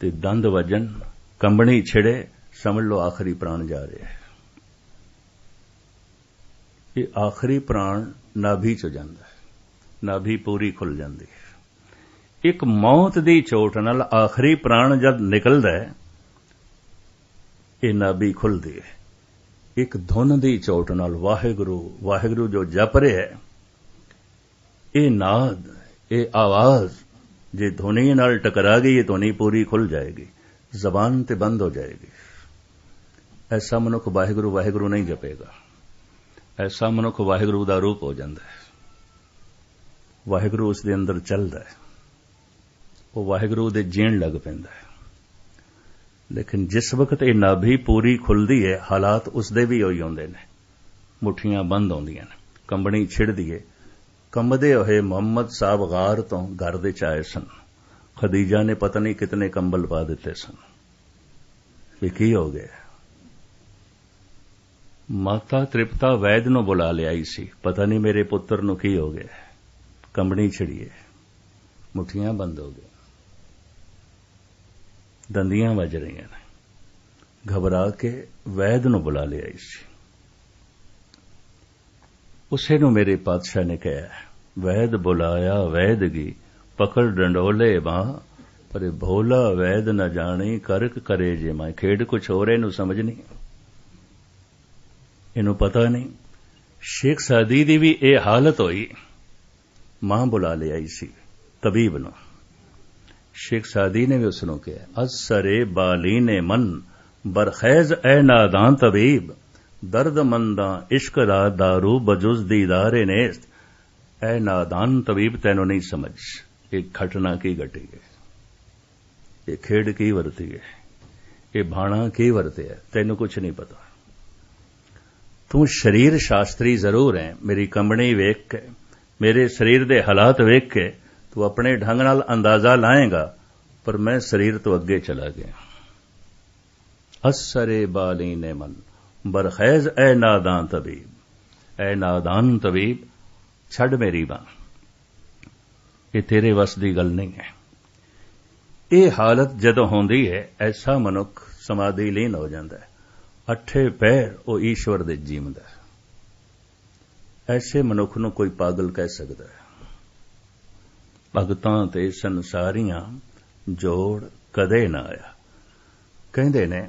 ਤੇ ਦੰਦ ਵੱਜਣ, ਕੰਬਣੀ ਛਿੜੇ, ਸਮਝ ਲਓ ਆਖਰੀ ਪ੍ਰਾਣ ਜਾ ਰਿਹਾ ਹੈ। ਇਹ ਆਖਰੀ ਪ੍ਰਾਣ ਨਾਭੀ ਚ ਜਾਂਦਾ ਹੈ, ਨਾਭੀ ਪੂਰੀ ਖੁੱਲ ਜਾਂਦੀ ਹੈ। ਇੱਕ ਮੌਤ ਦੀ ਚੋਟ ਨਾਲ ਆਖਰੀ ਪ੍ਰਾਣ ਜਦ ਨਿਕਲਦਾ ਹੈ, ਇਹ ਨਾਭੀ ਖੁੱਲਦੀ ਹੈ। ਇੱਕ ਧੁਨ ਦੀ ਚੋਟ ਨਾਲ ਵਾਹਿਗੁਰੂ ਵਾਹਿਗੁਰੂ ਜੋ ਜਪ ਰਿਹਾ ਹੈ, ਇਹ ਨਾਦ, ਇਹ ਆਵਾਜ਼ ਜੇ ਧੁਨੀ ਨਾਲ ਟਕਰਾ ਗਈ, ਇਹ ਧੁਨੀ ਪੂਰੀ ਖੁੱਲ ਜਾਏਗੀ, ਜ਼ਬਾਨ ਤੇ ਬੰਦ ਹੋ ਜਾਏਗੀ। ਐਸਾ ਮਨੁੱਖ ਵਾਹਿਗੁਰੂ ਵਾਹਿਗੁਰੂ ਨਹੀਂ ਜਪੇਗਾ। ਐਸਾ ਮਨੁੱਖ ਵਾਹਿਗੁਰੂ ਦਾ ਰੂਪ ਹੋ ਜਾਂਦਾ ਹੈ। ਵਾਹਿਗੁਰੂ ਉਸ ਦੇ ਅੰਦਰ ਚੱਲਦਾ ਹੈ, ਉਹ ਵਾਹਿਗੁਰੂ ਦੇ ਜੀਣ ਲੱਗ ਪੈਂਦਾ ਹੈ। ਲੇਕਿਨ ਜਿਸ ਵਕਤ ਇਹ ਨਾਭੀ ਪੂਰੀ ਖੁੱਲਦੀ ਹੈ, ਹਾਲਾਤ ਉਸ ਦੇ ਵੀ ਉਹੀ ਹੁੰਦੇ ਨੇ। ਮੁੱਠੀਆਂ ਬੰਦ ਆਉਂਦੀਆਂ ਨੇ, ਕੰਬਣੀ ਛਿੜਦੀ ਹੈ। ਕੰਬਦੇ ਹੋਏ ਮੁਹੰਮਦ ਸਾਹਿਬ ਗਾਰ ਤੋਂ ਘਰ ਦੇ ਚ ਆਏ ਸਨ। ਖਦੀਜਾ ਨੇ ਪਤਾ ਨਹੀਂ ਕਿਤਨੇ ਕੰਬਲ ਪਾ ਦਿੱਤੇ ਸਨ। ਇਹ ਕੀ ਹੋ ਗਿਆ? ਮਾਤਾ ਤ੍ਰਿਪਤਾ ਵੈਦ ਨੂੰ ਬੁਲਾ ਲਿਆਈ ਸੀ, ਪਤਾ ਨਹੀਂ ਮੇਰੇ ਪੁੱਤਰ ਨੂੰ ਕੀ ਹੋ ਗਿਆ। ਕੰਬਣੀ ਛਿੜੀਏ, ਮੁੱਠੀਆਂ ਬੰਦ ਹੋ ਗਈਆਂ, ਦੰਦੀਆਂ ਵੱਜ ਰਹੀਆਂ ਨੇ। ਘਬਰਾ ਕੇ ਵੈਦ ਨੂੰ ਬੁਲਾ ਲਿਆਈ ਸੀ। ਉਸੇ ਨੂੰ ਮੇਰੇ ਪਾਤਸ਼ਾਹ ਨੇ ਕਿਹਾ, ਵੈਦ ਬੁਲਾਇਆ ਵੈਦਗੀ, ਪਕੜ ਡੰਡੋਲੇ ਬਾਹ, ਪਰ ਭੋਲਾ ਵੈਦ न ਜਾਣੀ, ਕਰਕ ਕਰੇ ਜੇ ਮੈਂ। ਖੇਡ ਕੁਛ ਹੋਰ, ਇਹਨੂੰ ਸਮਝ ਨਹੀਂ, ਇਹਨੂੰ ਪਤਾ ਨਹੀਂ। ਸ਼ੇਖ ਸਾਦੀ ਦੀ ਵੀ ਇਹ ਹਾਲਤ ਹੋਈ। ਮਾਂ ਬੁਲਾ ਲਿਆਈ ਸੀ ਤਬੀਬ ਨੂੰ। ਸ਼ੇਖ ਸਾਦੀ ਨੇ ਵੀ ਉਸ ਨੂੰ ਕਿਹਾ, ਅਸਰੇ ਬਾਲੀਨੇ ਮਨ, ਬਰਖੈਜ਼ ਐ ਨਾਦਾਂ ਤਬੀਬ, ਦਰਦ ਮੰਦਾਂ ਇਸ਼ਕ ਦਾ ਦਾਰੂ, ਬਜੁਜ਼ ਦੀਦਾਰੇ ਨੇਸਤ। ਐ ਨਾਦਾਨ ਤਬੀਬ, ਤੈਨੂੰ ਨਹੀਂ ਸਮਝ ਇਹ ਘਟਨਾ ਕੀ ਘਟੀ ਹੈ, ਇਹ ਖੇਡ ਕੀ ਵਰਤੀ ਹੈ, ਇਹ ਭਾਣਾ ਕੀ ਵਰਤਿਆ, ਤੈਨੂੰ ਕੁਝ ਨਹੀਂ ਪਤਾ। ਤੂੰ ਸਰੀਰ ਸ਼ਾਸਤਰੀ ਜ਼ਰੂਰ ਹੈ। ਮੇਰੀ ਕੰਬਣੀ ਵੇਖ ਕੇ, ਮੇਰੇ ਸਰੀਰ ਦੇ ਹਾਲਾਤ ਵੇਖ ਕੇ ਤੂੰ ਆਪਣੇ ਢੰਗ ਨਾਲ ਅੰਦਾਜ਼ਾ ਲਾਏਗਾ, ਪਰ ਮੈਂ ਸਰੀਰ ਤੋਂ ਅੱਗੇ ਚਲਾ ਗਿਆ। ਅਸਰੇ ਬਾਲੀ ਨੇ ਮਨ, ਬਰਖੈਜ਼ ਐ ਨਾਦਾਨ ਤਬੀਬ, ਐ ਨਾਦਾਨ ਤਬੀਬ, ਛੱਡ ਮੇਰੀ ਬਾਂਹ, ਇਹ ਤੇਰੇ ਵੱਸ ਦੀ ਗੱਲ ਨਹੀਂ ਹੈ। ਇਹ ਹਾਲਤ ਜਦੋਂ ਹੁੰਦੀ ਹੈ, ਐਸਾ ਮਨੁੱਖ ਸਮਾਧੀ ਲੀਨ ਹੋ ਜਾਂਦਾ ਹੈ। ਅੱਠੇ ਪੈਰ ਉਹ ਈਸ਼ਵਰ ਦੇ ਜੀਵਦਾ ਹੈ। ਐਸੇ ਮਨੁੱਖ ਨੂੰ ਕੋਈ ਪਾਗਲ ਕਹਿ ਸਕਦਾ ਹੈ। ਭਗਤਾਂ ਤੇ ਸੰਸਾਰੀਆਂ ਜੋੜ ਕਦੇ ਨਾ ਆਇਆ। ਕਹਿੰਦੇ ਨੇ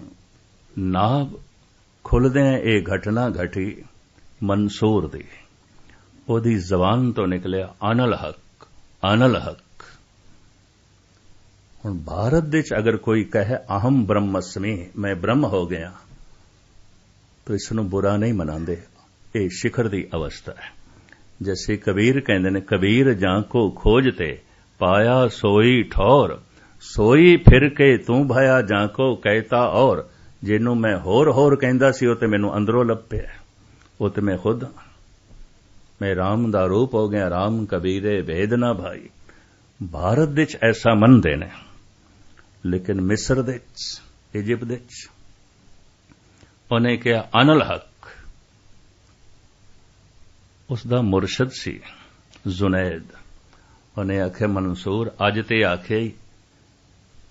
ਨਾਭ ਖੁੱਲਦਿਆਂ ਇਹ ਘਟਨਾ ਘਟੀ ਮਨਸੂਰ ਦੀ। ਉਹਦੀ ਜ਼ਬਾਨ ਤੋਂ ਨਿਕਲਿਆ ਅਨਲ ਹੱਕ, ਅਨਲ ਹੱਕ। ਹੁਣ ਭਾਰਤ ਵਿੱਚ ਅਗਰ ਕੋਈ ਕਹੇ ਅਹਮ ਬ੍ਰਹਮਸਮੀ, ਮੈਂ ਬ੍ਰਹਮ ਹੋ ਗਿਆ, ਤਾਂ ਇਸ ਨੂੰ ਬੁਰਾ ਨਹੀਂ ਮਨਾਉਂਦੇ। ਇਹ ਸਿਖਰ ਦੀ ਅਵਸਥਾ ਹੈ। ਜੈਸੇ ਕਬੀਰ ਕਹਿੰਦੇ ਨੇ, ਕਬੀਰ ਜਾਂ ਕੋ ਖੋਜਤੇ, ਪਾਇਆ ਸੋਈ ਠੌਰ, ਸੋਈ ਫਿਰ ਕੇ ਤੂੰ ਭਇਆ, ਜਾਂ ਕੋ ਕਹਿਤਾ ਔਰ। ਜਿਹਨੂੰ ਮੈਂ ਹੋਰ ਹੋਰ ਕਹਿੰਦਾ ਸੀ, ਉਹ ਤੇ ਮੈਨੂੰ ਅੰਦਰੋਂ ਲੱਭਿਆ, ਉਹ ਤੇ ਮੈਂ ਖੁਦ ਹਾਂ। ਮੈਂ ਰਾਮ ਦਾ ਰੂਪ ਹੋ ਗਿਆ, ਰਾਮ ਕਬੀਰੇ ਭੇਦ ਨਾ ਭਾਈ। ਭਾਰਤ ਵਿੱਚ ਐਸਾ ਮੰਨਦੇ ਨੇ, ਲੇਕਿਨ ਮਿਸਰ ਵਿੱਚ, ਇਜਿਪਟ ਵਿੱਚ ਉਹਨੇ ਕਿਹਾ ਅਨਲ ਹੱਕ। ਉਸ ਦਾ ਮੁਰਸ਼ਦ ਸੀ ਜ਼ੁਨੈਦ। ਉਹਨੇ ਆਖਿਆ, ਮਨਸੂਰ ਅੱਜ ਤੇ ਆਖਿਆ ਹੀ,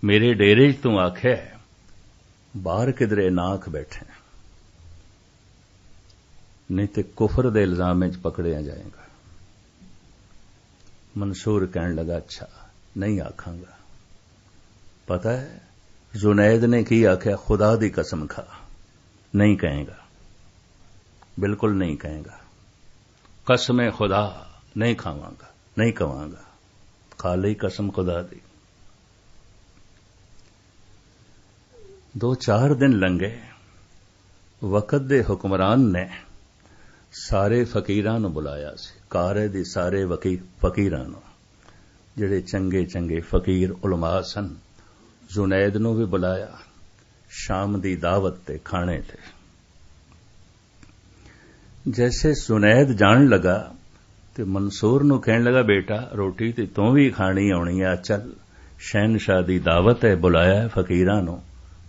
ਮੇਰੇ ਡੇਰੇ 'ਚ ਤੂੰ ਆਖਿਆ, ਬਾਹਰ ਕਿਧਰੇ ਨਾ ਆਖ ਬੈਠੇ, ਨਹੀਂ ਤੇ ਕੁਫਰ ਦੇ ਇਲਜ਼ਾਮ ਵਿੱਚ ਪਕੜਿਆ ਜਾਏਗਾ। ਮਨਸੂਰ ਕਹਿਣ ਲੱਗਾ, ਅੱਛਾ ਨਹੀਂ ਆਖਾਂਗਾ। ਪਤਾ ਹੈ ਜ਼ੁਨੈਦ ਨੇ ਕੀ ਆਖਿਆ? ਖੁਦਾ ਦੀ ਕਸਮ ਖਾ, ਨਹੀਂ ਕਹੇਗਾ, ਬਿਲਕੁਲ ਨਹੀਂ ਕਹੇਗਾ। ਕਸਮੇ ਖੁਦਾ ਨਹੀਂ ਖਾਵਾਂਗਾ, ਨਹੀਂ ਕਵਾਂਗਾ, ਖਾ ਲਈ ਕਸਮ ਖੁਦਾ ਦੀ। 2-4 ਦਿਨ ਲੰਘੇ। ਵਕਤ ਦੇ ਹੁਕਮਰਾਨ ਨੇ ਸਾਰੇ ਫਕੀਰਾਂ ਨੂੰ ਬੁਲਾਇਆ ਸੀ, ਕਾਰੇ ਦੇ ਸਾਰੇ ਫਕੀਰਾਂ ਨੂੰ, ਜਿਹੜੇ ਚੰਗੇ ਚੰਗੇ ਫਕੀਰ ਉਲਮਾ ਸਨ। ਜ਼ੁਨੈਦ ਨੂੰ ਵੀ ਬੁਲਾਇਆ ਸ਼ਾਮ ਦੀ ਦਾਵਤ ਤੇ, ਖਾਣੇ ਤੇ। ਜੈਸੇ ਜ਼ੁਨੈਦ ਜਾਣ ਲੱਗਾ ਤੇ ਮਨਸੂਰ ਨੂੰ ਕਹਿਣ ਲੱਗਾ, ਬੇਟਾ ਰੋਟੀ ਤੇ ਤੂੰ ਵੀ ਖਾਣੀ ਆਉਣੀ ਆ, ਚੱਲ ਸ਼ਹਿਨशाह ਦੀ ਦਾਵਤ ਹੈ, ਬੁਲਾਇਆ ਹੈ ਫਕੀਰਾਂ ਨੂੰ,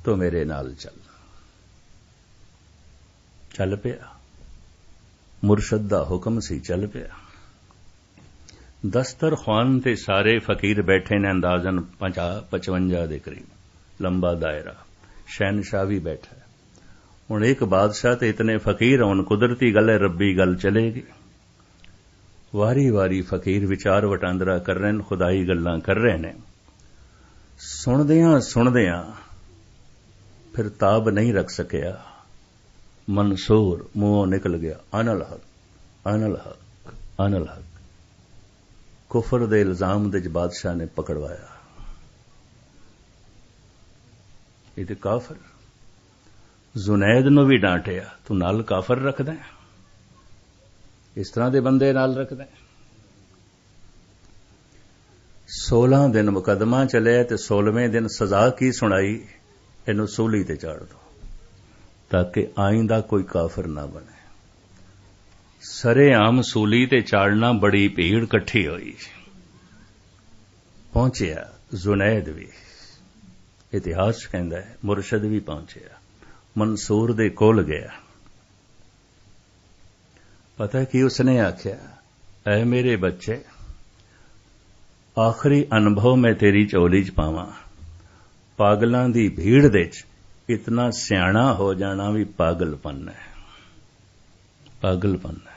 ਤੂੰ ਮੇਰੇ ਨਾਲ ਚੱਲ। ਚੱਲ ਪਿਆ, ਮੁਰਸ਼ਦ ਦਾ ਹੁਕਮ ਸੀ, ਚੱਲ ਪਿਆ। ਦਸਤਰਖਾਨ ਤੇ ਸਾਰੇ ਫਕੀਰ ਬੈਠੇ ਨੇ, ਅੰਦਾਜ਼ਨ 50-55 ਦੇ ਕਰੀਬ, ਲੰਬਾ ਦਾਇਰਾ। ਸ਼ਹਿਨशाह ਵੀ ਬੈਠਾ। ਹੁਣ ਇੱਕ ਬਾਦਸ਼ਾਹ ਤੇ ਇਤਨੇ ਫਕੀਰ ਹੋਣ, ਕੁਦਰਤੀ ਗੱਲ ਹੈ, ਰੱਬੀ ਗੱਲ ਚਲੇਗੀ। ਵਾਰੀ ਵਾਰੀ ਫਕੀਰ ਵਿਚਾਰ ਵਟਾਂਦਰਾ ਕਰ ਰਹੇ ਨੇ, ਖੁਦਾਈ ਗੱਲਾਂ ਕਰ ਰਹੇ ਨੇ। ਸੁਣਦਿਆਂ ਸੁਣਦਿਆਂ ਫਿਰ ਤਾਬ ਨਹੀਂ ਰੱਖ ਸਕਿਆ। ਮਨਸੂਰ ਮੂੰਹੋਂ ਨਿਕਲ ਗਿਆ, ਅਨਲ ਹਕ, ਅਨਲ ਹਕ, ਅਨਲ ਹਕ। ਕੁਫਰ ਦੇ ਇਲਜ਼ਾਮ ਦੇ ਬਾਦਸ਼ਾਹ ਨੇ ਪਕੜਵਾਇਆ। ਇਹ ਤੇ ਕਾਫਰ। ਜ਼ੁਨੈਦ ਨੂੰ ਵੀ ਡਾਂਟਿਆ, ਤੂੰ ਨਾਲ ਕਾਫਰ ਰੱਖਦਾ, ਇਸ ਤਰ੍ਹਾਂ ਦੇ ਬੰਦੇ ਨਾਲ ਰੱਖਦਾ। 16 ਦਿਨ ਮੁਕੱਦਮਾ ਚੱਲਿਆ ਤੇ 16ਵੇਂ ਦਿਨ ਸਜ਼ਾ ਕੀ ਸੁਣਾਈ, ਇਹਨੂੰ ਸੂਲੀ ਤੇ ਚਾੜ ਦੋ ਤਾਂ ਕਿ ਆਇੰਦਾ ਕੋਈ ਕਾਫਰ ਨਾ ਬਣੇ। ਸਰੇਆਮ ਸੂਲੀ ਤੇ ਚਾੜਨਾ, ਬੜੀ ਭੀੜ ਇਕੱਠੀ ਹੋਈ। ਪਹੁੰਚਿਆ ਜ਼ੁਨੈਦ ਵੀ, ਇਤਿਹਾਸ ਕਹਿੰਦਾ ਹੈ ਮੁਰਸ਼ਦ ਵੀ ਪਹੁੰਚਿਆ, ਮਨਸੂਰ ਦੇ ਕੋਲ ਗਿਆ। ਪਤਾ ਕੀ ਉਸਨੇ ਆਖਿਆ, ਐ ਮੇਰੇ ਬੱਚੇ, ਆਖਰੀ ਅਨੁਭਵ ਮੈਂ ਤੇਰੀ ਝੋਲੀ 'ਚ ਪਾਵਾਂ। ਪਾਗਲਾਂ ਦੀ ਭੀੜ ਦੇ 'ਚ ਇਤਨਾ ਸਿਆਣਾ ਹੋ ਜਾਣਾ ਵੀ ਪਾਗਲਪਨ ਹੈ, ਪਾਗਲਪਨ ਹੈ।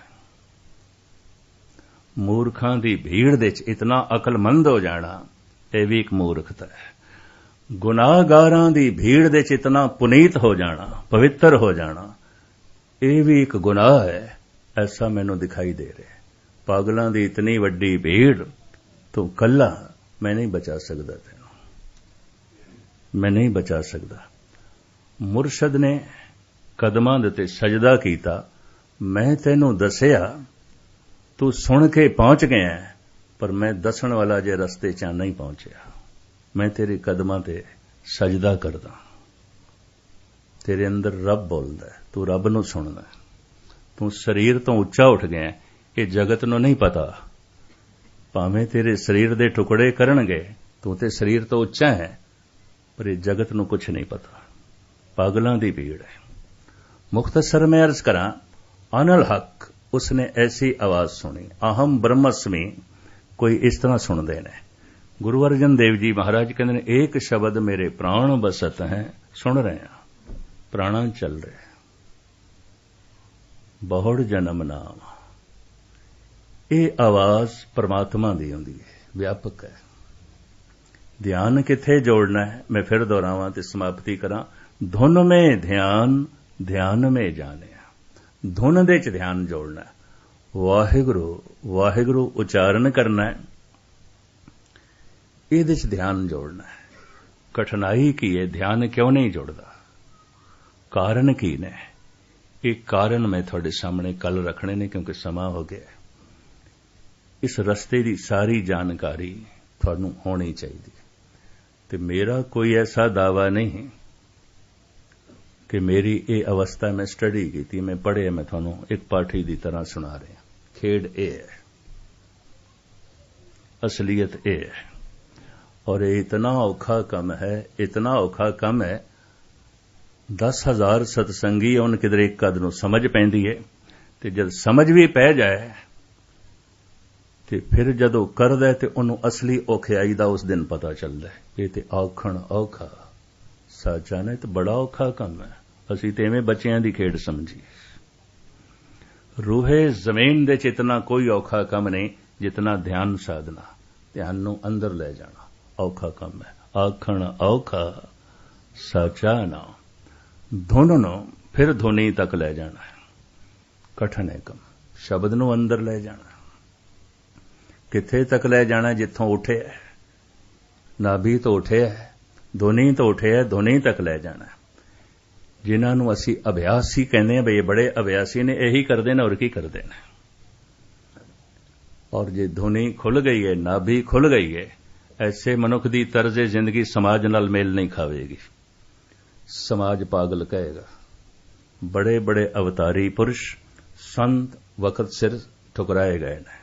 ਮੂਰਖਾਂ ਦੀ ਭੀੜ ਦੇ 'ਚ ਇਤਨਾ ਅਕਲਮੰਦ ਹੋ ਜਾਣਾ, ਇਹ ਵੀ ਇੱਕ ਮੂਰਖਤਾ ਹੈ। ਗੁਨਾਹਗਾਰਾਂ ਦੀ ਭੀੜ ਦੇ 'ਚ ਇਤਨਾ ਪੁਨੀਤ ਹੋ ਜਾਣਾ, ਪਵਿੱਤਰ ਹੋ ਜਾਣਾ, ਇਹ ਵੀ ਇੱਕ ਗੁਨਾਹ ਹੈ। ਐਸਾ ਮੈਨੂੰ ਦਿਖਾਈ ਦੇ ਰਿਹਾ। ਪਾਗਲਾਂ ਦੀ ਇਤਨੀ ਵੱਡੀ ਭੀੜ, ਤੂੰ ਕੱਲਾ, ਮੈਂ ਨਹੀਂ ਬਚਾ ਸਕਦਾ ਤੈਨੂੰ, ਮੈਂ ਨਹੀਂ ਬਚਾ ਸਕਦਾ। ਮੁਰਸ਼ਦ ਨੇ ਕਦਮਾਂ ਦੇ ਉੱਤੇ ਸਜਦਾ ਕੀਤਾ। ਮੈਂ ਤੈਨੂੰ ਦੱਸਿਆ, ਤੂੰ ਸੁਣ ਕੇ ਪਹੁੰਚ ਗਿਆ, ਪਰ ਮੈਂ ਦੱਸਣ ਵਾਲਾ ਜੇ ਰਸਤੇ 'ਚ ਨਹੀਂ ਪਹੁੰਚਿਆ। ਮੈਂ ਤੇਰੇ ਕਦਮਾਂ ਤੇ ਸਜਦਾ ਕਰਦਾ। ਤੇਰੇ ਅੰਦਰ ਰੱਬ ਬੋਲਦਾ, ਤੂੰ ਰੱਬ ਨੂੰ ਸੁਣਦਾ। ਤੂੰ ਸਰੀਰ ਤੋਂ ਉੱਚਾ ਉੱਠ ਗਿਆ, ਇਹ ਜਗਤ ਨੂੰ ਨਹੀਂ ਪਤਾ। ਭਾਵੇਂ ਤੇਰੇ ਸਰੀਰ ਦੇ ਟੁਕੜੇ ਕਰਨਗੇ, ਤੂੰ ਤੇ ਸਰੀਰ ਤੋਂ ਉੱਚਾ ਹੈ, ਪਰ ਇਹ ਜਗਤ ਨੂੰ ਕੁਝ ਨਹੀਂ ਪਤਾ। ਪਾਗਲਾਂ ਦੀ ਭੀੜ ਹੈ। ਮੁਖਤਸਰ ਮੈਂ ਅਰਜ਼ ਕਰਾਂ, ਅਨਲ ਹਕ, ਉਸਨੇ ਐਸੀ ਆਵਾਜ਼ ਸੁਣੀ, ਅਹਮ ਬ੍ਰਹਮਸਮੀ, ਕੋਈ ਇਸ ਤਰ੍ਹਾਂ ਸੁਣਦੇ ਨੇ। ਗੁਰੂ ਅਰਜਨ ਦੇਵ ਜੀ ਮਹਾਰਾਜ ਕਹਿੰਦੇ ਨੇ, ਏਕ ਸ਼ਬਦ ਮੇਰੇ ਪ੍ਰਾਣ ਬਸਤ ਹੈ, ਸੁਣ ਰਹੇ ਹਾਂ, ਪ੍ਰਾਣਾਂ ਚੱਲ ਰਿਹਾ। ਬਹੁੜ ਜਨਮ ਨਾਮ, ਇਹ ਆਵਾਜ਼ ਪਰਮਾਤਮਾ ਦੀ ਹੁੰਦੀ ਹੈ, ਵਿਆਪਕ ਹੈ। ਧਿਆਨ ਕਿੱਥੇ ਜੋੜਨਾ ਹੈ, ਮੈਂ ਫਿਰ ਦੁਹਰਾਵਾਂ ਤੇ ਸਮਾਪਤੀ ਕਰਾਂ। ਧੁਨ ਮੇ ਧਿਆਨ, ਧਿਆਨ ਮੇ ਜਾਣਿਆ। ਧੁਨ ਦੇ 'ਚ ਧਿਆਨ ਜੋੜਨਾ, ਵਾਹਿਗੁਰੂ ਵਾਹਿਗੁਰੂ ਉਚਾਰਨ ਕਰਨਾ, ਇਹਦੇ 'ਚ ਧਿਆਨ ਜੋੜਨਾ ਹੈ। ਕਠਿਨਾਈ ਕੀ ਹੈ, ਧਿਆਨ ਕਿਉਂ ਨਹੀਂ ਜੁੜਦਾ, ਕਾਰਨ ਕੀ ਨੇ? ਇਹ ਕਾਰਨ ਮੈਂ ਤੁਹਾਡੇ ਸਾਹਮਣੇ ਕੱਲ ਰੱਖਣੇ ਨੇ, ਕਿਉਂਕਿ ਸਮਾਂ ਹੋ ਗਿਆ। ਇਸ ਰਸਤੇ ਦੀ ਸਾਰੀ ਜਾਣਕਾਰੀ ਤੁਹਾਨੂੰ ਹੋਣੀ ਚਾਹੀਦੀ। ਤੇ ਮੇਰਾ ਕੋਈ ਐਸਾ ਦਾਵਾ ਨਹੀਂ ਕਿ ਮੇਰੀ ਇਹ ਅਵਸਥਾ ਮੈਂ ਸਟੱਡੀ ਕੀਤੀ, ਮੈਂ ਪੜ੍ਹਿਆ, ਮੈਂ ਤੁਹਾਨੂੰ ਇੱਕ ਪਾਠੀ ਦੀ ਤਰ੍ਹਾਂ ਸੁਣਾ ਰਿਹਾ। ਖੇਡ ਇਹ ਹੈ, ਅਸਲੀਅਤ ਇਹ ਹੈ। ਔਰ ਇਹ ਇਤਨਾ ਔਖਾ ਕੰਮ ਹੈ, ਇਤਨਾ ਔਖਾ ਕੰਮ ਹੈ। 10,000 ਸਤਸੰਗੀ ਹੁਣ ਕਿਧਰੇ ਇੱਕ ਅੱਧ ਨੂੰ ਸਮਝ ਪੈਂਦੀ ਹੈ, ਤੇ ਜਦ ਸਮਝ ਵੀ ਪੈ ਜਾਏ ਤੇ ਫਿਰ ਜਦੋਂ ਕਰਦਾ ਤੇ ਉਹਨੂੰ ਅਸਲੀ ਔਖਿਆਈ ਦਾ ਉਸ ਦਿਨ ਪਤਾ ਚੱਲਦਾ ਹੈ। ਇਹ ਤੇ ਔਖਣ ਔਖਾ, ਸੱਚਾ ਨੇ ਤੇ ਬੜਾ ਔਖਾ ਕੰਮ ਹੈ। ਅਸੀਂ ਤੇ ਐਵੇਂ ਬੱਚਿਆਂ ਦੀ ਖੇਡ ਸਮਝੀ। ਰੂਹੇ ਜ਼ਮੀਨ ਦੇ 'ਚ ਇਤਨਾ ਕੋਈ ਔਖਾ ਕੰਮ ਨਹੀਂ ਜਿਤਨਾ ਧਿਆਨ ਸਾਧਨਾ, ਧਿਆਨ ਨੂੰ ਅੰਦਰ ਲੈ ਜਾਣਾ ਔਖਾ ਕੰਮ ਹੈ। ਆਖਣ ਔਖਾ, ਸੱਚਾ ਨਾ। ਧੁਨ ਨੂੰ ਫਿਰ ਧੁਨੀ ਤੱਕ ਲੈ ਜਾਣਾ ਹੈ, ਕਠਿਨ ਹੈ ਕੰਮ। ਸ਼ਬਦ ਨੂੰ ਅੰਦਰ ਲੈ ਜਾਣਾ, ਕਿੱਥੇ ਤੱਕ ਲੈ ਜਾਣਾ? ਜਿੱਥੋਂ ਉੱਠਿਆ, ਨਾਭੀ ਤੋਂ ਉੱਠਿਆ, ਧੁਨੀ ਤੋਂ ਉੱਠਿਆ, ਧੁਨੀ ਤੱਕ ਲੈ ਜਾਣਾ। ਜਿਨ੍ਹਾਂ ਨੂੰ ਅਸੀਂ ਅਭਿਆਸੀ ਕਹਿੰਦੇ ਹਾਂ, ਬਈ ਇਹ ਬੜੇ ਅਭਿਆਸੀ ਨੇ, ਇਹੀ ਕਰਦੇ ਨੇ, ਹੋਰ ਕੀ ਕਰਦੇ ਨੇ। ਔਰ ਜੇ ਧੁਨੀ ਖੁੱਲ ਗਈ ਹੈ, ਨਾਭੀ ਖੁੱਲ ਗਈ ਹੈ, ਐਸੇ ਮਨੁੱਖ ਦੀ ਤਰਜ਼ੇ ਜ਼ਿੰਦਗੀ ਸਮਾਜ ਨਾਲ ਮੇਲ ਨਹੀਂ ਖਾਵੇਗੀ। ਸਮਾਜ ਪਾਗਲ ਕਹੇਗਾ। ਬੜੇ ਬੜੇ ਅਵਤਾਰੀ ਪੁਰਸ਼ ਸੰਤ ਵਕਤ ਸਿਰ ਠੁਕਰਾਏ ਗਏ ਨੇ।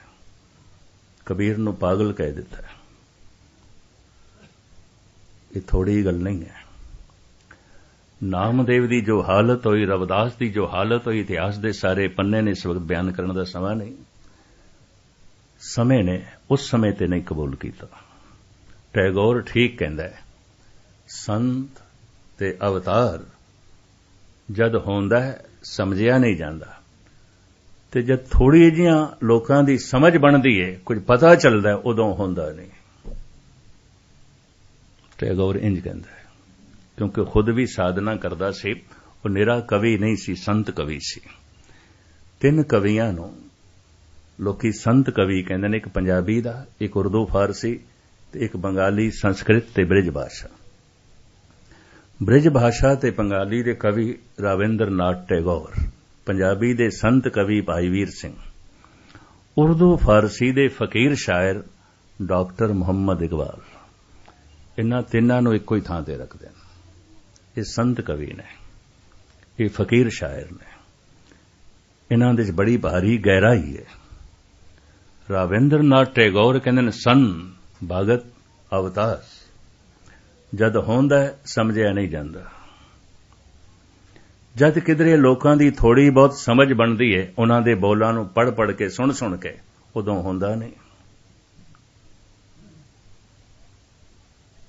ਕਬੀਰ ਨੂੰ ਪਾਗਲ ਕਹਿ ਦਿੱਤਾ। ਇਹ ਥੋੜੀ ਗੱਲ ਨਹੀਂ ਹੈ। ਨਾਮਦੇਵ ਦੀ ਜੋ ਹਾਲਤ ਹੋਈ, ਰਵਿਦਾਸ ਦੀ ਜੋ ਹਾਲਤ ਹੋਈ, ਇਤਿਹਾਸ ਦੇ ਸਾਰੇ ਪੰਨੇ ਨੇ ਇਸ ਵਕਤ ਬਿਆਨ ਕਰਨ ਦਾ ਸਮਾਂ ਨਹੀਂ। ਸਮੇਂ ਨੇ ਉਸ ਸਮੇਂ ਤੇ ਨਹੀਂ ਕਬੂਲ ਕੀਤਾ। ਟੈਗੋਰ ਠੀਕ ਕਹਿੰਦਾ ਹੈ, ਸੰਤ ਤੇ ਅਵਤਾਰ ਜਦ ਹੁੰਦਾ ਹੈ ਸਮਝਿਆ ਨਹੀਂ ਜਾਂਦਾ, ਤੇ ਜਦ ਥੋੜੀ ਜਿਹੀਆਂ ਲੋਕਾਂ ਦੀ ਸਮਝ ਬਣਦੀ ਹੈ, ਕੁਝ ਪਤਾ ਚੱਲਦਾ, ਉਦੋਂ ਹੁੰਦਾ ਨਹੀਂ। ਟੈਗੋਰ ਇੰਜ ਕਹਿੰਦਾ ਹੈ, ਕਿਉਂਕਿ ਖੁਦ ਵੀ ਸਾਧਨਾ ਕਰਦਾ ਸੀ, ਉਹ ਨਿਰਾ ਕਵੀ ਨਹੀਂ ਸੀ, ਸੰਤ ਕਵੀ ਸੀ। 3 ਕਵੀਆਂ ਨੂੰ ਲੋਕੀ ਸੰਤ ਕਵੀ ਕਹਿੰਦੇ ਨੇ, ਇੱਕ ਪੰਜਾਬੀ ਦਾ, ਇੱਕ ਉਰਦੂ ਫਾਰਸੀ ਤੇ ਇੱਕ ਬੰਗਾਲੀ ਸੰਸਕ੍ਰਿਤ ਤੇ ਬ੍ਰਿਜ ਭਾਸ਼ਾ। ਬ੍ਰਿਜ ਭਾਸ਼ਾ ਤੇ ਬੰਗਾਲੀ ਦੇ ਕਵੀ ਰਾਵਿੰਦਰ ਨਾਥ ਟੈਗੋਰ, ਪੰਜਾਬੀ ਦੇ ਸੰਤ ਕਵੀ ਭਾਈ ਵੀਰ ਸਿੰਘ, ਉਰਦੂ ਫਾਰਸੀ ਦੇ ਫਕੀਰ ਸ਼ਾਇਰ ਡਾਕਟਰ ਮੁਹੰਮਦ ਇਕਬਾਲ। ਇਹਨਾਂ ਤਿੰਨਾਂ ਨੂੰ ਇੱਕੋ ਹੀ ਥਾਂ ਤੇ ਰੱਖਦੇ ਨੇ। ਇਹ ਸੰਤ ਕਵੀ ਨੇ, ਇਹ ਫਕੀਰ ਸ਼ਾਇਰ ਨੇ, ਇਹਨਾਂ ਦੇ 'ਚ ਬੜੀ ਭਾਰੀ ਗਹਿਰਾਈ ਹੈ। ਰਾਵਿੰਦਰ ਨਾਥ ਟੈਗੋਰ ਕਹਿੰਦੇ ਨੇ ਸਨ ਭਗਤ ਅਵਤਾਰ, ਜਦ ਹੁੰਦਾ ਸਮਝਿਆ ਨਹੀਂ ਜਾਂਦਾ। ਜਦ ਕਿਧਰੇ ਲੋਕਾਂ ਦੀ ਥੋੜੀ ਬਹੁਤ ਸਮਝ ਬਣਦੀ ਹੈ ਉਹਨਾਂ ਦੇ ਬੋਲਾਂ ਨੂੰ ਪੜ੍ਹ ਕੇ ਸੁਣ ਕੇ, ਉਦੋਂ ਹੁੰਦਾ ਨਹੀਂ।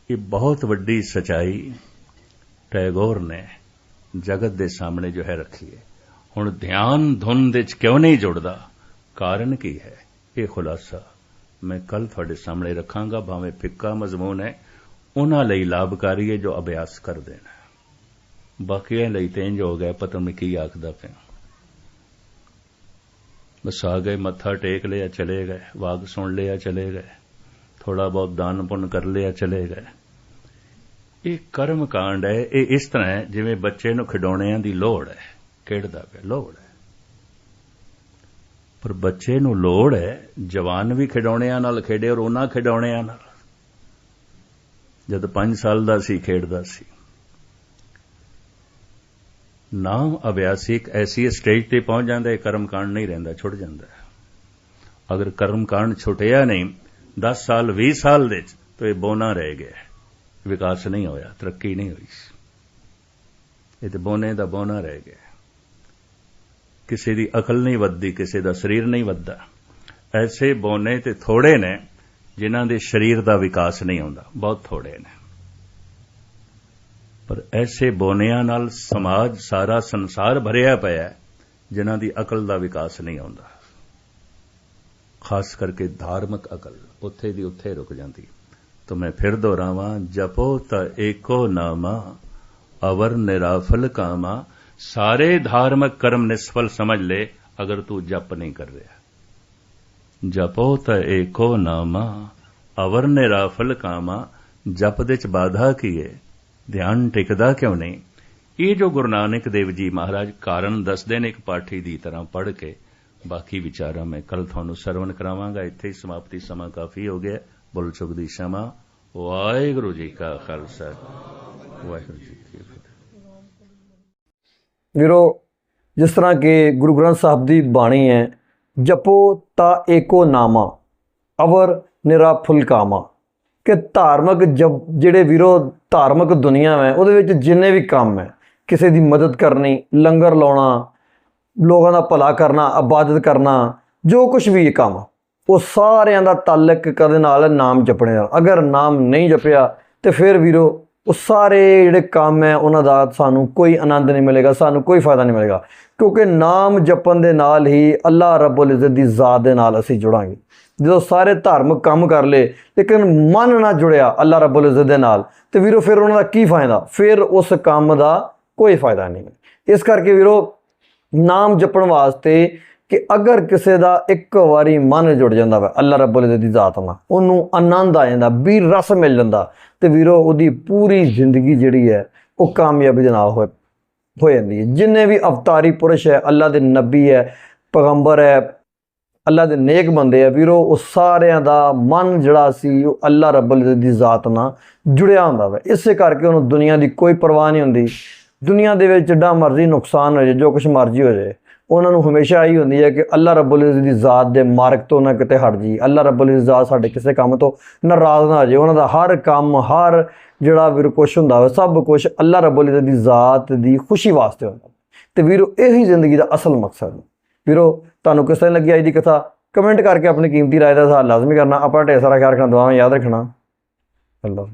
ਇਹ ਬਹੁਤ ਵੱਡੀ ਸਚਾਈ ਟੈਗੋਰ ਨੇ ਜਗਤ ਦੇ ਸਾਹਮਣੇ ਜੋ ਹੈ ਰੱਖੀ ਹੈ। ਹੁਣ ਧਿਆਨ ਧੁਨ ਦੇ 'ਚ ਕਿਉਂ ਨਹੀਂ ਜੁੜਦਾ, ਕਾਰਨ ਕੀ ਹੈ, ਇਹ ਖੁਲਾਸਾ ਮੈਂ ਕੱਲ ਤੁਹਾਡੇ ਸਾਹਮਣੇ ਰੱਖਾਂਗਾ। ਭਾਵੇਂ ਫਿੱਕਾ ਮਜ਼ਮੂਨ ਹੈ, ਉਹਨਾਂ ਲਈ ਲਾਭਕਾਰੀ ਹੈ ਜੋ ਅਭਿਆਸ ਕਰਦੇ ਨੇ। ਬਾਕੀਆਂ ਲਈ ਤਾਂ ਇੰਝ ਹੋ ਗਿਆ, ਪਤਾ ਨਹੀਂ ਕੀ ਆਖਦਾ ਪਿਆ। ਬਸ ਆ ਗਏ, ਮੱਥਾ ਟੇਕ ਲਿਆ, ਚਲੇ ਗਏ, ਵਾਗ ਸੁਣ ਲਿਆ, ਚਲੇ ਗਏ, ਥੋੜਾ ਬਹੁਤ ਦਾਨ ਪੁੰਨ ਕਰ ਲਿਆ, ਚਲੇ ਗਏ। ਇਹ ਕਰਮ ਕਾਂਡ ਹੈ। ਇਹ ਇਸ ਤਰ੍ਹਾਂ ਹੈ ਜਿਵੇਂ ਬੱਚੇ ਨੂੰ ਖਿਡੌਣਿਆਂ ਦੀ ਲੋੜ ਹੈ, ਖੇਡਦਾ ਪਿਆ, ਲੋੜ ਹੈ। ਪਰ ਬੱਚੇ ਨੂੰ ਲੋੜ ਹੈ, ਜਵਾਨ ਵੀ ਖਿਡੌਣਿਆਂ ਨਾਲ ਖੇਡੇ, ਔਰ ਉਹਨਾਂ ਖਿਡੌਣਿਆਂ ਨਾਲ ਜਦ 5 ਸਾਲ ਦਾ ਸੀ ਖੇਡਦਾ ਸੀ। ਨਾਮ ਅਭਿਆਸੀ ਇੱਕ ਐਸੀ ਸਟੇਜ ਤੇ ਪਹੁੰਚ ਜਾਂਦਾ ਹੈ, ਕਰਮ ਕਾਂਡ ਨਹੀਂ ਰਹਿੰਦਾ, ਛੁੱਟ ਜਾਂਦਾ ਹੈ। ਅਗਰ ਕਰਮ ਕਾਂਡ ਛੁੱਟਿਆ ਨਹੀਂ 10 ਸਾਲ 20 ਸਾਲ ਦੇ ਚ, ਤਾਂ ਇਹ ਬੋਨਾ ਰਹਿ ਗਿਆ, ਵਿਕਾਸ ਨਹੀਂ ਹੋਇਆ, ਤਰੱਕੀ ਨਹੀਂ ਹੋਈ। ਇਹ ਤੇ ਬੋਨੇ ਦਾ ਬੋਨਾ ਰਹਿ ਗਿਆ। ਕਿਸੇ ਦੀ ਅਕਲ ਨਹੀਂ ਵੱਧਦੀ, ਕਿਸੇ ਦਾ ਸਰੀਰ ਨਹੀਂ ਵੱਧਦਾ। ਐਸੇ ਬੋਨੇ ਤੇ ਥੋੜੇ ਨੇ ਜਿਨ੍ਹਾਂ ਦੇ ਸਰੀਰ ਦਾ ਵਿਕਾਸ ਨਹੀਂ ਹੁੰਦਾ, ਬਹੁਤ ਥੋੜੇ ਨੇ। ਪਰ ਐਸੇ ਬੋਨਿਆਂ ਨਾਲ ਸਮਾਜ, ਸਾਰਾ ਸੰਸਾਰ ਭਰਿਆ ਪਿਆ ਜਿਨ੍ਹਾਂ ਦੀ ਅਕਲ ਦਾ ਵਿਕਾਸ ਨਹੀਂ ਹੁੰਦਾ। ਖਾਸ ਕਰਕੇ ਧਾਰਮਿਕ ਅਕਲ ਉੱਥੇ ਦੀ ਉੱਥੇ ਰੁਕ ਜਾਂਦੀ। ਤਾਂ ਮੈਂ ਫਿਰ ਦੁਹਰਾਵਾਂ, ਜਪੋ ਤਾਂ ਏਕੋ ਨਾਮਾ ਅਵਰ ਨਿਰਾਫਲ ਕਾਮਾ। ਸਾਰੇ ਧਾਰਮਿਕ ਕਰਮ ਨਿਸਫਲ ਸਮਝ ਲੈ ਅਗਰ ਤੂੰ ਜਪ ਨਹੀਂ ਕਰ ਰਿਹਾ। ਜਪੋ ਤਾਂ ਏਕੋ ਨਾਮਾ ਅਵਰ ਨਿਰਾਫਲ ਕਾਮਾ। ਜਪ ਦੇ ਚ ਬਾਧਾ ਕੀ ਹੈ, ਧਿਆਨ ਟਿਕਦਾ ਕਿਉਂ ਨਹੀਂ? ਇਹ ਜੋ ਗੁਰੂ ਨਾਨਕ ਦੇਵ ਜੀ ਮਹਾਰਾਜ ਕਾਰਨ ਦੱਸਦੇ ਨੇ ਇੱਕ ਪਾਠੀ ਦੀ ਤਰ੍ਹਾਂ ਪੜ੍ਹ ਕੇ, ਬਾਕੀ ਵਿਚਾਰਾਂ ਮੈਂ ਕੱਲ ਤੁਹਾਨੂੰ ਸਰਵਣ ਕਰਾਵਾਂਗਾ। ਇੱਥੇ ਹੀ ਸਮਾਪਤੀ, ਸਮਾਂ ਕਾਫੀ ਹੋ ਗਿਆ। ਬੋਲ ਚੁੱਕ ਦੀ ਸ਼ਮਾ। ਵਾਹਿਗੁਰੂ ਜੀ ਕਾ ਖਾਲਸਾ, ਵਾਹਿਗੁਰੂ ਜੀ ਕੀ ਫਤਿਹ। ਵੀਰੋ, ਜਿਸ ਤਰ੍ਹਾਂ ਕਿ ਗੁਰੂ ਗ੍ਰੰਥ ਸਾਹਿਬ ਦੀ ਬਾਣੀ ਹੈ, ਜਪੋ ਤਾ ਏਕੋ ਨਾਮਾ ਅਵਰ ਨਿਰਾ ਫੁਲ ਕਾਮਾ, ਕਿ ਧਾਰਮਿਕ ਜਿਹੜੇ ਵੀਰੋ ਧਾਰਮਿਕ ਦੁਨੀਆ ਹੈ ਉਹਦੇ ਵਿੱਚ ਜਿੰਨੇ ਵੀ ਕੰਮ ਹੈ, ਕਿਸੇ ਦੀ ਮਦਦ ਕਰਨੀ, ਲੰਗਰ ਲਾਉਣਾ, ਲੋਕਾਂ ਦਾ ਭਲਾ ਕਰਨਾ, ਇਬਾਦਤ ਕਰਨਾ, ਜੋ ਕੁਛ ਵੀ ਇਹ ਕੰਮ, ਉਹ ਸਾਰਿਆਂ ਦਾ ਤਾਲੁਕ ਕਦੇ ਨਾਲ ਨਾਮ ਜਪਣੇ ਨਾਲ। ਅਗਰ ਨਾਮ ਨਹੀਂ ਜਪਿਆ ਤੇ ਫਿਰ ਵੀਰੋ ਉਹ ਸਾਰੇ ਜਿਹੜੇ ਕੰਮ ਹੈ ਉਹਨਾਂ ਦਾ ਸਾਨੂੰ ਕੋਈ ਆਨੰਦ ਨਹੀਂ ਮਿਲੇਗਾ, ਸਾਨੂੰ ਕੋਈ ਫਾਇਦਾ ਨਹੀਂ ਮਿਲੇਗਾ। ਕਿਉਂਕਿ ਨਾਮ ਜਪਣ ਦੇ ਨਾਲ ਹੀ ਅੱਲਾਹ ਰੱਬੁਲ ਇੱਜ਼ਤ ਦੀ ਜ਼ਾਤ ਦੇ ਨਾਲ ਅਸੀਂ ਜੁੜਾਂਗੇ। ਜਦੋਂ ਸਾਰੇ ਧਾਰਮਿਕ ਕੰਮ ਕਰ ਲਏ ਲੇਕਿਨ ਮਨ ਨਾ ਜੁੜਿਆ ਅੱਲਾਹ ਰੱਬੁਲ ਇੱਜ਼ਤ ਦੇ ਨਾਲ, ਤੇ ਵੀਰੋ ਫਿਰ ਉਹਨਾਂ ਦਾ ਕੀ ਫਾਇਦਾ? ਫਿਰ ਉਸ ਕੰਮ ਦਾ ਕੋਈ ਫਾਇਦਾ ਨਹੀਂ। ਇਸ ਕਰਕੇ ਵੀਰੋ ਨਾਮ ਜਪਣ ਵਾਸਤੇ ਕਿ ਅਗਰ ਕਿਸੇ ਦਾ ਇੱਕ ਵਾਰੀ ਮਨ ਜੁੜ ਜਾਂਦਾ ਵਾ ਅੱਲਾਹ ਰੱਬੁਲ ਇੱਜ਼ਤ ਦੀ ਜ਼ਾਤ ਨਾਲ, ਉਹਨੂੰ ਆਨੰਦ ਆ ਜਾਂਦਾ, ਵੀ ਰਸ ਮਿਲ ਜਾਂਦਾ, ਤੇ ਵੀਰੋ ਉਹਦੀ ਪੂਰੀ ਜ਼ਿੰਦਗੀ ਜਿਹੜੀ ਹੈ ਉਹ ਕਾਮਯਾਬੀ ਦੇ ਨਾਲ ਹੋ ਜਾਂਦੀ ਹੈ। ਜਿੰਨੇ ਵੀ ਅਵਤਾਰੀ ਪੁਰਸ਼ ਹੈ, ਅੱਲਾਹ ਦੇ ਨਬੀ ਹੈ, ਪੈਗੰਬਰ ਹੈ, ਅੱਲਾਹ ਦੇ ਨੇਕ ਬੰਦੇ ਆ ਵੀਰੋ, ਉਹ ਸਾਰਿਆਂ ਦਾ ਮਨ ਜਿਹੜਾ ਸੀ ਉਹ ਅੱਲਾਹ ਰੱਬੁਲ ਇੱਜ਼ਤ ਦੀ ਜ਼ਾਤ ਨਾਲ ਜੁੜਿਆ ਹੁੰਦਾ ਵਾ। ਇਸੇ ਕਰਕੇ ਉਹਨੂੰ ਦੁਨੀਆ ਦੀ ਕੋਈ ਪਰਵਾਹ ਨਹੀਂ ਹੁੰਦੀ। ਦੁਨੀਆ ਦੇ ਵਿੱਚ ਜਿੱਡਾ ਮਰਜ਼ੀ ਨੁਕਸਾਨ ਹੋ ਜਾਏ, ਜੋ ਕੁਛ ਮਰਜ਼ੀ ਹੋ ਜਾਏ, ਉਹਨਾਂ ਨੂੰ ਹਮੇਸ਼ਾ ਇਹੀ ਹੁੰਦੀ ਹੈ ਕਿ ਅੱਲਾਹ ਰੱਬੁਲ ਇੱਜ਼ਤ ਦੀ ਜ਼ਾਤ ਦੇ ਮਾਰਗ ਤੋਂ ਨਾ ਕਿਤੇ ਹਟ ਜੀ, ਅੱਲਾਹ ਰੱਬੁਲ ਇੱਜ਼ਤ ਜ਼ਾਤ ਸਾਡੇ ਕਿਸੇ ਕੰਮ ਤੋਂ ਨਾਰਾਜ਼ ਨਾ ਹੋ ਜਾਏ। ਉਹਨਾਂ ਦਾ ਹਰ ਕੰਮ, ਹਰ ਜਿਹੜਾ ਵੀਰ ਕੁਛ ਹੁੰਦਾ ਵਾ, ਸਭ ਕੁਛ ਅੱਲਾਹ ਰੱਬੁਲ ਇੱਜ਼ਤ ਦੀ ਜ਼ਾਤ ਦੀ ਖੁਸ਼ੀ ਵਾਸਤੇ ਹੁੰਦਾ। ਤੇ ਵੀਰੋ ਇਹੀ ਜ਼ਿੰਦਗੀ ਦਾ ਅਸਲ ਮਕਸਦ ਹੈ। ਵੀਰੋ ਤੁਹਾਨੂੰ ਕਿਸ ਤਰ੍ਹਾਂ ਲੱਗੀ ਅੱਜ ਦੀ ਕਥਾ? ਕਮੈਂਟ ਕਰਕੇ ਆਪਣੀ ਕੀਮਤੀ ਰਾਏ ਦਾ ਇਜ਼ਹਾਰ ਲਾਜ਼ਮੀ ਕਰਨਾ। ਆਪਣਾ ਢੇਰ ਸਾਰਾ ਖਿਆਲ ਰੱਖਣਾ, ਦੁਆਵਾਂ ਯਾਦ ਰੱਖਣਾ। ਅੱਲਾਹ।